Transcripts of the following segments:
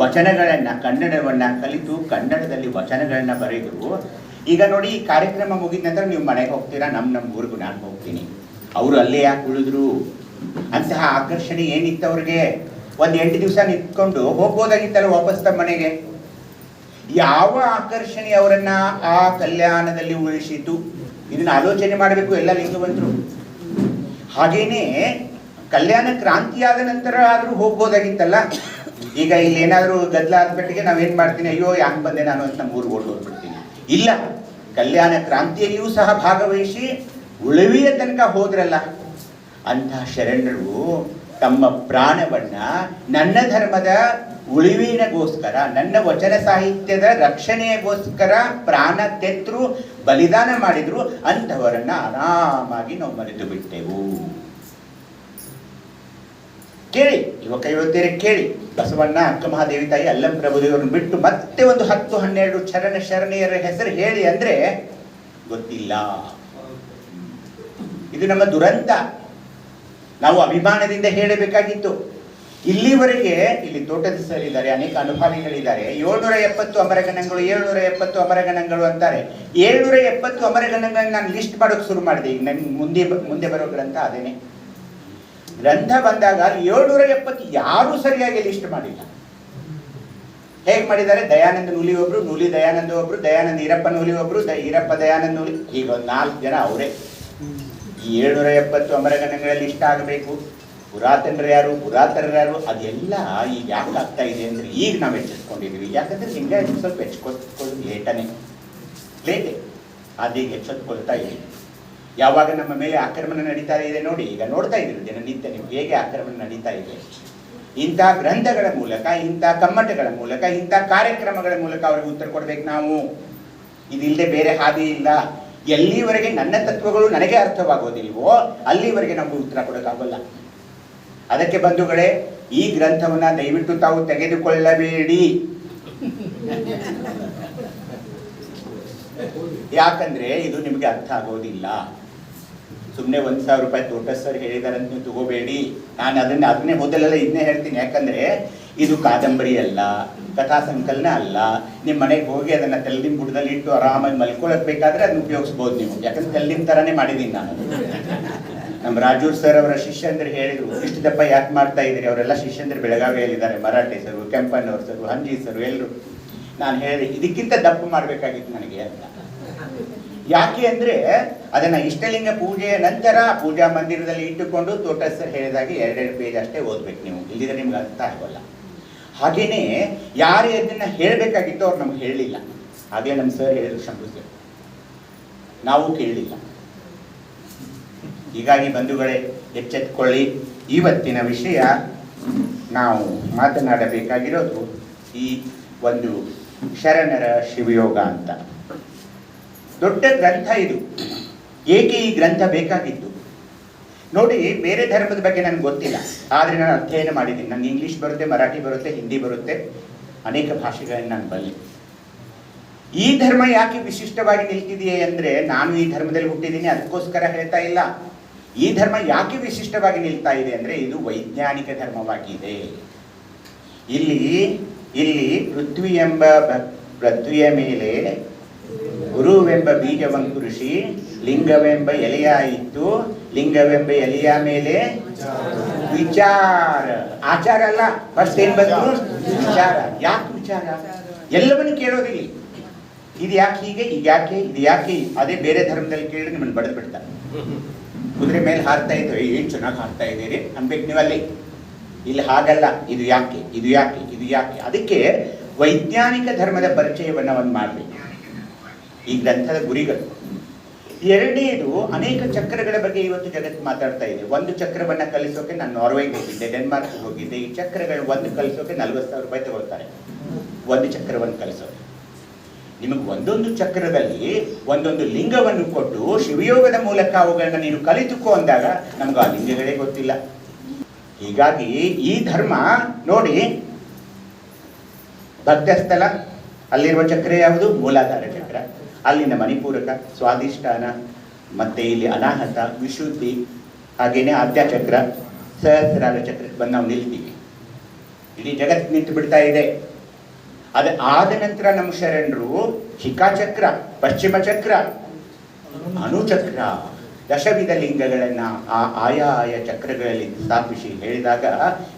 ವಚನಗಳನ್ನು, ಕನ್ನಡವನ್ನು ಕಲಿತು ಕನ್ನಡದಲ್ಲಿ ವಚನಗಳನ್ನು ಬರೆದರು. ಈಗ ನೋಡಿ, ಈ ಕಾರ್ಯಕ್ರಮ ಮುಗಿದ ನಂತರ ನೀವು ಮನೆಗೆ ಹೋಗ್ತೀರಾ, ನಮ್ಮ ಊರಿಗೂ ನಾನು ಹೋಗ್ತೀನಿ. ಅವರು ಅಲ್ಲೇ ಯಾಕೆ ಉಳಿದ್ರು? ಅಂತಹ ಆಕರ್ಷಣೆ ಏನಿತ್ತು ಅವ್ರಿಗೆ? ಒಂದು 8 ದಿವಸ ನಿಂತ್ಕೊಂಡು ಹೋಗ್ಬೋದಾಗಿತ್ತಲ್ಲ ವಾಪಸ್ ತಮ್ಮ ಮನೆಗೆ. ಯಾವ ಆಕರ್ಷಣೆ ಅವರನ್ನ ಆ ಕಲ್ಯಾಣದಲ್ಲಿ ಉಳಿಸಿತು? ಇದನ್ನ ಆಲೋಚನೆ ಮಾಡಬೇಕು ಎಲ್ಲ ಲಿಂಗವಂತರು. ಹಾಗೇನೆ ಕಲ್ಯಾಣ ಕ್ರಾಂತಿಯಾದ ನಂತರ ಆದರೂ ಹೋಗ್ಬೋದಾಗಿತ್ತಲ್ಲ. ಈಗ ಇಲ್ಲಿ ಏನಾದರೂ ಗದ್ದಲ ಆದ್ಬಿಟ್ಟಿಗೆ ನಾವೇನು ಮಾಡ್ತೀನಿ, ಅಯ್ಯೋ ಯಾಕೆ ಬಂದೆ ನಾನು ಅಂತ ನಮ್ಮ ಊರಿಗೆ ಓಡೋಗ್ಬಿಡ್ತೀನಿ. ಇಲ್ಲ, ಕಲ್ಯಾಣ ಕ್ರಾಂತಿಯಲ್ಲಿಯೂ ಸಹ ಭಾಗವಹಿಸಿ ಉಳಿವಿಯ ತನಕ ಹೋದ್ರಲ್ಲ. ಅಂತಹ ಶರಣರು ತಮ್ಮ ಪ್ರಾಣವನ್ನ ನನ್ನ ಧರ್ಮದ ಉಳಿವಿನಗೋಸ್ಕರ, ನನ್ನ ವಚನ ಸಾಹಿತ್ಯದ ರಕ್ಷಣೆಗೋಸ್ಕರ ಪ್ರಾಣ ತೆತ್ತರು, ಬಲಿದಾನ ಮಾಡಿದ್ರು. ಅಂಥವರನ್ನ ಆರಾಮಾಗಿ ನಾವು ಮರೆತು ಬಿಟ್ಟೆವು. ಕೇಳಿ, ಯುವತಿಯರೇ ಕೇಳಿ, ಬಸವಣ್ಣ, ಅಕ್ಕ ಮಹಾದೇವಿ ತಾಯಿ, ಅಲ್ಲಂ ಪ್ರಭುದೇವರನ್ನು ಬಿಟ್ಟು ಮತ್ತೆ ಒಂದು 10-12 ಶರಣೆಯರ ಹೆಸರು ಹೇಳಿ ಅಂದ್ರೆ ಗೊತ್ತಿಲ್ಲ. ಇದು ನಮ್ಮ ದುರಂತ. ನಾವು ಅಭಿಮಾನದಿಂದ ಹೇಳಬೇಕಾಗಿತ್ತು. ಇಲ್ಲಿವರೆಗೆ ಇಲ್ಲಿ ತೋಟದ ಸರ್ ಇದ್ದಾರೆ, ಅನೇಕ ಅನುಭಾವಿಗಳಿದ್ದಾರೆ. 770 ಅಮರಗಣಗಳು, 770 ಅಮರಗಣಗಳು ಅಂತಾರೆ. 770 ಅಮರಗಣಗಳನ್ನ ನಾನು ಲಿಸ್ಟ್ ಮಾಡೋಕೆ ಶುರು ಮಾಡಿದೆ. ಈಗ ನನ್ ಮುಂದೆ ಬರೋ ಗ್ರಂಥ ಅದೇನೆ. ಗ್ರಂಥ ಬಂದಾಗ 770 ಯಾರೂ ಸರಿಯಾಗಿ ಲಿಸ್ಟ್ ಮಾಡಿಲ್ಲ. ಹೇಗೆ ಮಾಡಿದ್ದಾರೆ? ದಯಾನಂದ ನೂಲಿ ಒಬ್ರು, ನೂಲಿ ದಯಾನಂದ ಒಬ್ರು, ದಯಾನಂದ ಈರಪ್ಪ ನೂಲಿ ಒಬ್ರು, ಈರಪ್ಪ ದಯಾನಂದ ನೂಲಿ, ಈಗ ಒಂದು 4 ಜನ ಅವರೇ. ಈ 770 ಅಮರಗಣಗಳಲ್ಲಿ ಇಷ್ಟ ಆಗಬೇಕು. ಪುರಾತನರು ಯಾರು, ಪುರಾತನರು ಯಾರು, ಅದೆಲ್ಲ ಈಗ ಯಾಕೆ ಆಗ್ತಾ ಇದೆ ಅಂದರೆ ಈಗ ನಾವು ಎಚ್ಚೆತ್ಕೊಂಡಿದ್ದೀವಿ. ಯಾಕಂದ್ರೆ ಲಿಂಗಾಯತ ಸ್ವಲ್ಪ ಎಚ್ಚೆತ್ಕೊಳ್ಳೋದು ಲೇಟೆ ಅದೀಗ ಎಚ್ಚೆತ್ಕೊಳ್ತಾ ಇದ್ದೀವಿ. ಯಾವಾಗ ನಮ್ಮ ಮೇಲೆ ಆಕ್ರಮಣ ನಡೀತಾ ಇದೆ ನೋಡಿ, ಈಗ ನೋಡ್ತಾ ಇದ್ದೀವಿ ದಿನನಿತ್ಯ ನೀವು ಹೇಗೆ ಆಕ್ರಮಣ ನಡೀತಾ ಇದೆ. ಇಂಥ ಗ್ರಂಥಗಳ ಮೂಲಕ, ಇಂಥ ಕಮ್ಮಟಗಳ ಮೂಲಕ, ಇಂಥ ಕಾರ್ಯಕ್ರಮಗಳ ಮೂಲಕ ಅವ್ರಿಗೆ ಉತ್ತರ ಕೊಡ್ಬೇಕು ನಾವು. ಇದಿಲ್ಲದೆ ಬೇರೆ ಹಾದಿ ಇಲ್ಲ. ಎಲ್ಲಿವರೆಗೆ ನನ್ನ ತತ್ವಗಳು ನನಗೆ ಅರ್ಥವಾಗೋದಿಲ್ವೋ ಅಲ್ಲಿವರೆಗೆ ನಮಗೆ ಉತ್ತರ ಕೊಡೋಕ್ಕಾಗಲ್ಲ. ಅದಕ್ಕೆ ಬಂಧುಗಳೇ, ಈ ಗ್ರಂಥವನ್ನ ದಯವಿಟ್ಟು ತಾವು ತೆಗೆದುಕೊಳ್ಳಬೇಡಿ. ಯಾಕಂದ್ರೆ ಇದು ನಿಮಗೆ ಅರ್ಥ ಆಗೋದಿಲ್ಲ. ಸುಮ್ಮನೆ 1,000 ರೂಪಾಯಿ ತೋಟ ಸರ್ ಹೇಳಿದಾರಂತ ನೀವು ತಗೋಬೇಡಿ. ನಾನು ಅದನ್ನೇ ಮೊದಲೆಲ್ಲ ಇದನ್ನೇ ಹೇಳ್ತೀನಿ. ಯಾಕಂದ್ರೆ ಇದು ಕಾದಂಬರಿ ಅಲ್ಲ, ಕಥಾ ಸಂಕಲನ ಅಲ್ಲ. ನಿಮ್ಮ ಮನೆಗೆ ಹೋಗಿ ಅದನ್ನ ತೆಲ್ಲಿನ ಬುಡದಲ್ಲಿ ಇಟ್ಟು ಆರಾಮಾಗಿ ಮಲ್ಕೊಳ್ಳೋಕೆ ಬೇಕಾದ್ರೆ ಅದನ್ನ ಉಪಯೋಗಿಸ್ಬೋದು ನೀವು. ಯಾಕಂದ್ರೆ ತೆಲ್ಲಿನ ತರಾನೇ ಮಾಡಿದ್ದೀನಿ ನಾನು. ನಮ್ಮ ರಾಜೂರ್ ಸರ್ ಅವರ ಶಿಷ್ಯಂದ್ರೆ ಹೇಳಿದ್ರು, ಇಷ್ಟು ದಪ್ಪ ಯಾಕೆ ಮಾಡ್ತಾ ಇದ್ದೀರಿ? ಅವರೆಲ್ಲ ಶಿಷ್ಯಂದ್ರೆ ಬೆಳಗಾವಿಯಲ್ಲಿದ್ದಾರೆ, ಮರಾಠೆ ಸರು, ಕೆಂಪಣ್ಣವ್ರ ಸರು, ಹಂಜಿ ಸರು ಎಲ್ಲರೂ. ನಾನು ಹೇಳಿದೆ ಇದಕ್ಕಿಂತ ದಪ್ಪ ಮಾಡಬೇಕಾಗಿತ್ತು ನನಗೆ ಅಂತ. ಯಾಕೆ ಅಂದರೆ ಅದನ್ನು ಇಷ್ಟಲಿಂಗ ಪೂಜೆಯ ನಂತರ ಪೂಜಾ ಮಂದಿರದಲ್ಲಿ ಇಟ್ಟುಕೊಂಡು ತೋಟ ಸರ್ ಹೇಳಿದಾಗೆ 2 ಪೇಜ್ ಅಷ್ಟೇ ಓದ್ಬೇಕು ನೀವು, ಇಲ್ಲಿದ್ರೆ ನಿಮ್ಗೆ ಅರ್ಥ ಆಗೋಲ್ಲ. ಹಾಗೆಯೇ ಯಾರು ಅದನ್ನು ಹೇಳಬೇಕಾಗಿತ್ತು ಅವ್ರು ನಮ್ಗೆ ಹೇಳಲಿಲ್ಲ. ಹಾಗೆ ನಮ್ಮ ಸರ್ ಹೇಳಿದ್ರು, ಶಂಭು ಸರ್, ನಾವು ಕೇಳಲಿಲ್ಲ. ಹೀಗಾಗಿ ಬಂಧುಗಳೇ ಎಚ್ಚೆತ್ತುಕೊಳ್ಳಿ. ಇವತ್ತಿನ ವಿಷಯ ನಾವು ಮಾತನಾಡಬೇಕಾಗಿರೋದು ಈ ಒಂದು ಶರಣರ ಶಿವಯೋಗ ಅಂತ. ದೊಡ್ಡ ಗ್ರಂಥ ಇದು. ಏಕೆ ಈ ಗ್ರಂಥ ಬೇಕಾಗಿತ್ತು ನೋಡಿ. ಬೇರೆ ಧರ್ಮದ ಬಗ್ಗೆ ನನಗೆ ಗೊತ್ತಿಲ್ಲ, ಆದರೆ ನಾನು ಅಧ್ಯಯನ ಮಾಡಿದ್ದೀನಿ. ನನಗೆ ಇಂಗ್ಲೀಷ್ ಬರುತ್ತೆ, ಮರಾಠಿ ಬರುತ್ತೆ, ಹಿಂದಿ ಬರುತ್ತೆ, ಅನೇಕ ಭಾಷೆಗಳನ್ನು ನಾನು ಬಲ್ಲೆ. ಈ ಧರ್ಮ ಯಾಕೆ ವಿಶಿಷ್ಟವಾಗಿ ನಿಲ್ತಿದೆಯೇ ಅಂದರೆ, ನಾನು ಈ ಧರ್ಮದಲ್ಲಿ ಹುಟ್ಟಿದ್ದೀನಿ ಅದಕ್ಕೋಸ್ಕರ ಹೇಳ್ತಾ ಇಲ್ಲ. ಈ ಧರ್ಮ ಯಾಕೆ ವಿಶಿಷ್ಟವಾಗಿ ನಿಲ್ತಾ ಇದೆ ಅಂದರೆ, ಇದು ವೈಜ್ಞಾನಿಕ ಧರ್ಮವಾಗಿದೆ. ಇಲ್ಲಿ ಪೃಥ್ವಿಯ ಮೇಲೆ ಗುರುವೆಂಬ ಬೀಜವಂಕುರಿಸಿ ಲಿಂಗವೆಂಬ ಎಲೆಯಾಯಿತು. ಲಿಂಗವೆಂಬ ಎಲೆಯ ಮೇಲೆ ವಿಚಾರ, ಆಚಾರ ಅಲ್ಲ. ಫಸ್ಟ್ ಏನ್ ಬಂತು? ವಿಚಾರ. ಯಾಕೆ ವಿಚಾರ? ಎಲ್ಲವನ್ನು ಕೇಳೋದಿಲ್ಲ. ಇದು ಯಾಕೆ ಹೀಗೆ, ಈಗ ಯಾಕೆ, ಇದು ಯಾಕೆ. ಅದೇ ಬೇರೆ ಧರ್ಮದಲ್ಲಿ ಕೇಳಿದ್ರೆ ನಿಮ್ಮನ್ನು ಬಡಿದು ಬಿಡ್ತಾರೆ. ಕುದುರೆ ಮೇಲೆ ಹಾರ್ತಾ ಇದ್ರು, ಏನು ಚೆನ್ನಾಗಿ ಹಾರ್ತಾ ಇದ್ದೀರಿ ಅನ್ಬೇಕು ನೀವಲ್ಲಿ. ಇಲ್ಲಿ ಹಾಗಲ್ಲ. ಇದು ಯಾಕೆ, ಇದು ಯಾಕೆ, ಇದು ಯಾಕೆ. ಅದಕ್ಕೆ ವೈಜ್ಞಾನಿಕ ಧರ್ಮದ ಪರಿಚಯವನ್ನು ಒಂದು ಮಾಡಬೇಕು. ಈ ಗ್ರಂಥದ ಗುರಿಗಳು. ಎರಡನೇದು, ಅನೇಕ ಚಕ್ರಗಳ ಬಗ್ಗೆ ಇವತ್ತು ಜಗತ್ತು ಮಾತಾಡ್ತಾ ಇದೆ. ಒಂದು ಚಕ್ರವನ್ನು ಕಲಿಸೋಕೆ ನಾನು ನಾರ್ವೆಗೆ ಹೋಗಿದ್ದೆ, ಡೆನ್ಮಾರ್ಕ್ಗೆ ಹೋಗಿದ್ದೆ. ಈ ಚಕ್ರಗಳು ಒಂದು ಕಲಿಸೋಕೆ 40,000 ರೂಪಾಯಿ ತಗೊಳ್ತಾರೆ, ಒಂದು ಚಕ್ರವನ್ನು ಕಲಿಸೋಕೆ. ನಿಮಗೆ ಒಂದೊಂದು ಚಕ್ರದಲ್ಲಿ ಒಂದೊಂದು ಲಿಂಗವನ್ನು ಕೊಟ್ಟು ಶಿವಯೋಗದ ಮೂಲಕ ಅವುಗಳನ್ನ ನೀನು ಕಲಿತುಕೋ ಅಂದಾಗ ನಮ್ಗೆ ಆ ಲಿಂಗಗಳೇ ಗೊತ್ತಿಲ್ಲ. ಹೀಗಾಗಿ ಈ ಧರ್ಮ ನೋಡಿ, ಭಕ್ತಸ್ಥಳ ಅಲ್ಲಿರುವ ಚಕ್ರ ಯಾವುದು? ಮೂಲಾಧಾರ ಚಕ್ರ. ಅಲ್ಲಿನ ಮಣಿಪೂರಕ, ಸ್ವಾಧಿಷ್ಠಾನ, ಮತ್ತೆ ಇಲ್ಲಿ ಅನಾಹತ, ವಿಶುದ್ಧಿ, ಹಾಗೇನೆ ಆದ್ಯಚಕ್ರ, ಸಹಸ್ರಾರ ಚಕ್ರಕ್ಕೆ ಬಂದು ನಾವು ನಿಲ್ತೀವಿ. ಇಡೀ ಜಗತ್ತು ನಿಂತು ಬಿಡ್ತಾ ಇದೆ. ಅದು ಆದ ನಂತರ ನಮ್ಮ ಶರಣರು ಶಿಖಾಚಕ್ರ, ಪಶ್ಚಿಮ ಚಕ್ರ, ಅಣುಚಕ್ರ, ದಶವಿಧ ಲಿಂಗಗಳನ್ನ ಆಯಾ ಚಕ್ರಗಳಲ್ಲಿ ಸ್ಥಾಪಿಸಿ ಹೇಳಿದಾಗ,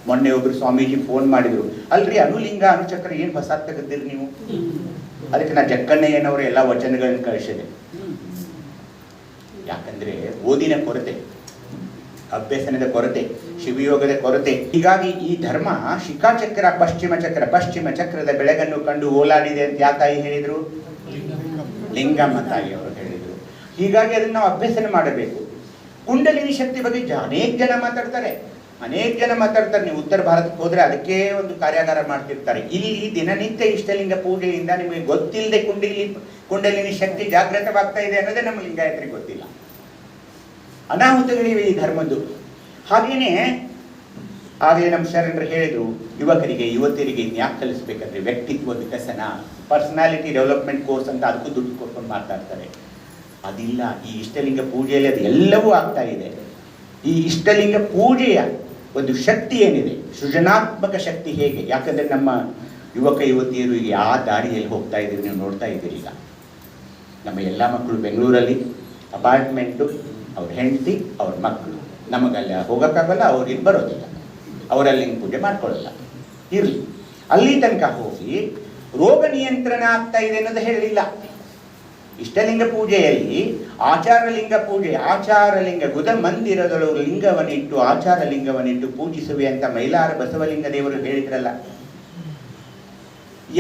ಮೊನ್ನೆ ಒಬ್ರು ಸ್ವಾಮೀಜಿ ಫೋನ್ ಮಾಡಿದ್ರು, ಅಲ್ರಿ ಅನುಲಿಂಗ ಅಣುಚಕ್ರ ಏನು ಹೊಸ ತೆಗೆದಿರಿ ನೀವು? ಅದಕ್ಕೆ ನಾ ಜಕ್ಕಣ್ಣಯ್ಯನವರು ಎಲ್ಲ ವಚನಗಳನ್ನ ಕಳಿಸಿದೆ. ಯಾಕಂದ್ರೆ ಓದಿನ ಕೊರತೆ, ಅಭ್ಯಸನದ ಕೊರತೆ, ಶಿವಯೋಗದ ಕೊರತೆ. ಹೀಗಾಗಿ ಈ ಧರ್ಮ ಶಿಖಾಚಕ್ರ, ಪಶ್ಚಿಮ ಚಕ್ರದ ಬೆಳಗನ್ನು ಕಂಡು ಓಲಾಡಿದೆ ಅಂತ ಯಾ ತಾಯಿ ಹೇಳಿದ್ರು? ಲಿಂಗಮ್ಮ ತಾಯಿ ಅವರು ಹೇಳಿದ್ರು. ಹೀಗಾಗಿ ಅದನ್ನು ನಾವು ಅಭ್ಯಸನ ಮಾಡಬೇಕು. ಕುಂಡಲಿನಿ ಶಕ್ತಿ ಬಗ್ಗೆ ಅನೇಕ ಜನ ಮಾತಾಡ್ತಾರೆ. ನೀವು ಉತ್ತರ ಭಾರತಕ್ಕೆ ಹೋದ್ರೆ ಅದಕ್ಕೆ ಒಂದು ಕಾರ್ಯಾಗಾರ ಮಾಡ್ತಿರ್ತಾರೆ. ಇಲ್ಲಿ ದಿನನಿತ್ಯ ಇಷ್ಟಲಿಂಗ ಪೂಜೆಯಿಂದ ನಿಮಗೆ ಗೊತ್ತಿಲ್ಲದೆ ಕುಂಡಲಿನಿ ಶಕ್ತಿ ಜಾಗೃತವಾಗ್ತಾ ಇದೆ ಅನ್ನೋದೇ ನಮ್ಮ ಲಿಂಗಾಯತರಿಗೆ ಗೊತ್ತಿಲ್ಲ. ಅನಾಹುತಗಳಿವೆ ಈ ಧರ್ಮದ್ದು. ಹಾಗೇನೆ ಆಗಲೇ ನಮ್ಮ ಶರಣರು ಹೇಳಿದ್ರು, ಯುವಕರಿಗೆ ಯುವತಿಯರಿಗೆ ಯಾಕೆ ಕಲಿಸ್ಬೇಕಂದ್ರೆ ವ್ಯಕ್ತಿತ್ವ ವಿಕಸನ, ಪರ್ಸನಾಲಿಟಿ ಡೆವಲಪ್ಮೆಂಟ್ ಕೋರ್ಸ್ ಅಂತ ಅದಕ್ಕೂ ದುಡ್ಡು ಕೊಟ್ಕೊಂಡು ಮಾತಾಡ್ತಾರೆ. ಅದಿಲ್ಲ. ಈ ಇಷ್ಟಲಿಂಗ ಪೂಜೆಯಲ್ಲಿ ಅದು ಎಲ್ಲವೂ ಆಗ್ತಾ ಇದೆ. ಈ ಇಷ್ಟಲಿಂಗ ಪೂಜೆಯ ಒಂದು ಶಕ್ತಿ ಏನಿದೆ, ಸೃಜನಾತ್ಮಕ ಶಕ್ತಿ ಹೇಗೆ? ಯಾಕಂದ್ರೆ ನಮ್ಮ ಯುವಕ ಯುವತಿಯರು ಈಗ ಆ ದಾರಿಯಲ್ಲಿ ಹೋಗ್ತಾ ಇದ್ದೀರಿ, ನೀವು ನೋಡ್ತಾ ಇದ್ದೀರಿ. ಈಗ ನಮ್ಮ ಎಲ್ಲ ಮಕ್ಕಳು ಬೆಂಗಳೂರಲ್ಲಿ ಅಪಾರ್ಟ್ಮೆಂಟು, ಅವ್ರ ಹೆಂಡತಿ, ಅವ್ರ ಮಕ್ಕಳು. ನಮಗಲ್ಲಿ ಹೋಗೋಕ್ಕಾಗಲ್ಲ, ಅವ್ರಿಗೆ ಬರೋದಿಲ್ಲ, ಅವರಲ್ಲಿ ಪೂಜೆ ಮಾಡ್ಕೊಳ್ಳಲ್ಲ. ಇರಲಿ, ಅಲ್ಲಿ ತನಕ ಹೋಗಿ ರೋಗ ನಿಯಂತ್ರಣ ಆಗ್ತಾ ಇದೆ ಅನ್ನೋದು ಹೇಳಲಿಲ್ಲ. ಇಷ್ಟಲಿಂಗ ಪೂಜೆಯಲ್ಲಿ ಆಚಾರಲಿಂಗ ಪೂಜೆ, ಆಚಾರಲಿಂಗ ಗುದ ಮಂದಿರದಳು ಲಿಂಗವನ್ನಿಟ್ಟು ಆಚಾರ ಲಿಂಗವನ್ನಿಟ್ಟು ಪೂಜಿಸುವೆ ಅಂತ ಮೈಲಾರ ಬಸವಲಿಂಗ ದೇವರು ಹೇಳಿದ್ರಲ್ಲ.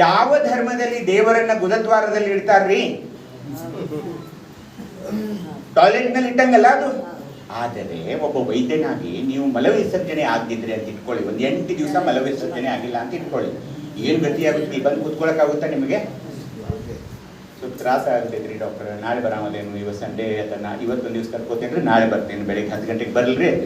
ಯಾವ ಧರ್ಮದಲ್ಲಿ ದೇವರನ್ನ ಗುದದ್ವಾರದಲ್ಲಿ ಇಡ್ತಾರ್ರಿ? ಟಾಯ್ಲೆಟ್ ನಲ್ಲಿ ಇಟ್ಟಂಗಲ್ಲ ಅದು. ಆದರೆ ಒಬ್ಬ ವೈದ್ಯನಾಗಿ ನೀವು ಮಲವಿಸರ್ಜನೆ ಆಗಿದ್ರೆ ಅಂತ ಇಟ್ಕೊಳ್ಳಿ, ಒಂದು 8 ದಿವಸ ಮಲವಿಸರ್ಜನೆ ಆಗಿಲ್ಲ ಅಂತ ಇಟ್ಕೊಳ್ಳಿ, ಏನು ಗತಿಯಾಗುತ್ತೆ? ಬಂದು ಕೂತ್ಕೊಳ್ಳೋಕ್ಕಾಗುತ್ತಾ ನಿಮಗೆ? ಸ್ವಲ್ಪ ತ್ರಾಸ ಆಗ್ತೈತ್ರಿ ಡಾಕ್ಟರ್, ನಾಳೆ ಬರಾಮದೇನು, ಇವತ್ತು ಸಂಡೇ ಅದನ್ನು ಇವತ್ತೊಂದು ದಿವಸ ಕರ್ಕೋತೇನ್ರಿ, ನಾಳೆ ಬರ್ತೇನೆ, ಬೆಳಿಗ್ಗೆ 10 ಗಂಟೆಗೆ ಬರಲ್ರಿ ಅಂತ.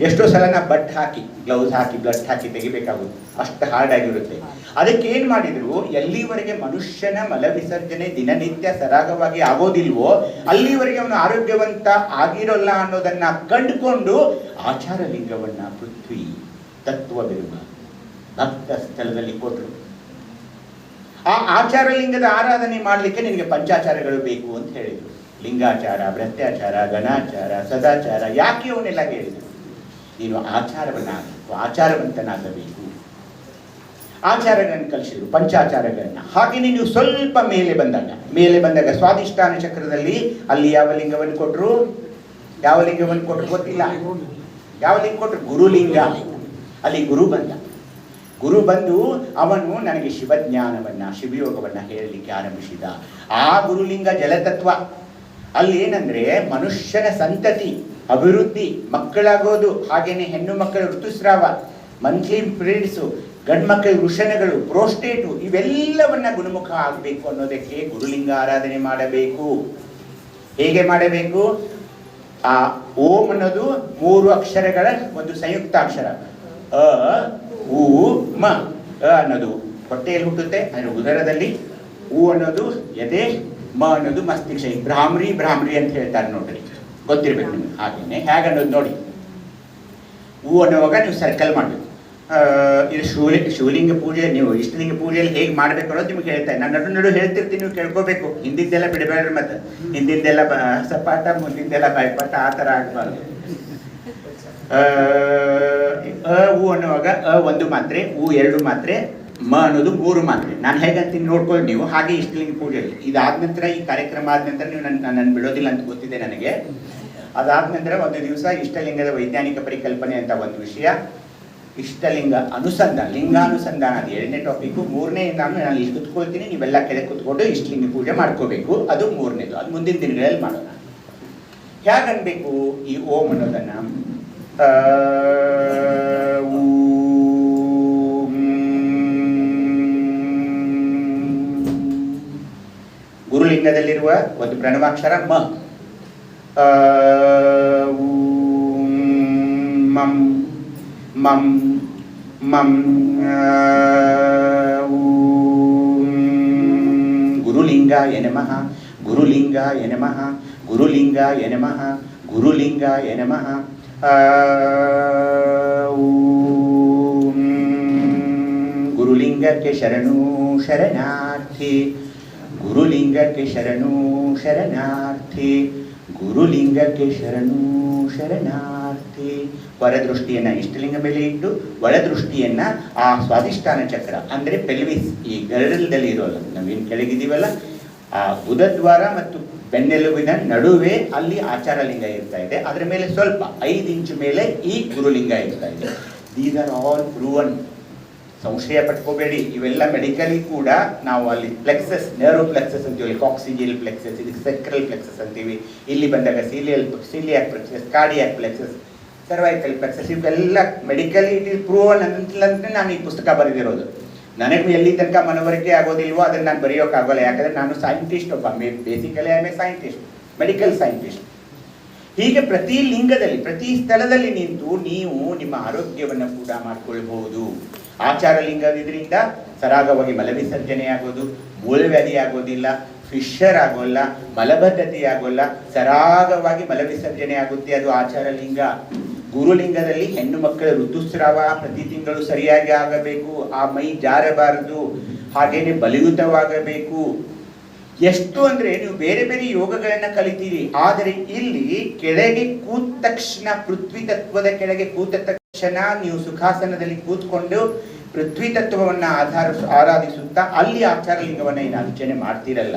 ಎಷ್ಟೋ ಸಲ ನಾ ಬಟ್ ಹಾಕಿ, ಗ್ಲೌಸ್ ಹಾಕಿ, ಬ್ಲಡ್ ಹಾಕಿ ತೆಗಿಬೇಕಾಗುತ್ತೆ, ಅಷ್ಟು ಹಾರ್ಡ್ ಆಗಿರುತ್ತೆ. ಅದಕ್ಕೆ ಏನು ಮಾಡಿದ್ರು, ಎಲ್ಲಿವರೆಗೆ ಮನುಷ್ಯನ ಮಲವಿಸರ್ಜನೆ ದಿನನಿತ್ಯ ಸರಾಗವಾಗಿ ಆಗೋದಿಲ್ವೋ ಅಲ್ಲಿವರೆಗೆ ಅವನು ಆರೋಗ್ಯವಂತ ಆಗಿರೋಲ್ಲ ಅನ್ನೋದನ್ನ ಕಂಡುಕೊಂಡು ಆಚಾರ ಲಿಂಗವನ್ನ ಪೃಥ್ವಿ ತತ್ವ ಬಿರುವ ಭಕ್ತ ಸ್ಥಳದಲ್ಲಿ ಕೊಟ್ಟರು. ಆ ಆಚಾರ ಲಿಂಗದ ಆರಾಧನೆ ಮಾಡಲಿಕ್ಕೆ ನಿನಗೆ ಪಂಚಾಚಾರಗಳು ಬೇಕು ಅಂತ ಹೇಳಿದರು. ಲಿಂಗಾಚಾರ, ಭ್ರತ್ಯಾಚಾರ, ಘನಾಚಾರ, ಸದಾಚಾರ. ಯಾಕೆ ಅವನ್ನೆಲ್ಲ ಹೇಳಿದರು? ನೀನು ಆಚಾರವಂತನಾಗಬೇಕು. ಆಚಾರಗಳನ್ನು ಕಲಿಸಿದ್ರು, ಪಂಚಾಚಾರಗಳನ್ನ. ಹಾಗೆಯೇ ನೀವು ಸ್ವಲ್ಪ ಮೇಲೆ ಬಂದಾಗ ಸ್ವಾಧಿಷ್ಠಾನ ಚಕ್ರದಲ್ಲಿ ಅಲ್ಲಿ ಯಾವ ಲಿಂಗವನ್ನು ಕೊಟ್ಟರು ಗೊತ್ತಿಲ್ಲ. ಯಾವ ಲಿಂಗ ಕೊಟ್ಟರು? ಗುರುಲಿಂಗ. ಅಲ್ಲಿ ಗುರು ಬಂದು ಅವನು ನನಗೆ ಶಿವಜ್ಞಾನವನ್ನ, ಶಿವಯೋಗವನ್ನ ಹೇಳಲಿಕ್ಕೆ ಆರಂಭಿಸಿದ. ಆ ಗುರುಲಿಂಗ ಜಲತತ್ವ. ಅಲ್ಲಿ ಏನಂದ್ರೆ ಮನುಷ್ಯನ ಸಂತತಿ ಅಭಿವೃದ್ಧಿ, ಮಕ್ಕಳಾಗೋದು, ಹಾಗೇನೆ ಹೆಣ್ಣು ಮಕ್ಕಳ ಋತುಸ್ರಾವ, ಮಂತ್ಲಿ ಪೀರಿಯಡ್ಸು, ಗಂಡು ಮಕ್ಕಳ ವೃಷಣಗಳು, ಪ್ರೋಸ್ಟೇಟು, ಇವೆಲ್ಲವನ್ನ ಗುಣಮುಖ ಆಗಬೇಕು ಅನ್ನೋದಕ್ಕೆ ಗುರುಲಿಂಗ ಆರಾಧನೆ ಮಾಡಬೇಕು. ಹೇಗೆ ಮಾಡಬೇಕು? ಆ ಓಂ ಅನ್ನೋದು 3 ಅಕ್ಷರಗಳ ಒಂದು ಸಂಯುಕ್ತಾಕ್ಷರ. ಅ ಉ ಮ. ಅ ಅನ್ನೋದು ಹೊಟ್ಟೆಯಲ್ಲಿ ಹುಟ್ಟುತ್ತೆ, ಅದರ ಉದರದಲ್ಲಿ. ಉ ಅನ್ನೋದು ಎದೆ, ಮ ಅನ್ನೋದು ಮಸ್ತಿಷ್ಕ. ಭ್ರಾಮ್ರಿ ಅಂತ ಹೇಳ್ತಾರೆ ನೋಡ್ರಿ, ಗೊತ್ತಿರ್ಬೇಕು ನಿಮ್ಗೆ. ಹಾಗೇನೆ ಹೇಗೆ ಅನ್ನೋದು ನೋಡಿ. ಹೂ ಅನ್ನುವಾಗ ನೀವು ಸರ್ಕಲ್ ಮಾಡಬೇಕು. ಇದು ಶಿವಲಿಂಗ ಪೂಜೆ, ನೀವು ಇಷ್ಟಲಿಂಗ ಪೂಜೆಯಲ್ಲಿ ಹೇಗೆ ಮಾಡಬೇಕು ಅನ್ನೋದು ನಿಮ್ಗೆ ಹೇಳ್ತಾರೆ. ನಾನು ನಡು ಹೇಳ್ತಿರ್ತೀನಿ, ನೀವು ಕೇಳ್ಕೋಬೇಕು. ಹಿಂದಿದ್ದೆಲ್ಲ ಬಿಡಬೇಡ್ರಿ, ಮತ್ತೆ ಹಿಂದಿಂದೆಲ್ಲ ಸಪಾಟ, ಮುಂದಿಂದೆಲ್ಲ ಬಾಯ್ಪಾಟ, ಆ ಥರ ಆಗಬಾರ್ದು. ಹೂ ಅನ್ನುವಾಗ 1 ಮಾತ್ರೆ, ಹೂ 2 ಮಾತ್ರೆ, ಮ ಅನ್ನೋದು 3 ಮಾತ್ರೆ. ನಾನು ಹೇಗಂತೀನಿ ನೋಡ್ಕೊಳ್ಳಿ ನೀವು. ಹಾಗೆ ಇಷ್ಟಲಿಂಗ ಪೂಜೆಯಲ್ಲಿ ಇದಾದ ನಂತರ, ಈ ಕಾರ್ಯಕ್ರಮ ಆದ ನಂತರ ನೀವು ನನ್ನ ಬಿಡೋದಿಲ್ಲ ಅಂತ ಗೊತ್ತಿದೆ ನನಗೆ. ಅದಾದ ನಂತರ ಒಂದು ದಿವಸ ಇಷ್ಟಲಿಂಗದ ವೈಜ್ಞಾನಿಕ ಪರಿಕಲ್ಪನೆ ಅಂತ ಒಂದು ವಿಷಯ, ಇಷ್ಟಲಿಂಗ ಅನುಸಂಧಾನ, ಲಿಂಗಾನುಸಂಧಾನ, ಅದು 2ನೇ ಟಾಪಿಕ್. 3ನೇ ನಾನು ಇಲ್ಲಿ ಕುತ್ಕೊಳ್ತೀನಿ, ನೀವೆಲ್ಲ ಕೆಳಗೆ ಕುತ್ಕೊಂಡು ಇಷ್ಟಲಿಂಗ ಪೂಜೆ ಮಾಡ್ಕೋಬೇಕು. ಅದು 3ನೇದು. ಅದು ಮುಂದಿನ ದಿನಗಳಲ್ಲಿ ಮಾಡೋಣ. ಹೇಗನ್ಬೇಕು ಈ ಓಂ ಅನ್ನೋದನ್ನ? ಗುರುಲಿಂಗದಲ್ಲಿರುವ ಒಂದು ಪ್ರಣವಾಕ್ಷರ ಮ. ಮಂ ಮಂ ಮಂ. ಗುರುಲಿಂಗಾಯ ನಮಃ, ಗುರುಲಿಂಗಾಯ ನಮಃ, ಗುರುಲಿಂಗಾಯ ನಮಃ, ಗುರುಲಿಂಗಾಯ ನಮಃ. 3 ನೇ ಗುರುಲಿಂಗಕ್ಕೆ ಶರಣು ಶರಣಾರ್ಥಿ, ಗುರುಲಿಂಗಕ್ಕೆ ಶರಣು ಶರಣಾರ್ಥಿ, ಗುರುಲಿಂಗಕ್ಕೆ ಶರಣು ಶರಣಾರ್ಥಿ. ಹೊರದೃಷ್ಟಿಯನ್ನ ಇಷ್ಟಲಿಂಗ ಮೇಲೆ ಇಟ್ಟು ಒಳದೃಷ್ಟಿಯನ್ನ ಆ ಸ್ವಾಧಿಷ್ಠಾನ ಚಕ್ರ ಅಂದ್ರೆ ಪೆಲ್ವಿಸ್, ಈ ಗರಡಲದಲ್ಲಿ ಇರೋಲ್ಲ, ನಾವೇನು ಕೆಳಗಿದ್ದೀವಲ್ಲ ಆ ಬುಧದ್ವಾರ ಮತ್ತು ಬೆನ್ನೆಲುಬಿನ ನಡುವೆ ಅಲ್ಲಿ ಆಚಾರ ಲಿಂಗ ಇರ್ತಾ ಇದೆ. ಅದರ ಮೇಲೆ ಸ್ವಲ್ಪ 5 ಇಂಚು ಮೇಲೆ ಈ ಗುರುಲಿಂಗ ಇರ್ತಾ ಇದೆ. These are all proven. ಸಂಶಯ ಪಟ್ಕೋಬೇಡಿ, ಇವೆಲ್ಲ ಮೆಡಿಕಲಿ ಕೂಡ ನಾವು ಅಲ್ಲಿ ಪ್ಲೆಕ್ಸಸ್, ನೇರೋ ಪ್ಲೆಕ್ಸಸ್ ಅಂತೀವಿ, ಕಾಕ್ಸಿಜಿಯಲ್ ಪ್ಲೆಕ್ಸಸ್, ಇದಕ್ಕೆ ಸೆಕ್ರಲ್ ಪ್ಲೆಕ್ಸಸ್ ಅಂತೀವಿ. ಇಲ್ಲಿ ಬಂದಾಗ coeliac plexus, cardiac plexus, cervical plexus, ಇವೆಲ್ಲ ಮೆಡಿಕಲಿ ಇಟ್ ಇಸ್ ಪ್ರೂವನ್ ಅಂತಲೇ ನಾನು ಈ ಪುಸ್ತಕ ಬರೆದಿರೋದು. ನನಗೆ ಎಲ್ಲಿ ತನಕ ಮನವರಿಕೆ ಆಗೋದಿಲ್ವೋ ಅದನ್ನು ನಾನು ಬರೆಯೋಕ್ಕಾಗೋಲ್ಲ. ಯಾಕಂದರೆ ನಾನು ಸೈಂಟಿಸ್ಟ್, ಒಬ್ಬ basically I M A scientist, medical scientist. ಹೀಗೆ ಪ್ರತಿ ಲಿಂಗದಲ್ಲಿ ಪ್ರತಿ ಸ್ಥಳದಲ್ಲಿ ನಿಂತು ನೀವು ನಿಮ್ಮ ಆರೋಗ್ಯವನ್ನು ಕೂಡ ಮಾಡಿಕೊಳ್ಬಹುದು. ಆಚಾರ ಲಿಂಗದಿಂದ ಸರಾಗವಾಗಿ ಮಲವಿಸರ್ಜನೆ ಆಗೋದು, ಮೂಲವ್ಯಾಧಿ ಆಗೋದಿಲ್ಲ, ಫಿಶರ್ ಆಗೋಲ್ಲ, ಮಲಬದ್ಧತೆ ಆಗೋಲ್ಲ, ಸರಾಗವಾಗಿ ಮಲವಿಸರ್ಜನೆ ಆಗುತ್ತೆ. ಅದು ಆಚಾರ ಲಿಂಗ. ಗುರುಲಿಂಗದಲ್ಲಿ ಹೆಣ್ಣು ಮಕ್ಕಳ ಋತುಸ್ರಾವ ಪ್ರತಿ ತಿಂಗಳು ಸರಿಯಾಗಿ ಆಗಬೇಕು, ಆ ಮೈ ಜಾರಬಾರದು, ಹಾಗೇನೆ ಬಲಿಯುತವಾಗಬೇಕು. ಎಷ್ಟು ಅಂದ್ರೆ ನೀವು ಬೇರೆ ಬೇರೆ ಯೋಗಗಳನ್ನ ಕಲಿತೀರಿ, ಆದರೆ ಇಲ್ಲಿ ಕೆಳಗೆ ಕೂತ ತಕ್ಷಣ, ಪೃಥ್ವಿ ತತ್ವದ ಕೆಳಗೆ ಕೂತ ತಕ್ಷಣ ನೀವು ಸುಖಾಸನದಲ್ಲಿ ಕೂತ್ಕೊಂಡು ಪೃಥ್ವಿ ತತ್ವವನ್ನ ಆರಾಧಿಸುತ್ತಾ ಅಲ್ಲಿ ಆಚಾರ ಲಿಂಗವನ್ನ ಏನು ಅರ್ಚನೆ ಮಾಡ್ತೀರಲ್ಲ,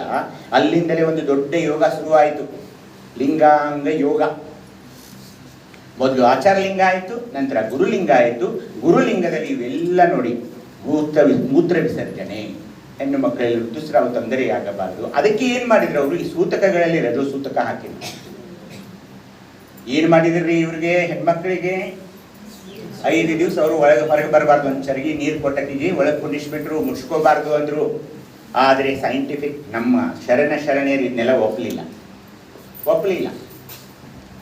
ಅಲ್ಲಿಂದಲೇ ಒಂದು ದೊಡ್ಡ ಯೋಗ ಶುರುವಾಯಿತು, ಲಿಂಗಾಂಗ ಯೋಗ. ಮೊದಲು ಆಚಾರ ಲಿಂಗ ಆಯಿತು, ನಂತರ ಗುರುಲಿಂಗ ಆಯಿತು. ಗುರುಲಿಂಗದಲ್ಲಿ ಇವೆಲ್ಲ ನೋಡಿ, ಮೂತ್ರ ವಿಸರ್ಜನೆ, ಹೆಣ್ಣು ಮಕ್ಕಳಲ್ಲಿ ಋತುಸ್ರಾವ ತೊಂದರೆಯಾಗಬಾರದು. ಅದಕ್ಕೆ ಏನ್ ಮಾಡಿದ್ರು ಅವರು, ಈ ಸೂತಕಗಳಲ್ಲಿ ರಜೋ ಸೂತಕ ಹಾಕಿದ್ರು. ಏನ್ ಮಾಡಿದ್ರಿ ಇವ್ರಿಗೆ, ಹೆಣ್ಮಕ್ಳಿಗೆ 5 ದಿವಸ ಅವರು ಹೊರಗೆ ಬರಬಾರ್ದು, ಒಂದು ಚರಗಿ ನೀರು ಕೊಟ್ಟಿಗೆ ಒಳಗೆ ಕುಂಡಿಸ್ಬಿಟ್ರು, ಮುಡ್ಸ್ಕೋಬಾರ್ದು ಅಂದ್ರು. ಆದರೆ ಸೈಂಟಿಫಿಕ್ ನಮ್ಮ ಶರಣೆಯರು ಇದನ್ನೆಲ್ಲ ಒಪ್ಪಲಿಲ್ಲ.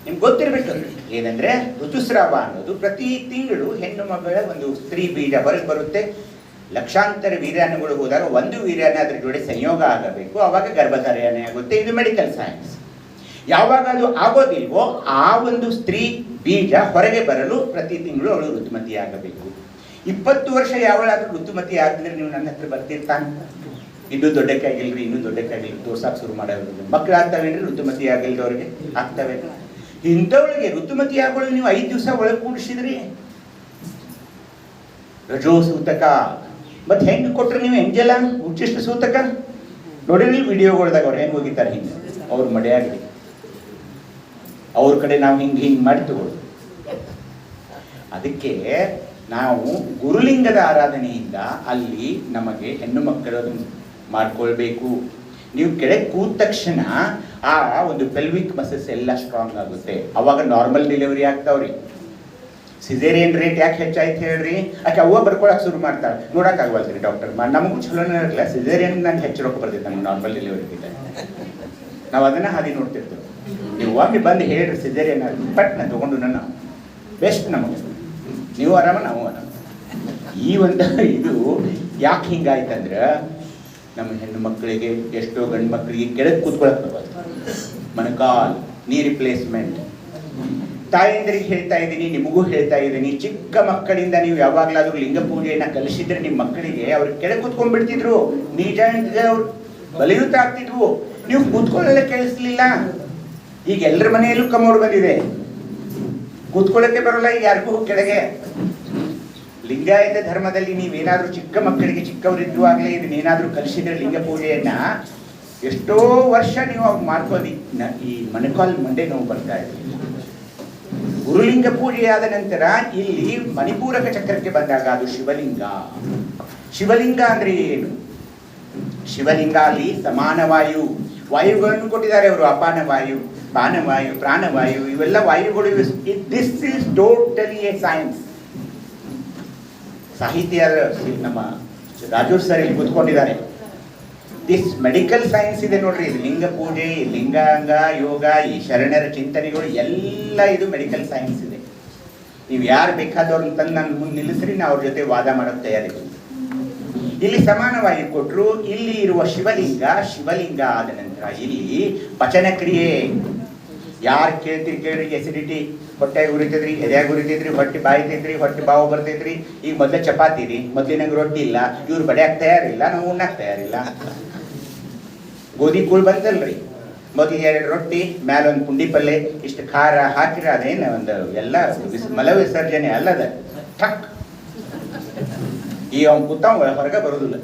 ನಿಮ್ಗೆ ಗೊತ್ತಿರಬೇಕು ಏನಂದ್ರೆ, ಋತುಸ್ರಾವ ಅನ್ನೋದು ಪ್ರತಿ ತಿಂಗಳು ಹೆಣ್ಣು ಮಗಳ ಒಂದು ಸ್ತ್ರೀ ಬೀಜ ಹೊರಗೆ ಬರುತ್ತೆ. ಲಕ್ಷಾಂತರ ವೀರ್ಯಾಣುಗಳು ಹೋದಾಗ ಒಂದು ವೀರ್ಯಾಣು ಅದ್ರ ಜೊತೆ ಸಂಯೋಗ ಆಗಬೇಕು, ಆವಾಗ ಗರ್ಭಧಾರಣೆ ಆಗುತ್ತೆ. ಇದು ಮೆಡಿಕಲ್ ಸೈನ್ಸ್. ಯಾವಾಗ ಅದು ಆಗೋದಿಲ್ವೋ ಆ ಒಂದು ಸ್ತ್ರೀ ಬೀಜ ಹೊರಗೆ ಬರಲು ಪ್ರತಿ ತಿಂಗಳು ಅವಳು ಋತುಮತಿ ಆಗಬೇಕು. 20 ವರ್ಷ ಯಾವಳಾದ್ರೂ ಋತುಮತಿ ಆಗಿದ್ರೆ ನೀವು ನನ್ನ ಹತ್ರ ಬರ್ತಿರ್ತಾನೆ, ಇನ್ನೂ ದೊಡ್ಡಕ್ಕಾಗಿಲ್ರಿ, ಇನ್ನೂ ದೊಡ್ಡಕ್ಕಾಗಿಲ್ಲ, ತೋರ್ಸಾಕ್ ಶುರು ಮಾಡೋದು. ಮಕ್ಕಳು ಆಗ್ತಾವೇನ್ರಿ ಋತುಮತಿ ಆಗಿಲ್ದವ್ರಿಗೆ? ಆಗ್ತವೆ. ಇಂಥವಳಿಗೆ ಋತುಮತಿ ಆಗೋಳು ನೀವು 5 ದಿವಸ ಒಳಗೆ ಕೂಡಿಸಿದ್ರಿ, ರಜೋ ಸೂತಕ. ಮತ್ತೆ ಹೆಂಗೆ ಕೊಟ್ರೆ ನೀವು ಎಂಜಲ ಉಚ್ಚಿಷ್ಟ ಸೂತಕ ನೋಡಿರಿ ವಿಡಿಯೋಗಳ್ದಾಗ ಅವ್ರು ಹೆಂಗೆ ಹೋಗಿದ್ದಾರೆ, ಹಿಂಗೆ ಅವ್ರ ಮಡೆಯಾಗಿ ಅವ್ರ ಕಡೆ ನಾವು ಹಿಂಗೆ ಮಾಡಿ ತಗೊಳ್ಳೋದು. ಅದಕ್ಕೆ ನಾವು ಗುರುಲಿಂಗದ ಆರಾಧನೆಯಿಂದ ಅಲ್ಲಿ ನಮಗೆ ಹೆಣ್ಣು ಮಕ್ಕಳನ್ನು ಮಾಡ್ಕೊಳ್ಬೇಕು. ನೀವು ಕೆಳಗೆ ಕೂತ ತಕ್ಷಣ ಆ ಒಂದು ಪೆಲ್ವಿಕ್ ಮಸಲ್ಸ್ ಎಲ್ಲ ಸ್ಟ್ರಾಂಗ್ ಆಗುತ್ತೆ, ಅವಾಗ ನಾರ್ಮಲ್ ಡೆಲಿವರಿ ಆಗ್ತಾವ್ರಿ. ಸಿಸೇರಿಯನ್ ರೇಟ್ ಯಾಕೆ ಹೆಚ್ಚಾಯ್ತು ಹೇಳ್ರಿ? ಆಕೆ ಅವ್ವ ಬರ್ಕೊಳಕ್ಕೆ ಶುರು ಮಾಡ್ತಾಳೆ, ನೋಡಕ್ ಆಗವಲ್ರಿ ಡಾಕ್ಟರ್. ನಮಗೂ ಚಲೋನೇ ಇರಲಿಲ್ಲ, ಸಿಸೇರಿಯನ್ ನಂಗೆ ಹೆಚ್ಚು ರೊಕ್ಕ ಬರ್ತಿತ್ತು ನಮ್ಗೆ ನಾರ್ಮಲ್ ಡೆಲಿವರಿಗಿಂತ. ನಾವು ಅದನ್ನ ಹಾದಿ ನೋಡ್ತಿರ್ತೇವೆ. ನೀವು ಒಮ್ಮೆ ಬಂದು ಹೇಳ್ರಿ ಸಿಸೇರಿಯನ್ ಪಟ್ನ ತಗೊಂಡು ನನ್ನ ಬೆಸ್ಟ್ ನಮಗೆ, ನೀವು ಆರಾಮ ನಾವು ಆರಾಮ. ಈ ಒಂದು ಇದು ಯಾಕೆ ಹಿಂಗಾಯ್ತಂದ್ರೆ, ನಮ್ಮ ಹೆಣ್ಣು ಮಕ್ಕಳಿಗೆ ಎಷ್ಟೋ ಗಂಡು ಮಕ್ಕಳಿಗೆ ಕೆಳಗೆ ಕೂತ್ಕೊಳಕ್ ಮೊಣಕಾಲ್ ನೀ ರಿಪ್ಲೇಸ್ಮೆಂಟ್. ತಾಯಂದ್ರಿಗೆ ಹೇಳ್ತಾ ಇದ್ದೀನಿ, ನಿಮಗೂ ಹೇಳ್ತಾ ಇದ್ದೀನಿ, ಚಿಕ್ಕ ಮಕ್ಕಳಿಂದ ನೀವು ಯಾವಾಗಲಾದ್ರೂ ಲಿಂಗ ಪೂಜೆಯನ್ನ ಕಲಿಸಿದ್ರೆ ನಿಮ್ಮ ಮಕ್ಕಳಿಗೆ ಅವ್ರು ಕೆಳಗೆ ಕೂತ್ಕೊಂಡ್ಬಿಡ್ತಿದ್ರು, ನಿಜ ಅವ್ರು ಬಲಿಯುತ ಆಗ್ತಿದ್ವು. ನೀವು ಕೂತ್ಕೊಳ್ಳಲ್ಲ ಕೇಳಿಸ್ಲಿಲ್ಲ. ಈಗ ಎಲ್ಲರ ಮನೆಯಲ್ಲೂ ಕಮೋಡ್ ಬಂದಿದೆ, ಕೂತ್ಕೊಳ್ಳಕ್ಕೆ ಬರೋಲ್ಲ ಈಗ ಯಾರಿಗೂ ಕೆಳಗೆ. ಲಿಂಗಾಯತ ಧರ್ಮದಲ್ಲಿ ನೀವೇನಾದ್ರೂ ಚಿಕ್ಕ ಮಕ್ಕಳಿಗೆ ಚಿಕ್ಕವರಿದ್ದುವಾಗಲೇ ಇದನ್ನೇನಾದ್ರೂ ಕಲಿಸಿದ್ರೆ ಲಿಂಗ ಪೂಜೆಯನ್ನ ಎಷ್ಟೋ ವರ್ಷ ನೀವು ಅವ್ರು ಮಾಡ್ಕೊಳ್ಳಿ, ಈ ಮೊಣಕಾಲ್ ಮಂಡೆ ನೋವು ಬರ್ತಾ ಇರಲಿಲ್ಲ. ಗುರುಲಿಂಗ ಪೂಜೆಯಾದ ನಂತರ ಇಲ್ಲಿ ಮಣಿಪೂರಕ ಚಕ್ರಕ್ಕೆ ಬಂದಾಗ ಅದು ಶಿವಲಿಂಗ. ಶಿವಲಿಂಗ ಅಂದ್ರೆ ಏನು? ಶಿವಲಿಂಗ ಅಲ್ಲಿ ಸಮಾನ ವಾಯುಗಳನ್ನು ಕೊಟ್ಟಿದ್ದಾರೆ ಅವರು, ಅಪಾನ ವಾಯು, ಪಾನವಾಯು, ಪ್ರಾಣವಾಯು, ಇವೆಲ್ಲ ವಾಯುಗಳು. This is totally a science. ಸಾಹಿತ್ಯ ನಮ್ಮ ರಾಜೂರ್ ಸರ್ ಇಲ್ಲಿ ಕೂತ್ಕೊಂಡಿದ್ದಾರೆ. ದಿಸ್ ಮೆಡಿಕಲ್ ಸೈನ್ಸ್ ಇದೆ ನೋಡ್ರಿ. ಇದು ಲಿಂಗ ಪೂಜೆ, ಲಿಂಗಾಂಗ ಯೋಗ, ಈ ಶರಣರ ಚಿಂತನೆಗಳು ಎಲ್ಲ ಇದು ಮೆಡಿಕಲ್ ಸೈನ್ಸ್ ಇದೆ. ನೀವು ಯಾರು ಬೇಕಾದವ್ರನ್ನ ತಂದು ನನ್ನ ಮುಂದೆ ನಿಲ್ಲಿಸ್ರಿ, ನಾ ಅವ್ರ ಜೊತೆ ವಾದ ಮಾಡೋಕ್ಕೆ ತಯಾರಿದ್ದೀನಿ. ಇಲ್ಲಿ ಸಮಾನವಾಗಿ ಕೊಟ್ಟರು. ಇಲ್ಲಿ ಇರುವ ಶಿವಲಿಂಗ ಆದ ನಂತರ ಇಲ್ಲಿ ಪಚನ ಕ್ರಿಯೆ. ಯಾರು ಕೇಳ್ರಿ ಎಸಿಡಿಟಿ ಹೊಟ್ಟೆಗೆ ಉರಿತೈತ್ರಿ, ಎದೆಯಾಗ ಉರಿತೈತ್ರಿ, ಹೊಟ್ಟೆ ಬಾಯ್ತೈತ್ರಿ, ಹೊಟ್ಟೆ ಬಾವು ಬರ್ತೈತ್ರಿ. ಈಗ ಮೊದಲೇ ಚಪಾತಿ ರೀ, ಮೊದಲಿನಂಗೆ ರೊಟ್ಟಿ ಇಲ್ಲ, ಇವ್ರು ಬಡಿಯಾಕ ತಯಾರಿಲ್ಲ, ನಾವು ಉಣ್ಣಾಕ ತಯಾರಿಲ್ಲ. ಗೋಧಿ ಕೂಳ್ ಬಂತಲ್ರಿ, ಮೊದಲಿಗೆ 2 ರೊಟ್ಟಿ ಮ್ಯಾಲ ಒಂದು ಪುಂಡಿ ಪಲ್ಲೆ ಇಷ್ಟು ಖಾರ ಹಾಕಿರ ಅದೇನು ಒಂದು ಎಲ್ಲ ಮಲ ವಿಸರ್ಜನೆ ಅಲ್ಲದ ಠಕ್. ಈ ಅವ್ನು ಕೂತಾವ ಹೊರಗೆ ಬರೋದಿಲ್ಲ.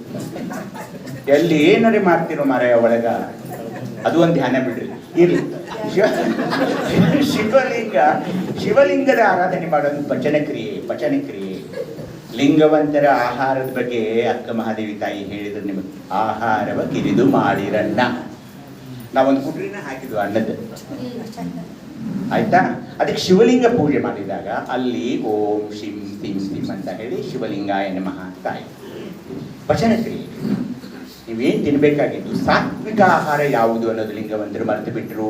ಎಲ್ಲಿ ಏನರಿ ಮಾಡ್ತಿರೋ ಮಾರಾಯ ಒಳಗ, ಅದು ಒಂದು ಧ್ಯಾನ ಬಿಡ್ರಿ ಇರ್ಲಿ. ಶಿವಲಿಂಗದ ಆರಾಧನೆ ಮಾಡೋದು ಪಚನ ಕ್ರಿಯೆ. ಲಿಂಗವಂತರ ಆಹಾರದ ಬಗ್ಗೆ ಅಕ್ಕ ಮಹಾದೇವಿ ತಾಯಿ ಹೇಳಿದ್ರು ನಿಮಗೆ, ಆಹಾರವ ಕಿರಿದು ಮಾಡಿರಣ್ಣ. ನಾವೊಂದು ಕುಟ್ರಿನ ಹಾಕಿದ್ವು ಅನ್ನದ, ಆಯ್ತಾ? ಅದಕ್ಕೆ ಶಿವಲಿಂಗ ಪೂಜೆ ಮಾಡಿದಾಗ ಅಲ್ಲಿ ಓಂ ಶಿಂ ತಿಂ ತಿಂ ಅಂತ ಹೇಳಿ ಶಿವಲಿಂಗಾಯ ನಮಃ ಅಂತ ಆಯ್ತು. ಪಚನ ಕ್ರಿಯೆ. ನೀವೇನು ತಿನ್ಬೇಕಾಗಿದ್ದು ಸಾತ್ವಿಕ ಆಹಾರ ಯಾವುದು ಅನ್ನೋದು ಲಿಂಗವಂತರು ಮರೆತು ಬಿಟ್ರು.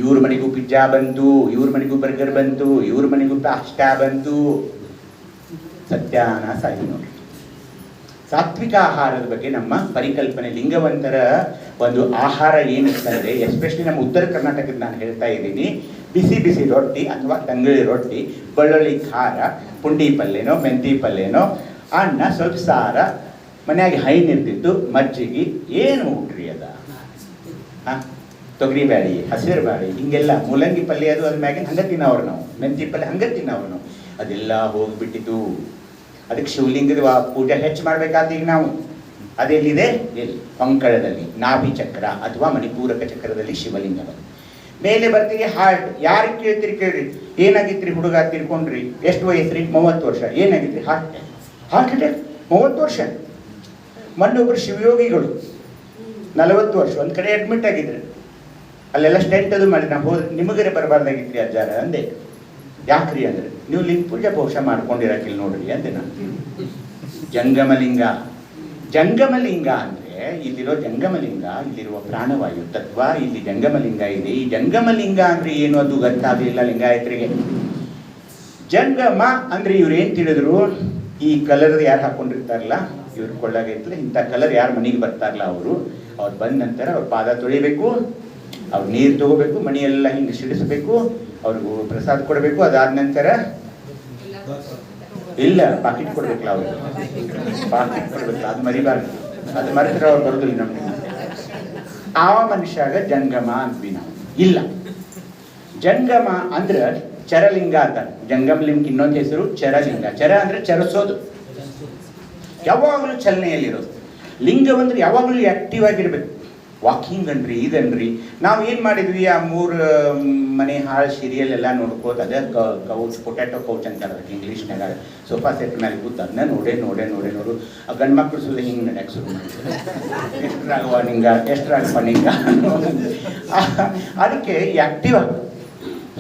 ಇವ್ರ ಮನೆಗೂ ಪಿಜ್ಜಾ ಬಂತು, ಇವ್ರ ಮನೆಗೂ ಬರ್ಗರ್ ಬಂತು, ಇವ್ರ ಮನೆಗೂ ಪಾಸ್ಟಾ ಬಂತು. ಸತ್ಯಾನಾಶ ಆಗಿ ನೋಡಿ. ಸಾತ್ವಿಕ ಆಹಾರದ ಬಗ್ಗೆ ನಮ್ಮ ಪರಿಕಲ್ಪನೆ, ಲಿಂಗವಂತರ ಒಂದು ಆಹಾರ ಏನಿರ್ತಂದ್ರೆ, ಎಸ್ಪೆಷಲಿ ನಮ್ಮ ಉತ್ತರ ಕರ್ನಾಟಕದ ನಾನು ಹೇಳ್ತಾ ಇದ್ದೀನಿ, ಬಿಸಿ ಬಿಸಿ ರೊಟ್ಟಿ ಅಥವಾ ತಂಗಳಿ ರೊಟ್ಟಿ, ಬೆಳ್ಳುಳ್ಳಿ ಖಾರ, ಪುಂಡಿ ಪಲ್ಯನೋ ಮೆಂತಿ ಪಲ್ಯನೋ, ಅನ್ನ, ಸ್ವಲ್ಪ ಸಾರ, ಮನೆಯಾಗಿ ಹೈನ್ ಇರ್ತಿತ್ತು, ಮಜ್ಜಿಗೆ. ಏನು ಊಟ್ರಿ ಅದ? ತೊಗರಿ ಬ್ಯಾಳಿ, ಹಸಿರು ಬ್ಯಾಳಿ, ಹಿಂಗೆಲ್ಲ ಮೂಲಂಗಿ ಪಲ್ಯ ಅದು ಅದ್ರ ಮ್ಯಾಗಿನ ಹಂಗೆ ತಿನ್ನೋರು ನಾವು, ಮೆಂತಿ ಪಲ್ಯ ಹಂಗೆ ತಿನ್ನೋರು ನಾವು. ಅದೆಲ್ಲ ಹೋಗ್ಬಿಟ್ಟಿದ್ದು. ಅದಕ್ಕೆ ಶಿವಲಿಂಗದ ಪೂಜೆ ಹೆಚ್ಚು ಮಾಡ್ಬೇಕಾದ ಈಗ ನಾವು. ಅದೆಲ್ಲಿದೆ? ಎಲ್ಲಿ? ಪಂಕಳದಲ್ಲಿ ನಾಭಿ ಚಕ್ರ ಅಥವಾ ಮಣಿಪೂರಕ ಚಕ್ರದಲ್ಲಿ ಶಿವಲಿಂಗ. ಮೇಲೆ ಬರ್ತೀವಿ ಹಾರ್ಟ್. ಯಾರಿಗೆ ಕೇಳ್ತೀರಿ ಕೇಳ್ರಿ, ಏನಾಗಿತ್ರಿ ಹುಡುಗ ತಿರ್ಕೊಂಡ್ರಿ, ಎಷ್ಟು ವಯಸ್ಸ್ರಿ? 30 ವರ್ಷ. ಏನಾಗಿತ್ರಿ? Heart attack. 30 ವರ್ಷ. ಮೊನ್ನೊಬ್ರು ಶಿವಯೋಗಿಗಳು 40 ವರ್ಷ ಒಂದು ಕಡೆ ಅಡ್ಮಿಟ್ ಆಗಿದ್ರು. ಅಲ್ಲೆಲ್ಲ ಸ್ಟೆಂಟ್ ಅದು ಮಾಡಿ ನಾವು ಹೋದ್ರೆ, ನಿಮಗರೆ ಬರಬಾರ್ದಾಗಿತ್ರಿ ಅಜ್ಜಾರ ಅಂದೆ. ಯಾಕ್ರಿ ಅಂದ್ರೆ, ನೀವು ಲಿಂಗ ಪೂಜೆ ಬಹುಶಃ ಮಾಡ್ಕೊಂಡಿರಕಿಲ್ಲ ನೋಡ್ರಿ ಅಂದೆ ನಾನು. ಜಂಗಮಲಿಂಗ ಅಂದ್ರೆ ಇಲ್ಲಿರೋ ಜಂಗಮಲಿಂಗ, ಇಲ್ಲಿರುವ ಪ್ರಾಣವಾಯು ತತ್ವ, ಇಲ್ಲಿ ಜಂಗಮಲಿಂಗ ಇದೆ. ಈ ಜಂಗಮಲಿಂಗ ಅಂದ್ರೆ ಏನು ಅದು ಗೊತ್ತಾಗಲಿಲ್ಲ ಲಿಂಗಾಯತರಿಗೆ. ಜಂಗಮ ಅಂದ್ರೆ ಇವ್ರು ಏನ್ ತಿಳಿದ್ರು, ಈ ಕಲರ್ ಯಾರು ಹಾಕೊಂಡಿರ್ತಾರಲ್ಲ, ಇವ್ರ ಕೊಳ್ಳಾಗೈತಲ್ಲ, ಇಂಥ ಕಲರ್ ಯಾರು ಮನೆಗೆ ಬರ್ತಾರಲ್ಲ, ಅವ್ರು ಬಂದ ನಂತರ ಅವ್ರ ಪಾದ ತೊಳಿಬೇಕು, ಅವ್ರು ನೀರು ತಗೋಬೇಕು, ಮಣಿಯೆಲ್ಲ ಹಿಂಗೆ ಸಿಡಿಸ್ಬೇಕು, ಅವ್ರಿಗೂ ಪ್ರಸಾದ ಕೊಡಬೇಕು. ಅದಾದ ನಂತರ ಇಲ್ಲ ಪಾಕಿಟ್ ಕೊಡ್ಬೇಕಲ್ಲ, ಅವ್ರಿಗೆ ಪಾಕಿಟ್ ಕೊಡ್ಬೇಕಲ್ಲ, ಅದು ಮರಿಬಾರ್ದು. ಅದು ಮರೆತರೆ ಅವ್ರು ಬರೋದಿಲ್ಲ ನಮ್ಗೆ. ಆ ಮನುಷ್ಯಾಗ ಜಂಗಮ ಅಂದ್ವಿ ನಾವು. ಇಲ್ಲ, ಜಂಗಮ ಅಂದ್ರೆ ಚರಲಿಂಗ ಅಂತ. ಜಂಗಮಲಿಂಗ ಇನ್ನೊಂದು ಹೆಸರು ಚರಲಿಂಗ. ಚರ ಅಂದ್ರೆ ಚರಸೋದು, ಯಾವಾಗಲೂ ಚಲನೆಯಲ್ಲಿರೋದು. ಲಿಂಗವಂದ್ರೆ ಯಾವಾಗಲೂ ಆಕ್ಟಿವ್ ಆಗಿರ್ಬೇಕು. ವಾಕಿಂಗ್ ಅನ್ರಿ, ಇದನ್ರಿ. ನಾವು ಏನು ಮಾಡಿದ್ವಿ, ಆ 3 ಮನೆ ಹಾಳು ಸೀರಿಯಲ್ ಎಲ್ಲ ನೋಡ್ಕೋತ, ಅದೇ ಕೌಚ್, ಪೊಟ್ಯಾಟೊ ಕೌಚ್ ಅಂತಾರೆ ಇಂಗ್ಲೀಷ್ನಾಗ, ಸೋಫಾ ಸೆಟ್ ಮೇಲೆ ಕೂತು ಅದನ್ನ ನೋಡು. ಆ ಗಂಡು ಮಕ್ಕಳು ಸುಳ್ಳು ಹಿಂಗೆ ನಡೆಯಕ್ಕೆ ಶುರು ಮಾಡ್ತಾರೆ. ಎಷ್ಟರಾಗವ ನಿಂಗ, ಎಷ್ಟರಾಗಪ್ಪ ನಿಂಗ. ಅದಕ್ಕೆ ಆಕ್ಟಿವ್ ಆಗಬೇಕು.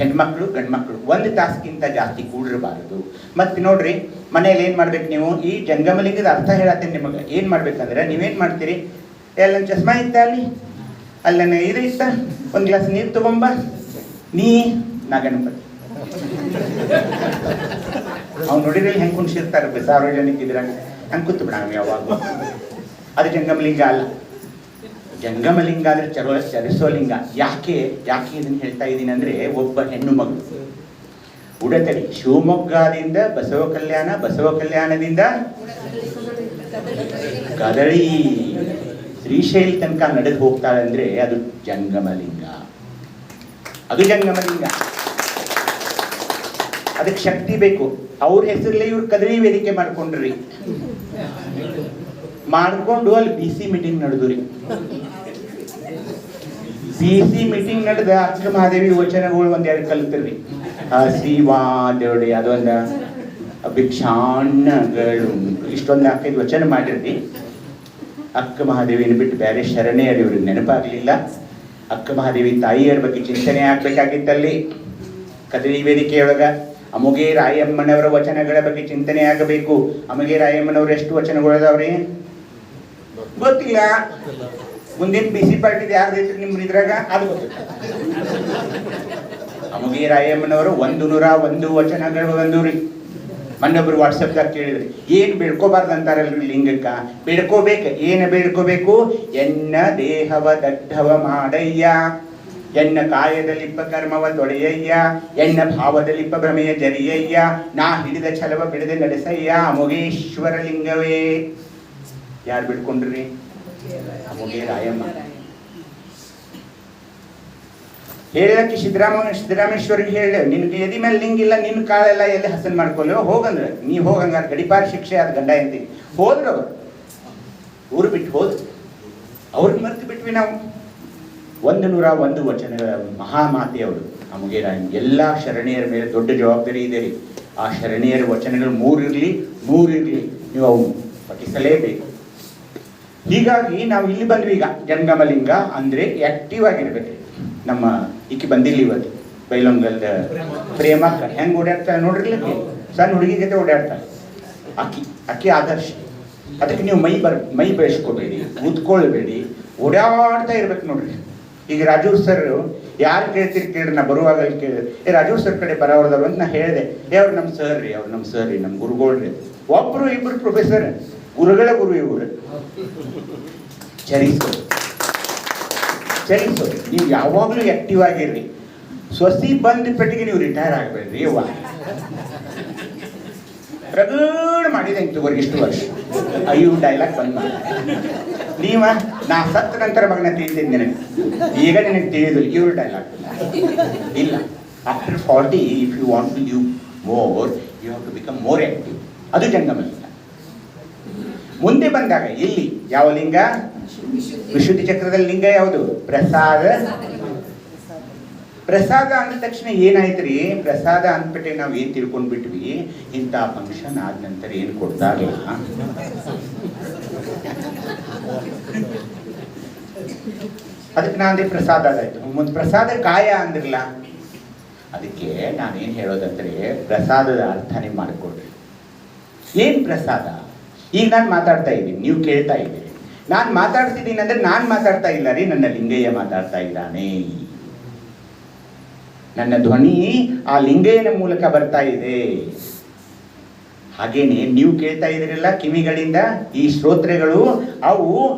ಹೆಣ್ಮಕ್ಳು ಗಂಡು ಮಕ್ಕಳು 1 ತಾಸಿಗಿಂತ ಜಾಸ್ತಿ ಕೂಡಿರಬಾರದು. ಮತ್ತೆ ನೋಡ್ರಿ, ಮನೇಲಿ ಏನು ಮಾಡ್ಬೇಕು ನೀವು, ಈ ಜಂಗಮಲಿಂಗದ ಅರ್ಥ ಹೇಳತ್ತೇನೆ ನಿಮಗೆ. ಏನು ಮಾಡ್ಬೇಕಂದ್ರೆ, ನೀವೇನು ಮಾಡ್ತೀರಿ, ಎಲ್ಲ ಚಸ್ಮಾ ಇತ್ತ ಅಲ್ಲೇ ಇದು ಇತ್ತ, ಒಂದು ಗ್ಲಾಸ್ ನೀರು ತಗೊಂಬ, ನಾ ಗಣಪತಿ. ಅವ್ನು ನೋಡಿದ್ರೆ ಹೆಂಗೆ ಕುಣಿಸಿರ್ತಾರೆ, ಸಾರ್ವಜನಿಕ ಇದ್ರಾಗ ಹಂಗೆ ಕೂತು ಬಿಡ ಯಾವಾಗ. ಅದು ಜಂಗಮಲಿಂಗ ಅಲ್ಲ. ಜಂಗಮಲಿಂಗ ಅಂದ್ರೆ ಚರಿಸೋಲಿಂಗ. ಯಾಕೆ ಇದನ್ನು ಹೇಳ್ತಾ ಇದ್ದೀನಿ ಅಂದ್ರೆ, ಒಬ್ಬ ಹೆಣ್ಣು ಮಗಳು ಉಡತಡಿ ಶಿವಮೊಗ್ಗದಿಂದ ಬಸವ ಕಲ್ಯಾಣದಿಂದ ಕದಳಿ ಶ್ರೀಶೈಲ ತನಕ ನಡೆದು ಹೋಗ್ತಾಳೆ ಅಂದ್ರೆ ಅದು ಜಂಗಮಲಿಂಗ. ಅದಕ್ಕೆ ಶಕ್ತಿ ಬೇಕು. ಅವ್ರ ಹೆಸರಲ್ಲಿ ಇವ್ರು ಕದಳಿ ವೇದಿಕೆ ಮಾಡ್ಕೊಂಡ್ರಿ, ಮಾಡ್ಕೊಂಡು ಅಲ್ಲಿ BC ಮೀಟಿಂಗ್ ನಡೆದ್ರಿ. BC ಮೀಟಿಂಗ್ ನಡೆದ ಅಕ್ಕ ಮಹಾದೇವಿ ವಚನಗಳು 1-2 ಕಲಿತಿರ್ರಿ. ಶ್ರೀವಾದೇವಡೆ ಅದೊಂದು ಭಿಕ್ಷಾನ್ನಗಳು, ಇಷ್ಟೊಂದು 4-5 ವಚನ ಮಾಡಿರ್ರಿ. ಅಕ್ಕ ಮಹಾದೇವಿನ ಬಿಟ್ಟು ಬೇರೆ ಶರಣೆಯರು ಇವ್ರಿಗೆ ನೆನಪಾಗಲಿಲ್ಲ. ಅಕ್ಕ ಮಹಾದೇವಿ ತಾಯಿಯರ ಬಗ್ಗೆ ಚಿಂತನೆ ಆಗ್ಬೇಕಾಗಿತ್ತಲ್ಲಿ ಕದಳಿ ವೇದಿಕೆಯೊಳಗ. ಅಮುಗೆ ರಾಯಮ್ಮನವರ ವಚನಗಳ ಬಗ್ಗೆ ಚಿಂತನೆ ಆಗಬೇಕು. ಅಮುಗೆ ರಾಯಮ್ಮನವ್ರ ಎಷ್ಟು ವಚನಗಳದಾವ್ರಿ ಗೊತ್ತಿಲ್ಲ. ಮುಂದಿನ BC ಪಾರ್ಟಿದ ಯಾರ್ದೈತ್ರಿ ನಿಮ್ಮ ಇದ್ರಾಗ ಅದು ಗೊತ್ತಿಲ್ಲ. ಅಮುಗೆ ರಾಯಮ್ಮನವರು 101 ವಚನಗಳು ಬಂದವ್ರಿ. ಮೊನ್ನೊಬ್ರು ವಾಟ್ಸಪ್ದಾಗ ಕೇಳಿದ್ರಿ, ಏನು ಬೇಡ್ಕೋಬಾರ್ದು ಅಂತಾರಲ್ರಿ ಲಿಂಗಕ್ಕ. ಬೇಡ್ಕೋಬೇಕು. ಏನು ಬೇಡ್ಕೋಬೇಕು? ಎನ್ನ ದೇಹವ ದಡ್ಡವ ಮಾಡಯ್ಯ. ಎನ್ನ ಕಾಯದಲ್ಲಿಪ್ಪ ಕರ್ಮವ ತೊಳೆಯಯ್ಯ, ಎನ್ನ ಭಾವದಲ್ಲಿಪ್ಪ ಭ್ರಮೆಯ ಜರಿಯಯ್ಯ, ನಾ ಹಿಡಿದ ಛಲವ ಬಿಡದೆ ನಡೆಸಯ್ಯ ಅಮೋಘೇಶ್ವರ ಲಿಂಗವೇ. ಯಾರು ಬಿಡ್ಕೊಂಡ್ರಿ? ಅಮೋಘೆ ರಾಯಮ್ಮ. ಹೇಳಕ್ಕೆ ಸಿದ್ದರಾಮೇಶ್ವರಿಗೆ ಹೇಳ, ನಿನ್ಗೆ ಎದಿ ಮೇಲೆ ಲಿಂಗಿಲ್ಲ, ನಿನ್ನ ಕಾಳೆಲ್ಲ ಎಲ್ಲಿ ಹಸನ್ ಮಾಡ್ಕೊಳ್ಳೋ ಹೋಗಂದ್ರೆ ನೀ ಹೋಗಂಗಾರ ಗಡಿಪಾರ ಶಿಕ್ಷೆ ಆದ ಗಂಡ ಎಂದಿ ಹೋದ್ರು. ಅವರು ಊರು ಬಿಟ್ಟು ಹೋದ್ರು. ಅವ್ರಿಗೆ ಮರ್ತು ಬಿಟ್ವಿ ನಾವು. 101 ವಚನಗಳ ಮಹಾಮಾತೆಯವರು ಅಮೋಘೆ ರಾಯಮ್ಮ. ಎಲ್ಲ ಶರಣೆಯರ ಮೇಲೆ ದೊಡ್ಡ ಜವಾಬ್ದಾರಿ ಇದೆ ರೀ. ಆ ಶರಣೆಯರ ವಚನಗಳು 3 ಇರಲಿ ನೀವು ಅವು ಪಠಿಸಲೇಬೇಕು. ಹೀಗಾಗಿ ನಾವು ಇಲ್ಲಿ ಬಂದ್ವಿ. ಈಗ ಜಂಗಮಲಿಂಗ ಅಂದ್ರೆ ಆಕ್ಟಿವ್ ಆಗಿರ್ಬೇಕು. ನಮ್ಮ ಈಕಿ ಬಂದಿಲ್ಲ ಇವತ್ತು, ಬೈಲೊಂಗಲ್ದ ಪ್ರೇಮಕ್ಕ ಹೆಂಗ್ ಓಡಾಡ್ತಾಳೆ ನೋಡ್ರಿಲಿಕ್ಕೆ, ಸಣ್ಣ ಹುಡುಗಿ ಜೊತೆ ಓಡಾಡ್ತಾಳೆ. ಅಕ್ಕಿ ಆದರ್ಶ. ಅದಕ್ಕೆ ನೀವು ಮೈ ಬೆಳೆಸ್ಕೋಬೇಡಿ, ಉತ್ಕೊಳ್ಬೇಡಿ, ಓಡಾಡ್ತಾ ಇರ್ಬೇಕು ನೋಡ್ರಿ. ಈಗ ರಾಜೂರ್ ಸರ್ ಯಾರು ಕೇಳ್ರಿ, ನಾ ಬರುವಾಗ ಕೇಳಿದೆ, ರಾಜೂರ್ ಸರ್ ಕಡೆ ಬರೋರ್ದವ್ರು ಅಂತ ನಾ ಹೇಳಿದೆ. ಅವ್ರು ನಮ್ಮ ಸರ್ ರೀ, ನಮ್ಮ ಗುರುಗಳ್ರಿ. ಒಬ್ರು ಇಬ್ರು ಪ್ರೊಫೆಸರ್, ಗುರುಗಳ ಗುರು ಇವರು. ಚಲಿಸೋ ನೀವು ಯಾವಾಗಲೂ ಆಕ್ಟಿವ್ ಆಗಿರ್ರಿ. ಸ್ವಸಿ ಬಂದ ಪೆಟ್ಟಿಗೆ ನೀವು ರಿಟೈರ್ ಆಗಬೇಡ್ರಿ. ಪ್ರಗಡ್ ಮಾಡಿದೆ ತಗೋರಿ ಇಷ್ಟು ವರ್ಷ. ಅಯ್ಯೋ ಡೈಲಾಗ್ ಬಂದ್ ಮಾಡಿ ನೀವ ನಾ ಸತ್ತ ನಂತರ ಮಗನ ತಿಳಿದಿದ್ದೆ ನಿನಗೆ, ಈಗ ನಿನಗೆ ತಿಳಿದಿಲ್ಲ ಇವ್ರ ಡೈಲಾಗ್ ಇಲ್ಲ. After 40 if you want to live more you have to become more active. ಅದು ಜಂಗಮಲಿಂಗ. ಮುಂದೆ ಬಂದಾಗ ಇಲ್ಲಿ ಯಾವ ಲಿಂಗ? ವಿಶುದ್ಧಿ ಚಕ್ರದಲ್ಲಿ ಲಿಂಗ ಯಾವುದು? ಪ್ರಸಾದ. ಪ್ರಸಾದ ಅಂದ ತಕ್ಷಣ ಏನಾಯ್ತ್ರಿ? ಪ್ರಸಾದ ಅಂದ್ಬಿಟ್ಟೆ ನಾವು ಏನ್ ತಿಳ್ಕೊಂಡ್ಬಿಟ್ವಿ, ಇಂಥ ಫಂಕ್ಷನ್ ಆದ ನಂತರ ಏನ್ ಕೊಡ್ತಾರಲ್ಲ, ಅದಕ್ಕೆ ನಾನೇ ಪ್ರಸಾದ ಆದಾಯ್ತು. ಮುಂದೆ ಪ್ರಸಾದ ಕಾಯ ಅಂದ್ರಲ್ಲ, ಅದಕ್ಕೆ ನಾನೇನ್ ಹೇಳೋದಂದ್ರೆ ಪ್ರಸಾದದ ಅರ್ಥನೇ ಮಾಡಿಕೊಡ್ರಿ. ಏನ್ ಪ್ರಸಾದ? ಈಗ ನಾನು ಮಾತಾಡ್ತಾ ಇದ್ದೀನಿ, ನೀವು ಕೇಳ್ತಾ ಇದ್ದೀರಿ. ನಾನು ಮಾತಾಡ್ತಿದ್ದೀನಿ ಅಂದ್ರೆ ನಾನು ಮಾತಾಡ್ತಾ ಇಲ್ಲ ರೀ, ನನ್ನ ಲಿಂಗಯ್ಯ ಮಾತಾಡ್ತಾ ಇದ್ದಾನೆ. ನನ್ನ ಧ್ವನಿ ಆ ಲಿಂಗಯ್ಯನ ಮೂಲಕ ಬರ್ತಾ ಇದೆ. ಹಾಗೇನೆ ನೀವು ಕೇಳ್ತಾ ಇದ್ದೀರಲ್ಲ ಕಿವಿಗಳಿಂದ, ಈ ಶ್ರೋತ್ರೆಗಳು ಅವು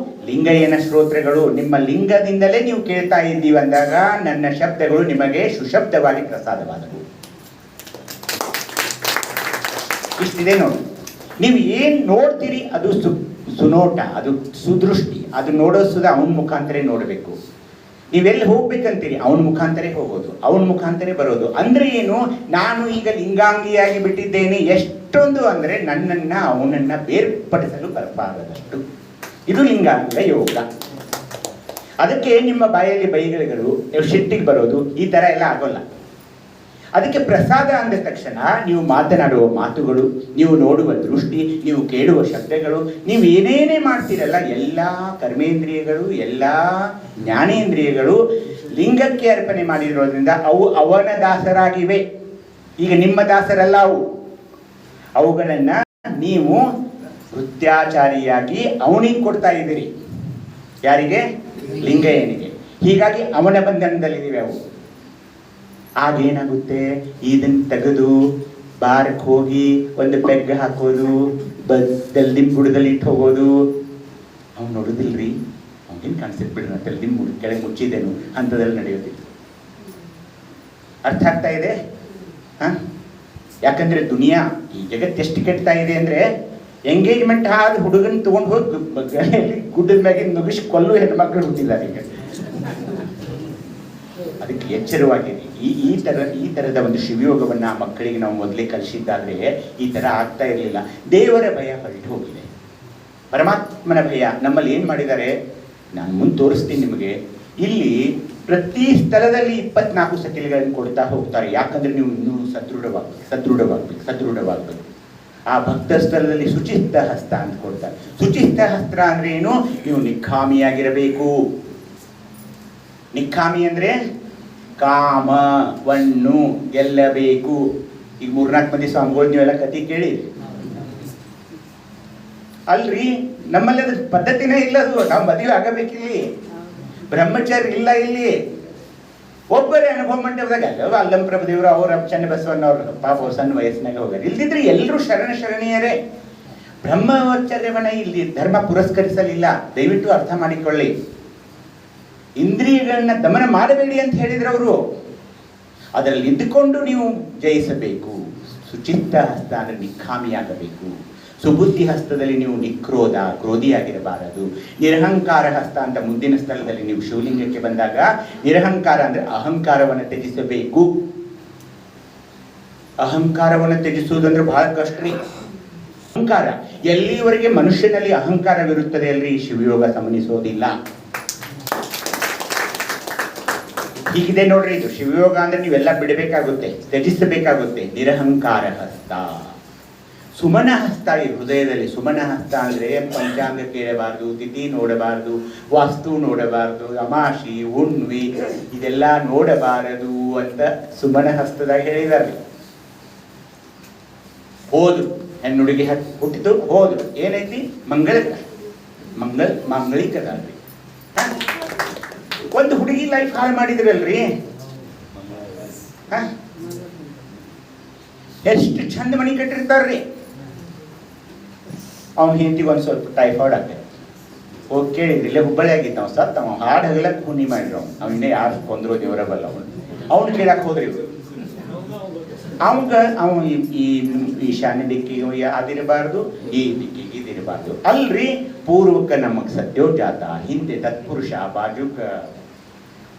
ಲಿಂಗಯ್ಯನ ಶ್ರೋತ್ರೆಗಳು. ನಿಮ್ಮ ಲಿಂಗದಿಂದಲೇ ನೀವು ಕೇಳ್ತಾ ಇದ್ದೀವಿ ಅಂದಾಗ ನನ್ನ ಶಬ್ದಗಳು ನಿಮಗೆ ಸುಶಬ್ದವಾಗಿ ಪ್ರಸಾದವಾದವು. ಇಷ್ಟಿದೆ ನೋಡಿ. ನೀವು ಏನ್ ನೋಡ್ತೀರಿ ಅದು ಸುನೋಟ, ಅದು ಸುದೃಷ್ಟಿ. ಅದು ನೋಡೋಸುದ ಅವನ ಮುಖಾಂತರ ನೋಡಬೇಕು. ನೀವೆಲ್ಲಿ ಹೋಗ್ಬೇಕಂತೀರಿ ಅವನ ಮುಖಾಂತರ ಹೋಗೋದು, ಅವನ ಮುಖಾಂತರ ಬರೋದು. ಅಂದ್ರೆ ಏನು? ನಾನು ಈಗ ಲಿಂಗಾಂಗಿಯಾಗಿ ಬಿಟ್ಟಿದ್ದೇನೆ. ಎಷ್ಟೊಂದು ಅಂದ್ರೆ ನನ್ನನ್ನ ಅವನನ್ನ ಬೇರ್ಪಡಿಸಲು ಬರಬಾರದಷ್ಟು. ಇದು ಲಿಂಗಾಂಗ ಯೋಗ. ಅದಕ್ಕೆ ನಿಮ್ಮ ಬಾಯಲ್ಲಿ ಬೈಗಳಿಗಳು, ಸಿಟ್ಟಿಗೆ ಬರೋದು, ಈ ತರ ಎಲ್ಲ ಆಗೋಲ್ಲ. ಅದಕ್ಕೆ ಪ್ರಸಾದ ಅಂದ ತಕ್ಷಣ ನೀವು ಮಾತನಾಡುವ ಮಾತುಗಳು, ನೀವು ನೋಡುವ ದೃಷ್ಟಿ, ನೀವು ಕೇಳುವ ಶಬ್ದಗಳು, ನೀವು ಏನೇನೇ ಮಾಡ್ತೀರಲ್ಲ, ಎಲ್ಲ ಕರ್ಮೇಂದ್ರಿಯಗಳು, ಎಲ್ಲ ಜ್ಞಾನೇಂದ್ರಿಯಗಳು ಲಿಂಗಕ್ಕೆ ಅರ್ಪಣೆ ಮಾಡಿರೋದ್ರಿಂದ ಅವು ಅವನ ದಾಸರಾಗಿವೆ. ಈಗ ನಿಮ್ಮ ದಾಸರಲ್ಲ ಅವು. ಅವುಗಳನ್ನ ನೀವು ವೃತ್ಯಾಚಾರಿಯಾಗಿ ಅವನಿಗೆ ಕೊಡ್ತಾ ಇದ್ದೀರಿ. ಯಾರಿಗೆ? ಲಿಂಗಯ್ಯನಿಗೆ. ಹೀಗಾಗಿ ಅವನ ಬಂಧನದಲ್ಲಿವೆ ಅವು. ಆಗೇನಾಗುತ್ತೆ? ಇದನ್ನ ತೆಗೆದು ಬಾರಕ್ಕೆ ಹೋಗಿ ಒಂದು ಪೆಗ್ ಹಾಕೋದು, ತೆಲ್ದಿಮ್ ಬುಡದಲ್ಲಿ ಇಟ್ಟು ಹೋಗೋದು. ಅವ್ನು ನೋಡೋದಿಲ್ರಿ, ಅವ್ನಿಗೇನು ಕಾಣಿಸುತ್ತೆ ಬಿಡ್ರಿ, ತೆಲ್ದಿಮ್ ಬುಡ ಕೆಳಗೆ ಮುಚ್ಚಿದ್ದೇನು ಅಂಥದ್ರಲ್ಲಿ ನಡೆಯೋದಿಲ್ಲ. ಅರ್ಥ ಆಗ್ತಾ ಇದೆ? ಯಾಕಂದ್ರೆ ದುನಿಯಾ, ಈ ಜಗತ್ತು ಎಷ್ಟು ಕೆಡ್ತಾ ಇದೆ ಅಂದ್ರೆ, ಎಂಗೇಜ್ಮೆಂಟ್ ಆದ ಹುಡುಗನ ತಗೊಂಡು ಹೋಗಿ ಗುಡ್ಡದ ಮ್ಯಾಗಿನ ನುಗ್ಗಿಸಿ ಕೊಲ್ಲು ಹೆಣ್ಮಕ್ಳು ಹುಟ್ಟಿದ್ದಾರೆ ಈಗ. ಅದಕ್ಕೆ ಎಚ್ಚರವಾಗಿದೆ. ಈ ತರದ ಒಂದು ಶಿವಯೋಗವನ್ನ ಮಕ್ಕಳಿಗೆ ನಾವು ಮೊದಲೇ ಕಲಿಸಿದ್ದಾದ್ರೆ ಈ ತರ ಆಗ್ತಾ ಇರಲಿಲ್ಲ. ದೇವರ ಭಯ ಹೊರಟು ಹೋಗಿದೆ, ಪರಮಾತ್ಮನ ಭಯ ನಮ್ಮಲ್ಲಿ ಏನ್ ಮಾಡಿದ್ದಾರೆ ನಾನು ಮುಂದೆ ತೋರಿಸ್ತೀನಿ ನಿಮಗೆ. ಇಲ್ಲಿ ಪ್ರತಿ ಸ್ಥಳದಲ್ಲಿ 24 ಸತಿಲ್ಗಳನ್ನು ಕೊಡ್ತಾ ಹೋಗ್ತಾರೆ. ಯಾಕಂದ್ರೆ ನೀವು ಇನ್ನೂ ಸದೃಢವಾಗ್ಬೇಕು. ಆ ಭಕ್ತ ಸ್ಥಳದಲ್ಲಿ ಶುಚಿಸ್ತ ಹಸ್ತ ಅಂತ ಕೊಡ್ತಾರೆ. ಶುಚಿಸ್ತ ಹಸ್ತ ಅಂದ್ರೆ ಏನು? ನೀವು ನಿಖಾಮಿಯಾಗಿರಬೇಕು. ನಿಖಾಮಿ ಅಂದ್ರೆ ಕಾಮವನ್ನು ಗೆಲ್ಲಬೇಕು. ಈಗ 3-4 ಮಂದಿ ಸ್ವಾಮಿಗಳು ನೀವೆಲ್ಲ ಕತಿ ಕೇಳಿ ಅಲ್ರಿ, ನಮ್ಮಲ್ಲಿ ಅದ್ರ ಪದ್ಧತಿನೇ ಇಲ್ಲ. ಅದು ನಾವು ಮದುವೆ ಆಗಬೇಕಿಲ್ಲಿ, ಬ್ರಹ್ಮಚಾರಿ ಇಲ್ಲ ಇಲ್ಲಿ. ಒಬ್ಬರೇ ಅನುಭವ ಮಂಟಪದಾಗ ಅಲ್ಲಂ ಪ್ರಭುದೇವರು, ಅವ್ರ ಚನ್ನಬಸವಣ್ಣ ಅವ್ರ ಪಾಪ ಸಣ್ಣ ವಯಸ್ಸಿನಾಗ ಹೋಗಾರೆ. ಇಲ್ದಿದ್ರೆ ಎಲ್ಲರೂ ಶರಣೀಯರೇ. ಬ್ರಹ್ಮಚರ್ಯವನ್ನ ಇಲ್ಲಿ ಧರ್ಮ ಪುರಸ್ಕರಿಸಲಿಲ್ಲ. ದಯವಿಟ್ಟು ಅರ್ಥ ಮಾಡಿಕೊಳ್ಳಿ. ಇಂದ್ರಿಯಗಳನ್ನ ದಮನ ಮಾಡಬೇಡಿ ಅಂತ ಹೇಳಿದ್ರು ಅವರು. ಅದರಲ್ಲಿ ಇದ್ದುಕೊಂಡು ನೀವು ಜಯಿಸಬೇಕು. ಸುಚಿತ್ತ ಹಸ್ತ ಅಂದರೆ ನಿಖಾಮಿಯಾಗಬೇಕು. ಸುಬುದ್ಧಿ ಹಸ್ತದಲ್ಲಿ ನೀವು ನಿಕ್ರೋಧ, ಕ್ರೋಧಿಯಾಗಿರಬಾರದು. ನಿರಹಂಕಾರ ಹಸ್ತ ಅಂತ ಮುಂದಿನ ಸ್ಥಳದಲ್ಲಿ ನೀವು ಶಿವಲಿಂಗಕ್ಕೆ ಬಂದಾಗ, ನಿರಹಂಕಾರ ಅಂದರೆ ಅಹಂಕಾರವನ್ನು ತ್ಯಜಿಸಬೇಕು. ಅಹಂಕಾರವನ್ನು ತ್ಯಜಿಸುವುದಂದ್ರೆ ಬಹಳ ಕಷ್ಟ ರೀ. ಅಹಂಕಾರ ಎಲ್ಲಿವರೆಗೆ ಮನುಷ್ಯನಲ್ಲಿ ಅಹಂಕಾರವಿರುತ್ತದೆ ಅಲ್ರಿ, ಶಿವಯೋಗ ಸಮನಿಸೋದಿಲ್ಲ. ಹೀಗಿದೆ ನೋಡ್ರಿ, ಇದು ಶಿವಯೋಗ ಅಂದ್ರೆ ನೀವೆಲ್ಲ ಬಿಡಬೇಕಾಗುತ್ತೆ, ತ್ಯಜಿಸಬೇಕಾಗುತ್ತೆ. ನಿರಹಂಕಾರ ಹಸ್ತ, ಸುಮನ ಹಸ್ತ. ಈ ಹೃದಯದಲ್ಲಿ ಸುಮನ ಹಸ್ತ ಅಂದ್ರೆ ಪಂಚಾಂಗ ಕೇಳಬಾರ್ದು, ತಿಥಿ ನೋಡಬಾರ್ದು, ವಾಸ್ತು ನೋಡಬಾರ್ದು, ಅಮಾಶಿ ಹುಣ್ವಿ ಇದೆಲ್ಲ ನೋಡಬಾರದು ಅಂತ ಸುಮನ ಹಸ್ತದಾಗ ಹೇಳಿದಾರೆ. ಹೋದ್ರು ಹೆಣ್ಣುಡುಗಿ ಹುಟ್ಟಿತು, ಹೋದ್ರು ಏನೈತಿ ಮಂಗಳಿಕದಲ್ರಿ. ಒಂದು ಹುಡುಗಿ ಲೈಫ್ ಹಾಳು ಮಾಡಿದ್ರಲ್ರಿ. ಎಷ್ಟು ಚಂದ ಮನಿ ಕಟ್ಟಿರ್ತಾರ್ರಿ. ಅವ್ನ ಹೆಂಡತಿಗೆ ಒಂದು ಸ್ವಲ್ಪ ಟೈಫಾಯ್ಡ್ ಆಗ್ತದೆ. ಹೋಗಿ ಕೇಳಿದ್ರಿ, ಇಲ್ಲೇ ಹುಬ್ಬಳ್ಳಿ ಆಗಿತ್ತು. ನಾವು ಸತ್ ಅವ ಹಾಡು ಹಗಲಕ್ಕೆ ಹುಣ್ಣಿ ಮಾಡಿದ್ರು. ಅವ್ನು ಇನ್ನೇ ಯಾರು ಕೊಂದ್ರು ದೇವರ ಬಲ್ಲ. ಅವ್ನು ಕೇಳಕ್ಕೆ ಹೋದ್ರಿ. ಅವ ಈ ಈಶಾನ್ಯ ದಿಕ್ಕಿಗೆ ಅದಿರಬಾರ್ದು, ಈ ದಿಕ್ಕಿಗೆ ಇದಿರಬಾರ್ದು ಅಲ್ರಿ. ಪೂರ್ವಕ ನಮಗ್ ಸತ್ಯೋಜಾತ, ಹಿಂದೆ ತತ್ಪುರುಷ, ಬಾಜುಕ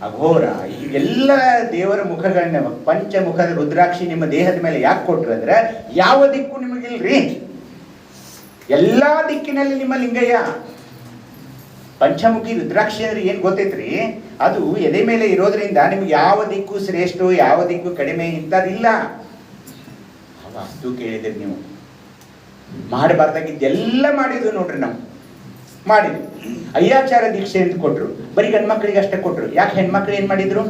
ಅಘೋರ, ಈಗೆಲ್ಲ ದೇವರ ಮುಖಗಳನ್ನ ಪಂಚಮುಖದ ರುದ್ರಾಕ್ಷಿ ನಿಮ್ಮ ದೇಹದ ಮೇಲೆ ಯಾಕೆ ಕೊಟ್ರು ಅಂದ್ರೆ, ಯಾವ ದಿಕ್ಕು ನಿಮಗಿಲ್ರಿ. ಎಲ್ಲಾ ದಿಕ್ಕಿನಲ್ಲಿ ನಿಮ್ಮ ಲಿಂಗಯ್ಯ. ಪಂಚಮುಖಿ ರುದ್ರಾಕ್ಷಿ ಅಂದ್ರೆ ಏನ್ ಗೊತ್ತೈತ್ರಿ? ಅದು ಎದೆ ಮೇಲೆ ಇರೋದ್ರಿಂದ ನಿಮ್ಗೆ ಯಾವ ದಿಕ್ಕು ಶ್ರೇಷ್ಠ, ಯಾವ ದಿಕ್ಕು ಕಡಿಮೆ ಇಂಥದಿಲ್ಲ. ವಾಸ್ತು ಕೇಳಿದ್ರಿ ನೀವು, ಮಾಡಬಾರ್ದಾಗಿದ್ದೆಲ್ಲ ಮಾಡಿದ್ವು ನೋಡ್ರಿ. ನಾವು ಮಾಡಿದ್ವಿ. ಅಯ್ಯಾಚಾರ ದೀಕ್ಷೆ ಅಂತ ಕೊಟ್ರು, ಬರೀ ಗಂಡ್ಮಕ್ಳಿಗೆ ಅಷ್ಟೇ ಕೊಟ್ರು. ಯಾಕೆ ಹೆಣ್ಮಕ್ಳು ಏನ್ ಮಾಡಿದ್ರು?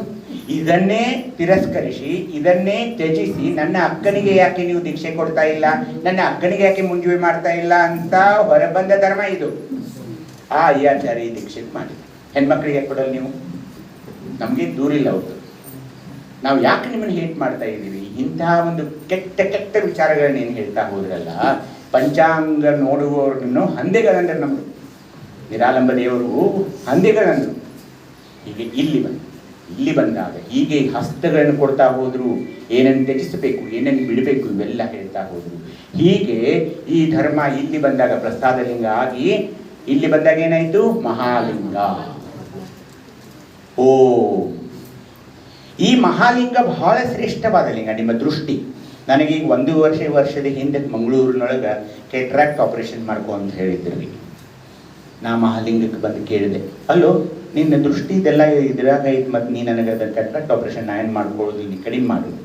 ಇದನ್ನೇ ತಿರಸ್ಕರಿಸಿ, ಇದನ್ನೇ ತ್ಯಜಿಸಿ, ನನ್ನ ಅಕ್ಕನಿಗೆ ಯಾಕೆ ನೀವು ದೀಕ್ಷೆ ಕೊಡ್ತಾ ಇಲ್ಲ, ನನ್ನ ಅಕ್ಕನಿಗೆ ಯಾಕೆ ಮುಂಜುವೆ ಮಾಡ್ತಾ ಇಲ್ಲ ಅಂತ ಹೊರಬಂದ ಧರ್ಮ ಇದು. ಆ ಅಯ್ಯಾಚಾರಿ ದೀಕ್ಷೆ ಮಾಡಿದ್ರು. ಹೆಣ್ಮಕ್ಳಿಗೆ ಯಾಕೆ ಕೊಡಲ್ಲ ನೀವು? ನಮ್ಗೆ ದೂರಿಲ್ಲ ಅವ್ರದ್ದು. ನಾವು ಯಾಕೆ ನಿಮ್ಮನ್ನು ಹೇಟ್ ಮಾಡ್ತಾ ಇದ್ದೀವಿ? ಇಂತಹ ಒಂದು ಕೆಟ್ಟ ಕೆಟ್ಟ ವಿಚಾರಗಳನ್ನ ಏನು ಹೇಳ್ತಾ ಹೋದ್ರಲ್ಲ. ಪಂಚಾಂಗ ನೋಡುವವ್ರನ್ನು ಹಂದೆಗಳಂದ್ರೆ ನಮ್ದು ನಿರಾಲಂಬ ದೇವರು ಹಂದೆಗಳಂದ್ರು. ಹೀಗೆ ಇಲ್ಲಿ ಬಂದಾಗ ಹೀಗೆ ಹಸ್ತಗಳನ್ನು ಕೊಡ್ತಾ ಹೋದ್ರು. ಏನನ್ನು ತ್ಯಜಿಸಬೇಕು, ಏನನ್ನು ಬಿಡಬೇಕು ಇವೆಲ್ಲ ಹೇಳ್ತಾ ಹೋದ್ರು. ಹೀಗೆ ಈ ಧರ್ಮ ಇಲ್ಲಿ ಬಂದಾಗ ಪ್ರಸಾದ ಲಿಂಗ ಆಗಿ, ಇಲ್ಲಿ ಬಂದಾಗ ಏನಾಯ್ತು? ಮಹಾಲಿಂಗ. ಓ, ಈ ಮಹಾಲಿಂಗ ಬಹಳ ಶ್ರೇಷ್ಠವಾದ ಲಿಂಗ. ನಿಮ್ಮ ದೃಷ್ಟಿ, ನನಗೀಗ 1 ವರ್ಷದ ಹಿಂದೆ ಮಂಗಳೂರಿನೊಳಗೆ ಕೆಟ್ರಾಕ್ಟ್ ಆಪರೇಷನ್ ಮಾಡ್ಕೊ ಅಂತ ಹೇಳಿದ್ರಿ. ನಾ ಮಹಾಲಿಂಗಕ್ಕೆ ಬಂದು ಕೇಳಿದೆ, ಅಲ್ಲೋ ನಿನ್ನ ದೃಷ್ಟಿ ಇದೆಲ್ಲ ಇದ್ರಾಗ ಐತೆ, ಮತ್ತು ನೀ ನನಗೆ ಅದನ್ನು ಕೆಟ್ರಾಕ್ಟ್ ಆಪರೇಷನ್ ನಾ ಏನು ಮಾಡ್ಕೊಳ್ಳೋದು, ನೀನು ಕಡಿಮೆ ಮಾಡೋದು.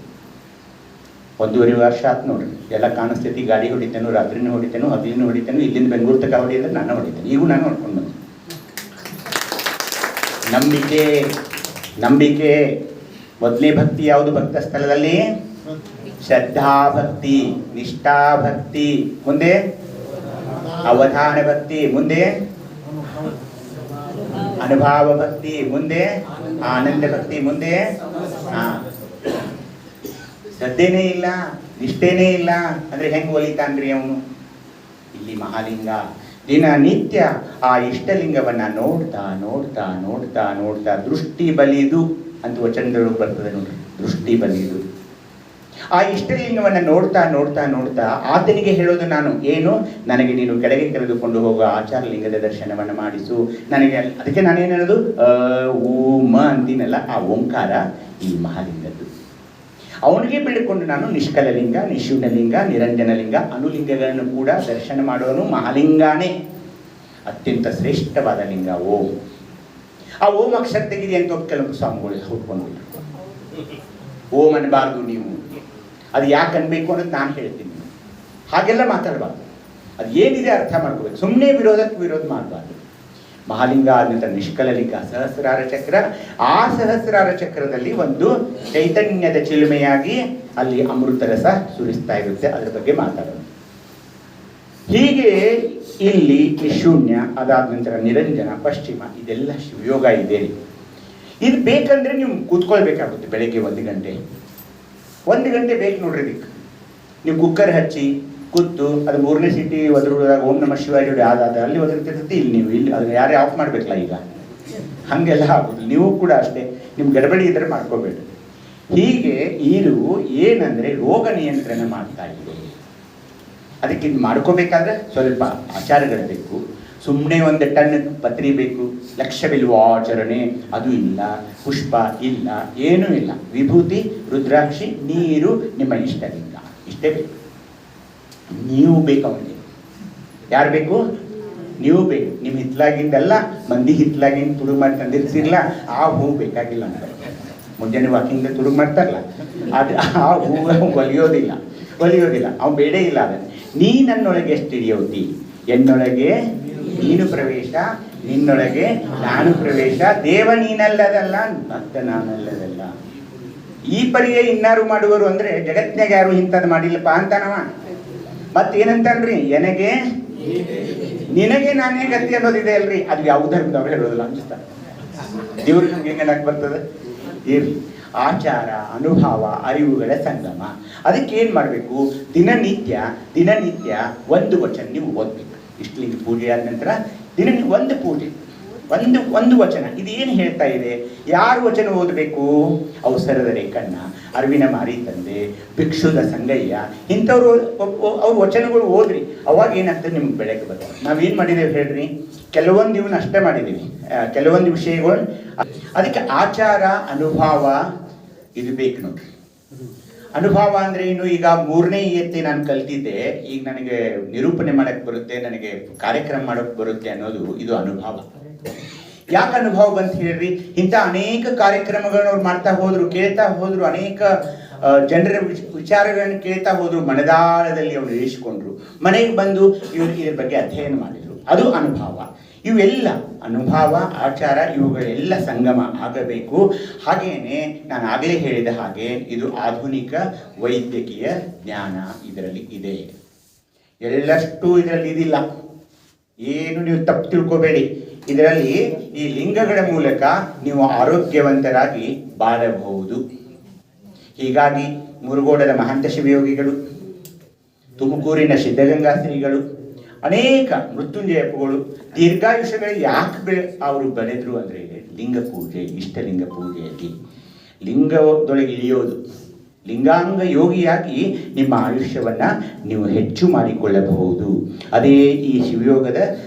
1.5 ವರ್ಷ ಆಯ್ತು ನೋಡ್ರಿ. ಎಲ್ಲ ಕಾಣಿಸ್ತೈತಿ. ಗಾಡಿ ಹೊಡಿತೇನು, ರಾತ್ರಿನೂ ಹೊಡಿತೇನು, ಹಗಲಿನೂ ಹೊಡಿತೇನು. ಇಲ್ಲಿಂದ ಬೆಂಗಳೂರು ತಕ ಹೊಡಿದ್ರೆ ನಾನು ಹೊಡಿತೇನೆ. ಈಗೂ ನಾನು ನೋಡ್ಕೊಂಡು ಬಂದೆ. ನಂಬಿಕೆ ಮೊದಲೇ ಭಕ್ತಿ ಯಾವುದು? ಭಕ್ತ ಸ್ಥಳದಲ್ಲಿ ಶ್ರದ್ಧಾ ಭಕ್ತಿ, ನಿಷ್ಠಾ ಭಕ್ತಿ, ಮುಂದೆ ಅವಧಾನ ಭಕ್ತಿ, ಮುಂದೆ ಅನುಭವ ಭಕ್ತಿ, ಮುಂದೆ ಆನಂದ ಭಕ್ತಿ, ಮುಂದೆ ಶ್ರದ್ಧೆನೇ ಇಲ್ಲ, ನಿಷ್ಠೆನೇ ಇಲ್ಲ ಅಂದ್ರೆ ಹೆಂಗ್ ಒಲಿತಾನ್ರಿ ಅವನು? ಇಲ್ಲಿ ಮಹಾಲಿಂಗ ದಿನನಿತ್ಯ ಆ ಇಷ್ಟಲಿಂಗವನ್ನ ನೋಡ್ತಾ ನೋಡ್ತಾ ನೋಡ್ತಾ ನೋಡ್ತಾ ದೃಷ್ಟಿ ಬಲಿದು ಅಂತ ವಚನಗಳು ಬರ್ತದೆ ನೋಡ್ರಿ. ದೃಷ್ಟಿ ಬಲಿದು ಆ ಇಷ್ಟಲಿಂಗವನ್ನ ನೋಡ್ತಾ ನೋಡ್ತಾ ನೋಡ್ತಾ ಆತನಿಗೆ ಹೇಳೋದು ನಾನು ಏನು, ನನಗೆ ನೀನು ಕೆಳಗೆ ಕರೆದುಕೊಂಡು ಹೋಗುವ ಆಚಾರ ಲಿಂಗದ ದರ್ಶನವನ್ನು ಮಾಡಿಸು ನನಗೆ. ಅದಕ್ಕೆ ನಾನೇನು ಹೇಳೋದು, ಊಮ ಅಂತೀನಲ್ಲ, ಆ ಓಂಕಾರ ಈ ಮಹಾಲಿಂಗದ್ದು. ಅವನಿಗೆ ಬಿಡಿಕೊಂಡು ನಾನು ನಿಷ್ಕಲಲಿಂಗ, ನಿಶೂನ್ಯಲಿಂಗ, ನಿರಂಜನಲಿಂಗ, ಅನುಲಿಂಗಗಳನ್ನು ಕೂಡ ದರ್ಶನ ಮಾಡುವನು ಮಹಾಲಿಂಗಾನೇ. ಅತ್ಯಂತ ಶ್ರೇಷ್ಠವಾದ ಲಿಂಗ ಓಂ. ಆ ಓಂ ಅಕ್ಷರ ತೆಗಿರಿ ಅಂತ ಕೆಲವು ಸ್ವಾಮಿಗಳು ಹುಡ್ಕೊಂಡ್ಬಿಟ್ರು. ಓಂ ಅನ್ಬಾರ್ದು ನೀವು. ಅದು ಯಾಕೆ ಅನ್ಬೇಕು ಅನ್ನೋದು ನಾನು ಹೇಳ್ತೀನಿ. ಹಾಗೆಲ್ಲ ಮಾತಾಡಬಾರ್ದು. ಅದು ಏನಿದೆ ಅರ್ಥ ಮಾಡ್ಕೋಬೇಕು. ಸುಮ್ಮನೆ ವಿರೋಧ ಮಾಡಬಾರ್ದು. ಮಹಾಲಿಂಗ ಆದ ನಂತರ ನಿಷ್ಕಲಲಿಂಗ, ಸಹಸ್ರಾರ ಚಕ್ರ. ಆ ಸಹಸ್ರಾರ ಚಕ್ರದಲ್ಲಿ ಒಂದು ಚೈತನ್ಯದ ಚಿಲುಮೆಯಾಗಿ ಅಲ್ಲಿ ಅಮೃತ ರಸ ಸುರಿಸ್ತಾ ಇರುತ್ತೆ. ಅದರ ಬಗ್ಗೆ ಮಾತಾಡೋಣ. ಹೀಗೆ ಇಲ್ಲಿ ಶೂನ್ಯ, ಅದಾದ ನಂತರ ನಿರಂಜನ, ಪಶ್ಚಿಮ, ಇದೆಲ್ಲ ಶಿವಯೋಗ ಇದೆ. ಇದು ಬೇಕಂದ್ರೆ ನೀವು ಕೂತ್ಕೊಳ್ಬೇಕಾಗುತ್ತೆ. ಬೆಳಗ್ಗೆ 1 ಗಂಟೆ ಬೇಕು ನೋಡ್ರಿ. ಇದಕ್ಕೆ ನೀವು ಕುಕ್ಕರ್ ಹಚ್ಚಿ ಕೂತು ಅದು 3ನೇ ಸೀಟಿ ಒದರುವಾಗ ಓಂ ನಮಃ ಶಿವಾಯ ಜೋಡಿ ಆದ ಅಲ್ಲಿ ಒದರ್ತಿರ್ತೈತಿ. ಇಲ್ಲಿ ನೀವು ಇಲ್ಲಿ ಅದನ್ನ ಯಾರೇ ಆಫ್ ಮಾಡ್ಬೇಕಲ್ಲ ಈಗ. ಹಾಗೆಲ್ಲ ಆಗೋದು. ನೀವು ಕೂಡ ಅಷ್ಟೇ, ನಿಮ್ಮ ಗಡಬಡಿ ಇದ್ದರೆ ಮಾಡ್ಕೋಬೇಡಿ. ಹೀಗೆ ಇದು ಏನಂದರೆ ರೋಗ ನಿಯಂತ್ರಣ ಮಾಡ್ತಾ ಇದೆ. ಅದಕ್ಕೆ ಇದು ಮಾಡ್ಕೋಬೇಕಾದ್ರೆ ಸ್ವಲ್ಪ ಆಚಾರಗಳು ಬೇಕು. ಸುಮ್ಮನೆ ಒಂದು ಟನ್ ಪತ್ರಿ ಬೇಕು, ಲಕ್ಷ ಬಿಲ್ವಾಚರಣೆ ಅದು ಇಲ್ಲ, ಪುಷ್ಪ ಇಲ್ಲ, ಏನೂ ಇಲ್ಲ. ವಿಭೂತಿ, ರುದ್ರಾಕ್ಷಿ, ನೀರು, ನಿಮ್ಮ ಇಷ್ಟಲಿಂಗ ಇಷ್ಟೇ ಬೇಕು. ನೀವು ಬೇಕು ಅವನಿಗೆ. ಯಾರು ಬೇಕು? ನೀವು ಬೇಕು. ನಿಮ್ಮ ಹಿತ್ತಲಾಗಿಂದಲ್ಲ, ಮಂದಿ ಹಿತ್ತಲಾಗಿಂದ ತುಡುಗು ಮಾಡಿ ತಂದಿರ್ತಿರಲ್ಲ, ಆ ಹೂವು ಬೇಕಾಗಿಲ್ಲ ಅಂತ. ಮುಂಜಾನೆ ವಾಕಿಂಗ್ ತುಡುಗು ಮಾಡ್ತಾರಲ್ಲ, ಅದು ಆ ಹೂವು ಒಲಿಯೋದಿಲ್ಲ. ಅವ್ನು ಬೇಡ ಇಲ್ಲ. ಅದನ್ನು ನೀ ನನ್ನೊಳಗೆ ಎಷ್ಟು ಹಿಡಿಯೋತಿ, ಎನ್ನೊಳಗೆ ನೀನು ಪ್ರವೇಶ, ನಿನ್ನೊಳಗೆ ನಾನು ಪ್ರವೇಶ, ದೇವ ನೀನಲ್ಲದಲ್ಲ, ಭಕ್ತ ನಾನಲ್ಲದಲ್ಲ. ಈ ಪರಿಯೇ ಇನ್ನಾರು ಮಾಡುವರು ಅಂದರೆ ಜಗತ್ನಾಗ ಯಾರು ಇಂಥದ್ದು ಮಾಡಿಲ್ಲಪ್ಪ ಅಂತಾನವ. ಮತ್ತೇನಂತನ್ರಿ, ನನಗೆ ನಿನಗೆ ನಾನೇ ಗತಿ ಅನ್ನೋದಿದೆ ಅಲ್ರಿ. ಅದು ಯಾವ ಧರ್ಮದವ್ರು ಹೇಳೋದಿಲ್ಲ ಅನ್ಸುತ್ತಾರೆ. ದೇವ್ರಿಗೆ ಹಂಗೆ ಹೆಂಗನಾಕ್ ಬರ್ತದೆ? ಇರಲಿ. ಆಚಾರ, ಅನುಭವ, ಅರಿವುಗಳ ಸಂಗಮ. ಅದಕ್ಕೆ ಏನು ಮಾಡಬೇಕು? ದಿನನಿತ್ಯ ಒಂದು ವಚನ ನೀವು ಓದಬೇಕು. ಇಷ್ಟಲಿಂಗ ಪೂಜೆ ಆದ ನಂತರ ಒಂದು ಪೂಜೆ, ಒಂದು ವಚನ. ಇದೇನು ಹೇಳ್ತಾ ಇದೆ? ಯಾರು ವಚನ ಓದಬೇಕು? ಅವಸರದ ರೇಖಣ್ಣ, ಅರಿವಿನ ಮಾರಿ ತಂದೆ, ಭಿಕ್ಷುದ ಸಂಗಯ್ಯ, ಇಂಥವ್ರು ಅವ್ರ ವಚನಗಳು ಓದ್ರಿ. ಅವಾಗ ಏನಾಗ್ತದೆ? ನಿಮ್ಗೆ ಬೆಳಕು ಬರ್ತದೆ. ನಾವೇನು ಮಾಡಿದ್ದೇವೆ ಹೇಳ್ರಿ? ಕೆಲವೊಂದು ಇವನ್ನ ಅಷ್ಟೇ ಮಾಡಿದ್ದೀವಿ, ಕೆಲವೊಂದು ವಿಷಯಗಳು. ಅದಕ್ಕೆ ಆಚಾರ, ಅನುಭವ ಇದು ಬೇಕು ನೋಡ್ರಿ. ಅನುಭವ ಅಂದರೆ ಏನು? ಈಗ 3ನೇ ಇಯತ್ತೆ ನಾನು ಕಲ್ತಿದ್ದೆ, ಈಗ ನನಗೆ ನಿರೂಪಣೆ ಮಾಡೋಕ್ಕೆ ಬರುತ್ತೆ, ನನಗೆ ಕಾರ್ಯಕ್ರಮ ಮಾಡೋಕ್ಕೆ ಬರುತ್ತೆ ಅನ್ನೋದು ಇದು ಅನುಭವ. ಯಾಕೆ ಅನುಭವ ಬಂತ ಹೇಳ್ರಿ? ಇಂಥ ಅನೇಕ ಕಾರ್ಯಕ್ರಮಗಳನ್ನ ಅವ್ರು ಮಾಡ್ತಾ ಹೋದ್ರು, ಕೇಳ್ತಾ ಹೋದ್ರು, ಅನೇಕ ಜನರ ವಿಚಾರಗಳನ್ನು ಕೇಳ್ತಾ ಹೋದ್ರು, ಮನದಾಳದಲ್ಲಿ ಅವರು ಇರಿಸಿಕೊಂಡ್ರು, ಮನೆಗೆ ಬಂದು ಇವರು ಇದ್ರ ಬಗ್ಗೆ ಅಧ್ಯಯನ ಮಾಡಿದರು. ಅದು ಅನುಭವ. ಇವೆಲ್ಲ ಅನುಭವ, ಆಚಾರ, ಇವುಗಳೆಲ್ಲ ಸಂಗಮ ಆಗಬೇಕು. ಹಾಗೇನೆ ನಾನು ಆಗಲೇ ಹೇಳಿದ ಹಾಗೆ ಇದು ಆಧುನಿಕ ವೈದ್ಯಕೀಯ ಜ್ಞಾನ ಇದರಲ್ಲಿ ಇದೆ. ಎಲ್ಲಷ್ಟು ಇದರಲ್ಲಿ ಇದಿಲ್ಲ. ಏನು ನೀವು ತಪ್ಪು ತಿಳ್ಕೋಬೇಡಿ. ಇದರಲ್ಲಿ ಈ ಲಿಂಗಗಳ ಮೂಲಕ ನೀವು ಆರೋಗ್ಯವಂತರಾಗಿ ಬಾಳಬಹುದು. ಹೀಗಾಗಿ ಮುರುಗೋಡದ ಮಹಂತ ಶಿವಯೋಗಿಗಳು, ತುಮಕೂರಿನ ಸಿದ್ಧಗಂಗಾ ಶ್ರೀಗಳು, ಅನೇಕ ಮೃತ್ಯುಂಜಯಪ್ಪಗಳು ದೀರ್ಘಾಯುಷ್ಯಗಳು ಯಾಕೆ ಅವರು ಬೆಳೆದ್ರು ಅಂದರೆ ಲಿಂಗ ಪೂಜೆ, ಇಷ್ಟಲಿಂಗ ಪೂಜೆಯಲ್ಲಿ ಲಿಂಗದೊಳಗೆ ಇಳಿಯೋದು, ಲಿಂಗಾಂಗ ಯೋಗಿಯಾಗಿ ನಿಮ್ಮ ಆಯುಷ್ಯವನ್ನು ನೀವು ಹೆಚ್ಚು ಮಾಡಿಕೊಳ್ಳಬಹುದು. ಅದೇ ಈ ಶಿವಯೋಗದ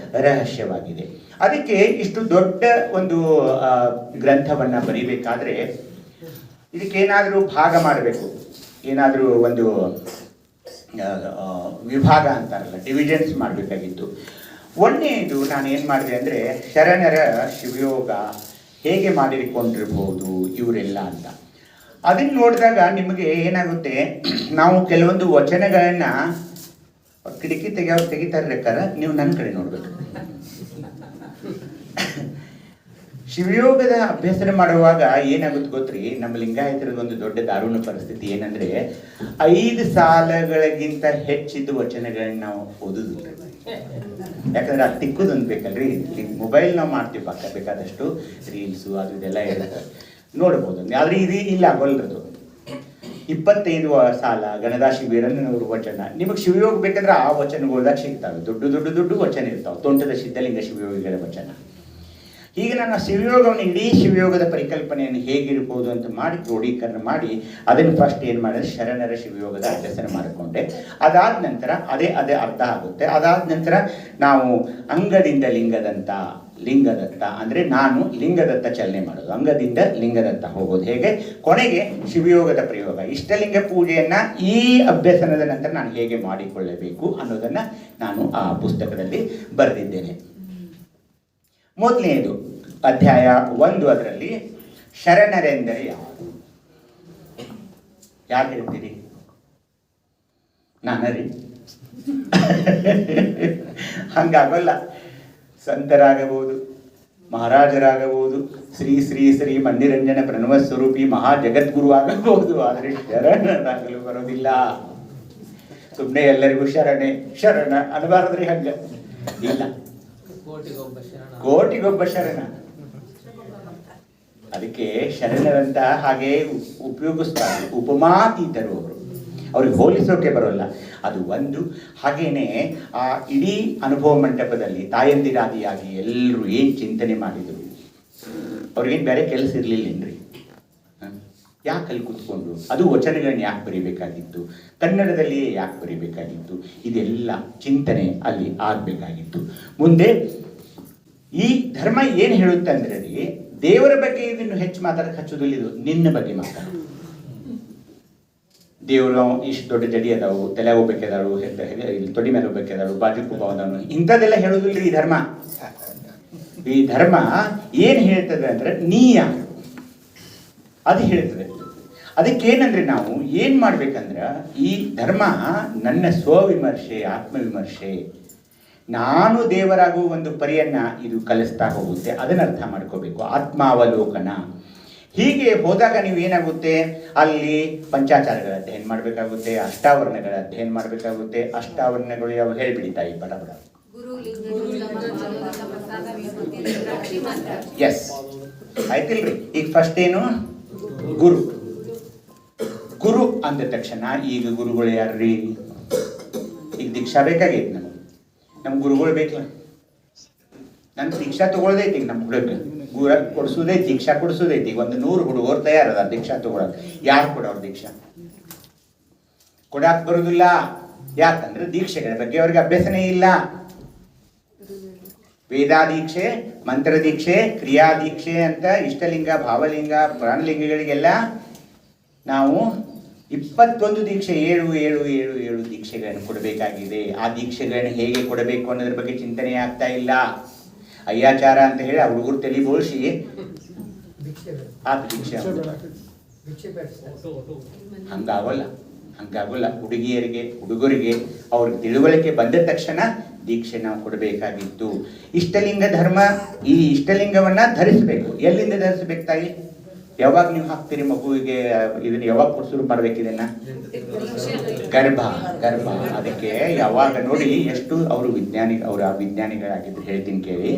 ರಹಸ್ಯವಾಗಿದೆ. ಅದಕ್ಕೆ ಇಷ್ಟು ದೊಡ್ಡ ಒಂದು ಗ್ರಂಥವನ್ನು ಬರೀಬೇಕಾದ್ರೆ ಇದಕ್ಕೇನಾದರೂ ಭಾಗ ಮಾಡಬೇಕು, ಏನಾದರೂ ಒಂದು ವಿಭಾಗ ಅಂತಾರಲ್ಲ, ಡಿವಿಷನ್ಸ್ ಮಾಡಬೇಕಾಗಿತ್ತು. ಒಂದನೇದು ನಾನು ಏನು ಮಾಡಿದೆ ಅಂದರೆ ಶರಣರ ಶಿವಯೋಗ ಹೇಗೆ ಮಾಡಿಕೊಂಡಿರ್ಬೋದು ಇವರೆಲ್ಲ ಅಂತ. ಅದನ್ನು ನೋಡಿದಾಗ ನಿಮಗೆ ಏನಾಗುತ್ತೆ, ನಾವು ಕೆಲವೊಂದು ವಚನಗಳನ್ನು ಕಿಟಕಿ ತೆಗಿತಾರೆ, ನೀವು ನನ್ನ ಕಡೆ ನೋಡಬೇಕು. ಶಿವಯೋಗದ ಅಭ್ಯಾಸ ಮಾಡುವಾಗ ಏನಾಗುತ್ತೆ ಗೊತ್ತ್ರಿ, ನಮ್ಮ ಲಿಂಗಾಯತರದ ಒಂದು ದೊಡ್ಡ ದಾರುಣ ಪರಿಸ್ಥಿತಿ ಏನಂದರೆ 5 ಸಾಲಗಳಿಗಿಂತ ಹೆಚ್ಚಿದ್ದು ವಚನಗಳನ್ನ ನಾವು ಓದುದಿಲ್ಲ. ಯಾಕಂದ್ರೆ ಅದು ತಿಕ್ಕುದೊಂದು ಬೇಕಲ್ರಿ. ಮೊಬೈಲ್ ನಾವು ಮಾಡ್ತೀವಿ, ಪಕ್ಕ ಬೇಕಾದಷ್ಟು ರೀಲ್ಸು ಅದು ಇದೆಲ್ಲ ಇರುತ್ತೆ, ನೋಡ್ಬೋದು. ಆದರೆ ಇದು ಇಲ್ಲ, ಆಗೋಲ್ರದು. 25 ಸಾಲ ಗಣದಾಶಿ ವೀರಣ್ಣನವ್ರ ವಚನ ನಿಮಗೆ ಶಿವಯೋಗ ಬೇಕಾದ್ರೆ ಆ ವಚನಗಳ್ದಾಗ ಸಿಗ್ತಾವೆ. ದೊಡ್ಡ ವಚನ ಇರ್ತಾವೆ, ತೋಂಟದ ಸಿದ್ಧಲಿಂಗ ಶಿವಯೋಗಿಗಳ ವಚನ. ಹೀಗೆ ನಾನು ಶಿವಯೋಗವನ್ನು, ಇಡೀ ಶಿವಯೋಗದ ಪರಿಕಲ್ಪನೆಯನ್ನು ಹೇಗಿರ್ಬೋದು ಅಂತ ಮಾಡಿ ಕ್ರೋಢೀಕರಣ ಮಾಡಿ ಅದನ್ನು ಫಸ್ಟ್ ಏನು ಮಾಡಿದ್ರೆ ಶರಣರ ಶಿವಯೋಗದ ಅಭ್ಯಾಸನ ಮಾಡಿಕೊಂಡೆ. ಅದಾದ ನಂತರ ಅದೇ ಅರ್ಥ ಆಗುತ್ತೆ. ಅದಾದ ನಂತರ ನಾವು ಅಂಗದಿಂದ ಲಿಂಗದತ್ತ ಅಂದರೆ ನಾನು ಲಿಂಗದತ್ತ ಚಲನೆ ಮಾಡೋದು, ಅಂಗದಿಂದ ಲಿಂಗದತ್ತ ಹೋಗೋದು ಹೇಗೆ, ಕೊನೆಗೆ ಶಿವಯೋಗದ ಪ್ರಯೋಗ, ಇಷ್ಟಲಿಂಗ ಪೂಜೆಯನ್ನು ಈ ಅಭ್ಯಸನದ ನಂತರ ನಾನು ಹೇಗೆ ಮಾಡಿಕೊಳ್ಳಬೇಕು ಅನ್ನೋದನ್ನು ನಾನು ಆ ಪುಸ್ತಕದಲ್ಲಿ ಬರೆದಿದ್ದೇನೆ. ಮೊದಲನೆಯದು ಅಧ್ಯಾಯ 1, ಅದರಲ್ಲಿ ಶರಣರೆಂದರೆ ಯಾರು? ಯಾರು ಹೇಳ್ತೀರಿ? ನಾನರಿ ಹಂಗಾಗಲ್ಲ. ಸಂತರಾಗಬಹುದು, ಮಹಾರಾಜರಾಗಬಹುದು, ಶ್ರೀ ಶ್ರೀ ಶ್ರೀ ಮಂದಿರಂಜನ ಪ್ರಣವ ಸ್ವರೂಪಿ ಮಹಾ ಜಗದ್ಗುರು ಆಗಬಹುದು. ಆದರೆ ಶರಣರಾಗಲು ಬರೋದಿಲ್ಲ. ಸುಮ್ಮನೆ ಎಲ್ಲರಿಗೂ ಶರಣ ಅನ್ನಬಾರದ್ರಿ. ಹಂಗ ಇಲ್ಲ, ಕೋಟಿಗೊಬ್ಬ ಶರಣ. ಅದಕ್ಕೆ ಶರಣರಂತ ಹಾಗೆ ಉಪಯೋಗಿಸ್ತಾರೆ. ಉಪಮಾತೀತರು ಅವ್ರಿಗೆ ಹೋಲಿಸೋಕೆ ಬರೋಲ್ಲ. ಅದು ಒಂದು. ಹಾಗೇನೆ ಆ ಇಡೀ ಅನುಭವ ಮಂಟಪದಲ್ಲಿ ತಾಯಂದಿರಾದಿಯಾಗಿ ಎಲ್ಲರೂ ಏನು ಚಿಂತನೆ ಮಾಡಿದರು, ಅವ್ರಿಗೇನು ಬೇರೆ ಕೆಲಸ ಇರಲಿಲ್ಲೇನ್ರಿ? ಯಾಕೆ ಅಲ್ಲಿ ಕೂತ್ಕೊಂಡು ಅದು ವಚನಗಳನ್ನ ಯಾಕೆ ಬರೀಬೇಕಾಗಿತ್ತು? ಕನ್ನಡದಲ್ಲಿಯೇ ಯಾಕೆ ಬರೀಬೇಕಾಗಿತ್ತು? ಇದೆಲ್ಲ ಚಿಂತನೆ ಅಲ್ಲಿ ಆಗಬೇಕಾಗಿತ್ತು. ಮುಂದೆ ಈ ಧರ್ಮ ಏನು ಹೇಳುತ್ತೆ ಅಂದ್ರೆ ರೀ, ದೇವರ ಬಗ್ಗೆ ಇದನ್ನು ಹೆಚ್ಚು ಮಾತಾಡಕ್ಕೆ ಹಚ್ಚೋದಿಲ್ಲ, ಇದು ನಿನ್ನ ಬಗ್ಗೆ ಮಾತಾಡ. ದೇವರು ಇಷ್ಟು ದೊಡ್ಡ ಜಡಿ ಅದಾವು, ತಲೆ ಹೋಗ್ಬೇಕದಾಳು, ಇಲ್ಲಿ ತೊಡಿ ಮೇಲೆ ಹೋಗ್ಬೇಕದಾಳು, ಬಾಜು ಕುಬ್ಬವನು, ಇಂಥದ್ದೆಲ್ಲ ಹೇಳೋದಿಲ್ಲ ಈ ಧರ್ಮ. ಈ ಧರ್ಮ ಏನು ಹೇಳ್ತದೆ ಅಂದ್ರೆ ನೀ ಯಾರು ಅದು ಹೇಳ್ತದೆ. ಅದಕ್ಕೇನಂದ್ರೆ ನಾವು ಏನು ಮಾಡ್ಬೇಕಂದ್ರೆ, ಈ ಧರ್ಮ ನನ್ನ ಸ್ವವಿಮರ್ಶೆ, ಆತ್ಮವಿಮರ್ಶೆ, ನಾನು ದೇವರಾಗುವ ಒಂದು ಪರಿಯನ್ನ ಇದು ಕಲಿಸ್ತಾ ಹೋಗುತ್ತೆ. ಅದನ್ನ ಅರ್ಥ ಮಾಡ್ಕೋಬೇಕು. ಆತ್ಮಾವಲೋಕನ. ಹೀಗೆ ಹೋದಾಗ ನೀವು ಏನಾಗುತ್ತೆ, ಅಲ್ಲಿ ಪಂಚಾಚಾರಗಳ ಅಧ್ಯಯನ ಮಾಡಬೇಕಾಗುತ್ತೆ, ಅಷ್ಟಾವರಣಗಳ ಅಧ್ಯಯನ ಮಾಡಬೇಕಾಗುತ್ತೆ. ಅಷ್ಟಾವರಣಗಳು ಯಾವ ಹೇಳಿಬಿಡಿ ತಾಯಿ ಪಟ ಪಟ. ಎಸ್ ಆಯ್ತಿಲ್ರಿ. ಈಗ ಫಸ್ಟ್ ಏನು? ಗುರು. ಗುರು ಅಂದ ತಕ್ಷಣ ಈಗ ಗುರುಗಳು ಯಾರ್ರಿ? ಈಗ ದೀಕ್ಷಾ ಬೇಕಾಗೈತಿ ನಮ್ಗೆ ಗುರುಗಳು ಬೇಕಲ್ಲ. ನನ್ಗೆ ದೀಕ್ಷಾ ತಗೊಳ್ದೈತಿ. ಈಗ ನಮ್ಮ ಹುಡುಗ ಗುರ ಕೊಡ್ಸೋದೈತಿ, ದೀಕ್ಷಾ ಕೊಡ್ಸೋದೈತಿ. ಈಗ 100 ಹುಡುಗರು ತಯಾರದ ದೀಕ್ಷಾ ತಗೊಳಕ್. ಯಾರು ಕೊಡೋರು ದೀಕ್ಷಾ? ಕೊಡಾಕ್ ಬರುದಿಲ್ಲ. ಯಾಕಂದ್ರೆ ದೀಕ್ಷೆಗಳ ಬಗ್ಗೆ ಅವ್ರಿಗೆ ಅಭ್ಯಾಸನೇ ಇಲ್ಲ. ವೇದಾದೀಕ್ಷೆ, ಮಂತ್ರ ದೀಕ್ಷೆ, ಕ್ರಿಯಾ ದೀಕ್ಷೆ ಅಂತ ಇಷ್ಟಲಿಂಗ, ಭಾವಲಿಂಗ, ಪ್ರಾಣಲಿಂಗಗಳಿಗೆಲ್ಲ ನಾವು 21 ದೀಕ್ಷೆ 7 ದೀಕ್ಷೆಗಳನ್ನು ಕೊಡಬೇಕಾಗಿದೆ. ಆ ದೀಕ್ಷೆಗಳನ್ನು ಹೇಗೆ ಕೊಡಬೇಕು ಅನ್ನೋದ್ರ ಬಗ್ಗೆ ಚಿಂತನೆ ಆಗ್ತಾ ಇಲ್ಲ. ಅಯ್ಯಾಚಾರ ಅಂತ ಹೇಳಿ ಆ ಹುಡುಗರು ತಲೆ ಬೋಳಿಸಿ ಆ ದೀಕ್ಷೆ ಹಂಗಾಗೋಲ್ಲ. ಹುಡುಗರಿಗೆ ಅವ್ರಿಗೆ ತಿಳುವಳಿಕೆ ಬಂದ ತಕ್ಷಣ ದೀಕ್ಷೆ ನಾವು ಕೊಡಬೇಕಾಗಿತ್ತು. ಇಷ್ಟಲಿಂಗ ಧರ್ಮ, ಈ ಇಷ್ಟಲಿಂಗವನ್ನ ಧರಿಸಬೇಕು. ಎಲ್ಲಿಂದ ಧರಿಸಬೇಕು ತಾಯಿ? ಯಾವಾಗ ನೀವು ಹಾಕ್ತೀರಿ ಮಗುವಿಗೆ ಇದನ್ನ? ಯಾವಾಗ ಶುರು ಮಾಡ್ಬೇಕು ಇದನ್ನ? ಗರ್ಭ. ಅದಕ್ಕೆ ಯಾವಾಗ ನೋಡಿ ಎಷ್ಟು ಅವರು ವಿಜ್ಞಾನಿಗಳಾಗಿದ್ರು. ಹೇಳ್ತೀನಿ ಕೇಳಿ.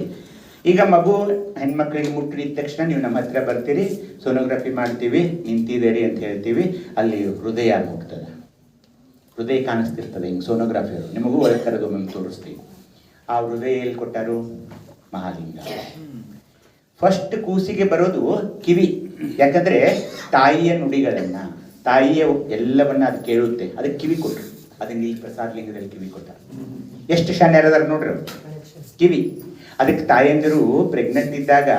ಈಗ ಮಗು ಹೆಣ್ಮಕ್ಳಿಗೆ ಮುಟ್ಟಿದ ತಕ್ಷಣ ನೀವು ನಮ್ಮ ಹತ್ರ ಬರ್ತೀರಿ, ಸೋನೋಗ್ರಫಿ ಮಾಡ್ತೀವಿ, ನಿಂತಿದ್ದೀರಿ ಅಂತ ಹೇಳ್ತೀವಿ. ಅಲ್ಲಿ ಹೃದಯ ಹೋಗ್ತದೆ, ಹೃದಯ ಕಾಣಿಸ್ತಿರ್ತದೆ. ಹಿಂಗೆ ಸೋನೋಗ್ರಫಿಯವರು ನಿಮಗೂ ಒಳಗೆ ಕರೆದು ತೋರಿಸ್ತೀವಿ. ಆ ಹೃದಯ ಎಲ್ಲಿ ಕೊಟ್ಟಾರು? ಮಹಾಲಿಂಗ. ಫಸ್ಟ್ ಕೂಸಿಗೆ ಬರೋದು ಕಿವಿ. ಯಾಕಂದ್ರೆ ತಾಯಿಯ ನುಡಿಗಳನ್ನ, ತಾಯಿಯ ಎಲ್ಲವನ್ನ ಅದು ಕೇಳುತ್ತೆ. ಅದಕ್ಕೆ ಕಿವಿ ಕೊಟ್ಟರು. ಅದನ್ನ ಈ ಪ್ರಸಾದ ಲಿಂಗದಲ್ಲಿ ಕಿವಿ ಕೊಟ್ಟಾರ. ಎಷ್ಟು ಶಾನ್ಯರದಾರ ನೋಡ್ರಿ ಕಿವಿ. ಅದಕ್ಕೆ ತಾಯಂದಿರು ಪ್ರೆಗ್ನೆಂಟ್ ಇದ್ದಾಗ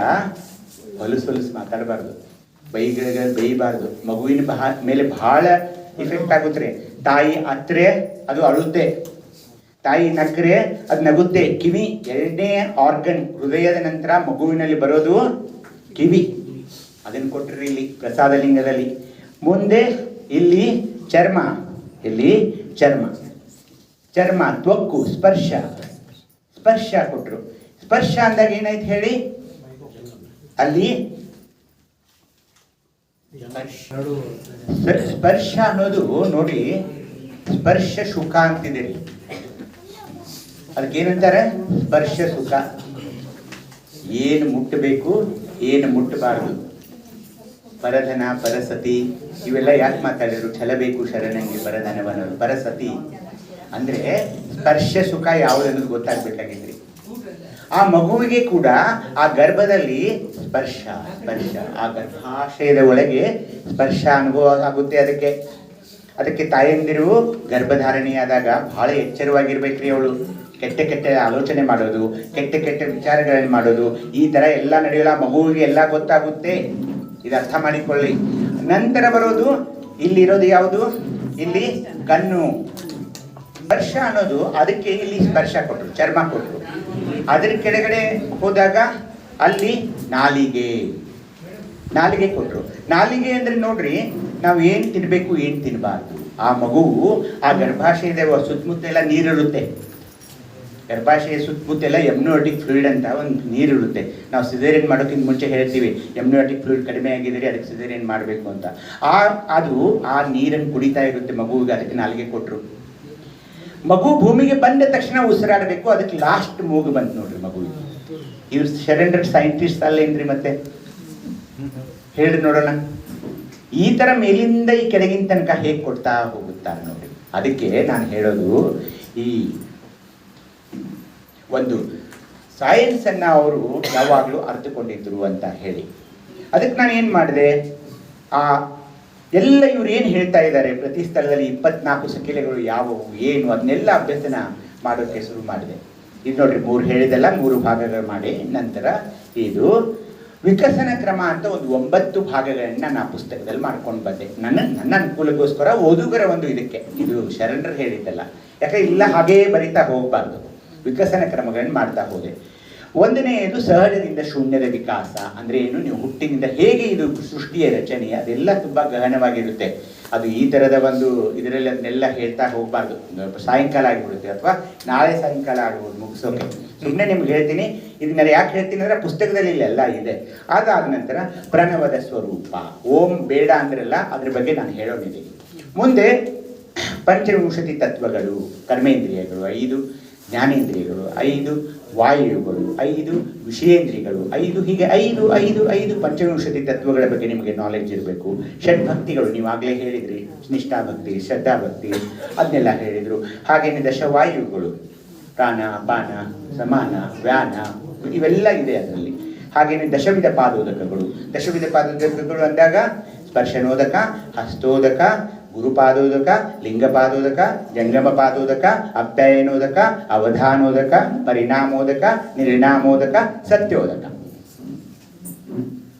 ಹೊಲಸು ಮಾತಾಡಬಾರ್ದು, ಬೈಬಾರ್ದು. ಮಗುವಿನ ಮೇಲೆ ಬಹಳ ಇಫೆಕ್ಟ್ ಆಗುತ್ತೆ. ತಾಯಿ ಅತ್ರೆ ಅದು ಅಳುತ್ತೆ, ತಾಯಿ ನಕ್ರೆ ಅದು ನಗುತ್ತೆ. ಕಿವಿ 2ನೇ ಆರ್ಗನ್. ಹೃದಯದ ನಂತರ ಮಗುವಿನಲ್ಲಿ ಬರೋದು ಕಿವಿ. ಅದನ್ನು ಕೊಟ್ಟರು ಇಲ್ಲಿ ಪ್ರಸಾದ ಲಿಂಗದಲ್ಲಿ. ಮುಂದೆ ಇಲ್ಲಿ ಚರ್ಮ. ತ್ವಕ್ಕು, ಸ್ಪರ್ಶ ಕೊಟ್ಟರು. ಸ್ಪರ್ಶ ಅಂದಾಗ ಏನಾಯ್ತು ಹೇಳಿ? ಅಲ್ಲಿ ಸ್ಪರ್ಶ ಅನ್ನೋದು ನೋಡಿ, ಸ್ಪರ್ಶ ಸುಖ ಅಂತಿದೆ. ಅದಕ್ಕೇನಂತಾರೆ? ಸ್ಪರ್ಶ ಸುಖ. ಏನು ಮುಟ್ಟಬೇಕು, ಏನು ಮುಟ್ಟಬಾರದು. ಪರಧನ, ಪರಸತಿ ಇವೆಲ್ಲ ಯಾಕೆ ಮಾತಾಡಿದ್ರು? ಛಲಬೇಕು ಶರಣಂಗೆ ಪರಧನವನರು. ಪರಸತಿ ಅಂದ್ರೆ ಸ್ಪರ್ಶ ಸುಖ ಯಾವುದನ್ನೋದು ಗೊತ್ತಾಗ್ಬೇಕಾಗಿದ್ರಿ. ಆ ಮಗುವಿಗೆ ಕೂಡ ಆ ಗರ್ಭದಲ್ಲಿ ಸ್ಪರ್ಶ, ಆ ಗರ್ಭಾಶಯದ ಒಳಗೆ ಸ್ಪರ್ಶ ಅನುಭವ ಆಗುತ್ತೆ. ಅದಕ್ಕೆ ತಾಯಂದಿರು ಗರ್ಭಧಾರಣೆಯಾದಾಗ ಬಹಳ ಎಚ್ಚರವಾಗಿರ್ಬೇಕ್ರಿ. ಅವಳು ಕೆಟ್ಟ ಆಲೋಚನೆ ಮಾಡೋದು, ಕೆಟ್ಟ ವಿಚಾರಗಳನ್ನು ಮಾಡೋದು, ಈ ತರ ಎಲ್ಲ ನಡೆಯಲ್ಲ. ಮಗುವಿಗೆ ಎಲ್ಲ ಗೊತ್ತಾಗುತ್ತೆ. ಇದು ಅರ್ಥ ಮಾಡಿಕೊಳ್ಳಿ. ನಂತರ ಬರೋದು ಇಲ್ಲಿರೋದು ಯಾವುದು? ಇಲ್ಲಿ ಕಣ್ಣು. ಸ್ಪರ್ಶ ಅನ್ನೋದು ಅದಕ್ಕೆ ಇಲ್ಲಿ ಸ್ಪರ್ಶ ಕೊಟ್ಟರು, ಚರ್ಮ ಕೊಟ್ಟರು. ಅದ್ರ ಕೆಳಗಡೆ ಹೋದಾಗ ಅಲ್ಲಿ ನಾಲಿಗೆ ಕೊಟ್ಟರು. ನಾಲಿಗೆ ಅಂದ್ರೆ ನೋಡ್ರಿ, ನಾವು ಏನು ತಿನ್ಬೇಕು, ಏನು ತಿನ್ನಬಾರ್ದು. ಆ ಮಗುವು ಆ ಗರ್ಭಾಶಯದ ಸುತ್ತಮುತ್ತೆಲ್ಲ ನೀರಿರುತ್ತೆ. ಗರ್ಭಾಶಯ ಸುತ್ತಮುತ್ತೆಲ್ಲ ಎಮ್ನಿಯೋಟಿಕ್ ಫ್ಲೂಯಿಡ್ ಅಂತ ಒಂದು ನೀರಿರುತ್ತೆ. ನಾವು ಸಿಸೇರಿಯನ್ ಮಾಡೋಕ್ಕಿಂತ ಮುಂಚೆ ಹೇಳ್ತೀವಿ ಎಮ್ನಿಯೋಟಿಕ್ ಫ್ಲೂಯಿಡ್ ಕಡಿಮೆ ಆಗಿದ್ರೆ ಅದಕ್ಕೆ ಸಿಸೇರಿಯನ್ ಮಾಡಬೇಕು ಅಂತ. ಅದು ಆ ನೀರನ್ನು ಕುಡಿತಾ ಇರುತ್ತೆ ಮಗುವಿಗೆ. ಅದಕ್ಕೆ ನಾಲಿಗೆ ಕೊಟ್ಟರು. ಮಗು ಭೂಮಿಗೆ ಬಂದ ತಕ್ಷಣ ಉಸಿರಾಡಬೇಕು. ಅದಕ್ಕೆ ಲಾಸ್ಟ್ ಮೂಗು ಬಂತು ನೋಡ್ರಿ ಮಗುವಿಗೆ. ಇವ್ರು ಶರಣರ ಸೈಂಟಿಸ್ಟ್ ಅಲ್ಲೇನ್ರಿ? ಮತ್ತೆ ಹೇಳ್ರಿ ನೋಡೋಣ. ಈ ತರ ಮೇಲಿಂದ ಈ ಕೆಳಗಿನ ತನಕ ಹೇಗೆ ಕೊಡ್ತಾ ಹೋಗುತ್ತಾರೆ ನೋಡ್ರಿ. ಅದಕ್ಕೆ ನಾನು ಹೇಳೋದು, ಈ ಒಂದು ಸೈನ್ಸ್ ಅನ್ನ ಅವರು ಯಾವಾಗಲೂ ಅರ್ಥಕೊಂಡಿದ್ರು ಅಂತ ಹೇಳಿ. ಅದಕ್ಕೆ ನಾನು ಏನು ಮಾಡಿದೆ, ಆ ಎಲ್ಲ ಇವ್ರು ಏನು ಹೇಳ್ತಾ ಇದ್ದಾರೆ ಪ್ರತಿ ಸ್ಥಳದಲ್ಲಿ 24 ಸಕಿಲೆಗಳು ಯಾವುವು ಏನು ಅದನ್ನೆಲ್ಲ ಅಭ್ಯಸನ ಮಾಡೋಕ್ಕೆ ಶುರು ಮಾಡಿದೆ. ಇದು ನೋಡ್ರಿ 3 ಹೇಳಿದೆಲ್ಲ 3 ಭಾಗಗಳು ಮಾಡಿ ನಂತರ ಇದು ವಿಕಸನ ಕ್ರಮ ಅಂತ ಒಂದು 9 ಭಾಗಗಳನ್ನ ನಾ ಪುಸ್ತಕದಲ್ಲಿ ಮಾಡ್ಕೊಂಡು ಬಂದೆ. ನನ್ನ ಅನುಕೂಲಕ್ಕೋಸ್ಕರ ಓದುಗರ ಒಂದು ಇದಕ್ಕೆ, ಇದು ಶರಣರು ಹೇಳಿದ್ದಲ್ಲ, ಯಾಕೆ ಇಲ್ಲ ಹಾಗೇ ಬರಿತಾ ಹೋಗಬಾರ್ದು, ವಿಕಸನ ಕ್ರಮಗಳನ್ನು ಮಾಡ್ತಾ ಹೋದೆ. ಒಂದನೆಯದು ಸಹಜದಿಂದ ಶೂನ್ಯದ ವಿಕಾಸ ಅಂದರೆ ಏನು, ನೀವು ಹುಟ್ಟಿನಿಂದ ಹೇಗೆ ಇದು ಸೃಷ್ಟಿಯ ರಚನೆ ಅದೆಲ್ಲ ತುಂಬ ಗಹನವಾಗಿರುತ್ತೆ. ಅದು ಈ ಥರದ ಒಂದು ಇದರಲ್ಲಿ ಅದನ್ನೆಲ್ಲ ಹೇಳ್ತಾ ಹೋಗಬಾರ್ದು, ಸಾಯಂಕಾಲ ಆಗಿಬಿಡುತ್ತೆ ಅಥವಾ ನಾಳೆ ಸಾಯಂಕಾಲ ಆಗ್ಬೋದು ಮುಗಿಸೋಕೆ. ಸುಮ್ಮನೆ ನಿಮ್ಗೆ ಹೇಳ್ತೀನಿ, ಇದನ್ನೆಲ್ಲ ಯಾಕೆ ಹೇಳ್ತೀನಿ ಅಂದರೆ ಪುಸ್ತಕದಲ್ಲಿ ಇಲ್ಲೆಲ್ಲ ಇದೆ. ಅದಾದ ನಂತರ ಪ್ರಣವದ ಸ್ವರೂಪ, ಓಂ ಬೇಡ ಅಂದ್ರಲ್ಲ ಅದ್ರ ಬಗ್ಗೆ ನಾನು ಹೇಳೋನಿದ್ದೀನಿ. ಮುಂದೆ ಪಂಚವಿಂಶತಿ ತತ್ವಗಳು, ಕರ್ಮೇಂದ್ರಿಯಗಳು 5, ಜ್ಞಾನೇಂದ್ರಿಯಗಳು 5, ವಾಯುಗಳು 5, ವಿಷಯೇಂದ್ರಿಯಗಳು 5, ಹೀಗೆ 5 ಪಂಚವಿಂಶತಿ ತತ್ವಗಳ ಬಗ್ಗೆ ನಿಮಗೆ ನಾಲೆಡ್ಜ್ ಇರಬೇಕು. ಷಡ್ಭಕ್ತಿಗಳು ನೀವಾಗಲೇ ಹೇಳಿದ್ರಿ, ನಿಷ್ಠಾಭಕ್ತಿ, ಶ್ರದ್ಧಾಭಕ್ತಿ ಅದನ್ನೆಲ್ಲ ಹೇಳಿದರು. ಹಾಗೇನೆ ದಶವಾಯುಗಳು, ಪ್ರಾಣ, ಅಪಾನ, ಸಮಾನ, ವ್ಯಾನ ಇವೆಲ್ಲ ಇದೆ ಅದರಲ್ಲಿ. ಹಾಗೇನೆ ದಶವಿಧ ಪಾದೋದಕಗಳು. ದಶವಿಧ ಪಾದೋದಕಗಳು ಅಂದಾಗ ಸ್ಪರ್ಶನೋದಕ, ಹಸ್ತೋದಕ, ಗುರುಪಾದೋದಕ, ಲಿಂಗಪಾದೋದಕ, ಜಂಗಮ ಪಾದೋದಕ, ಅಪ್ಯಾಯನೋದಕ, ಅವಧಾನೋದಕ, ಪರಿಣಾಮೋದಕ, ನಿರ್ಣಾಮೋದಕ, ಸತ್ಯೋದಕ.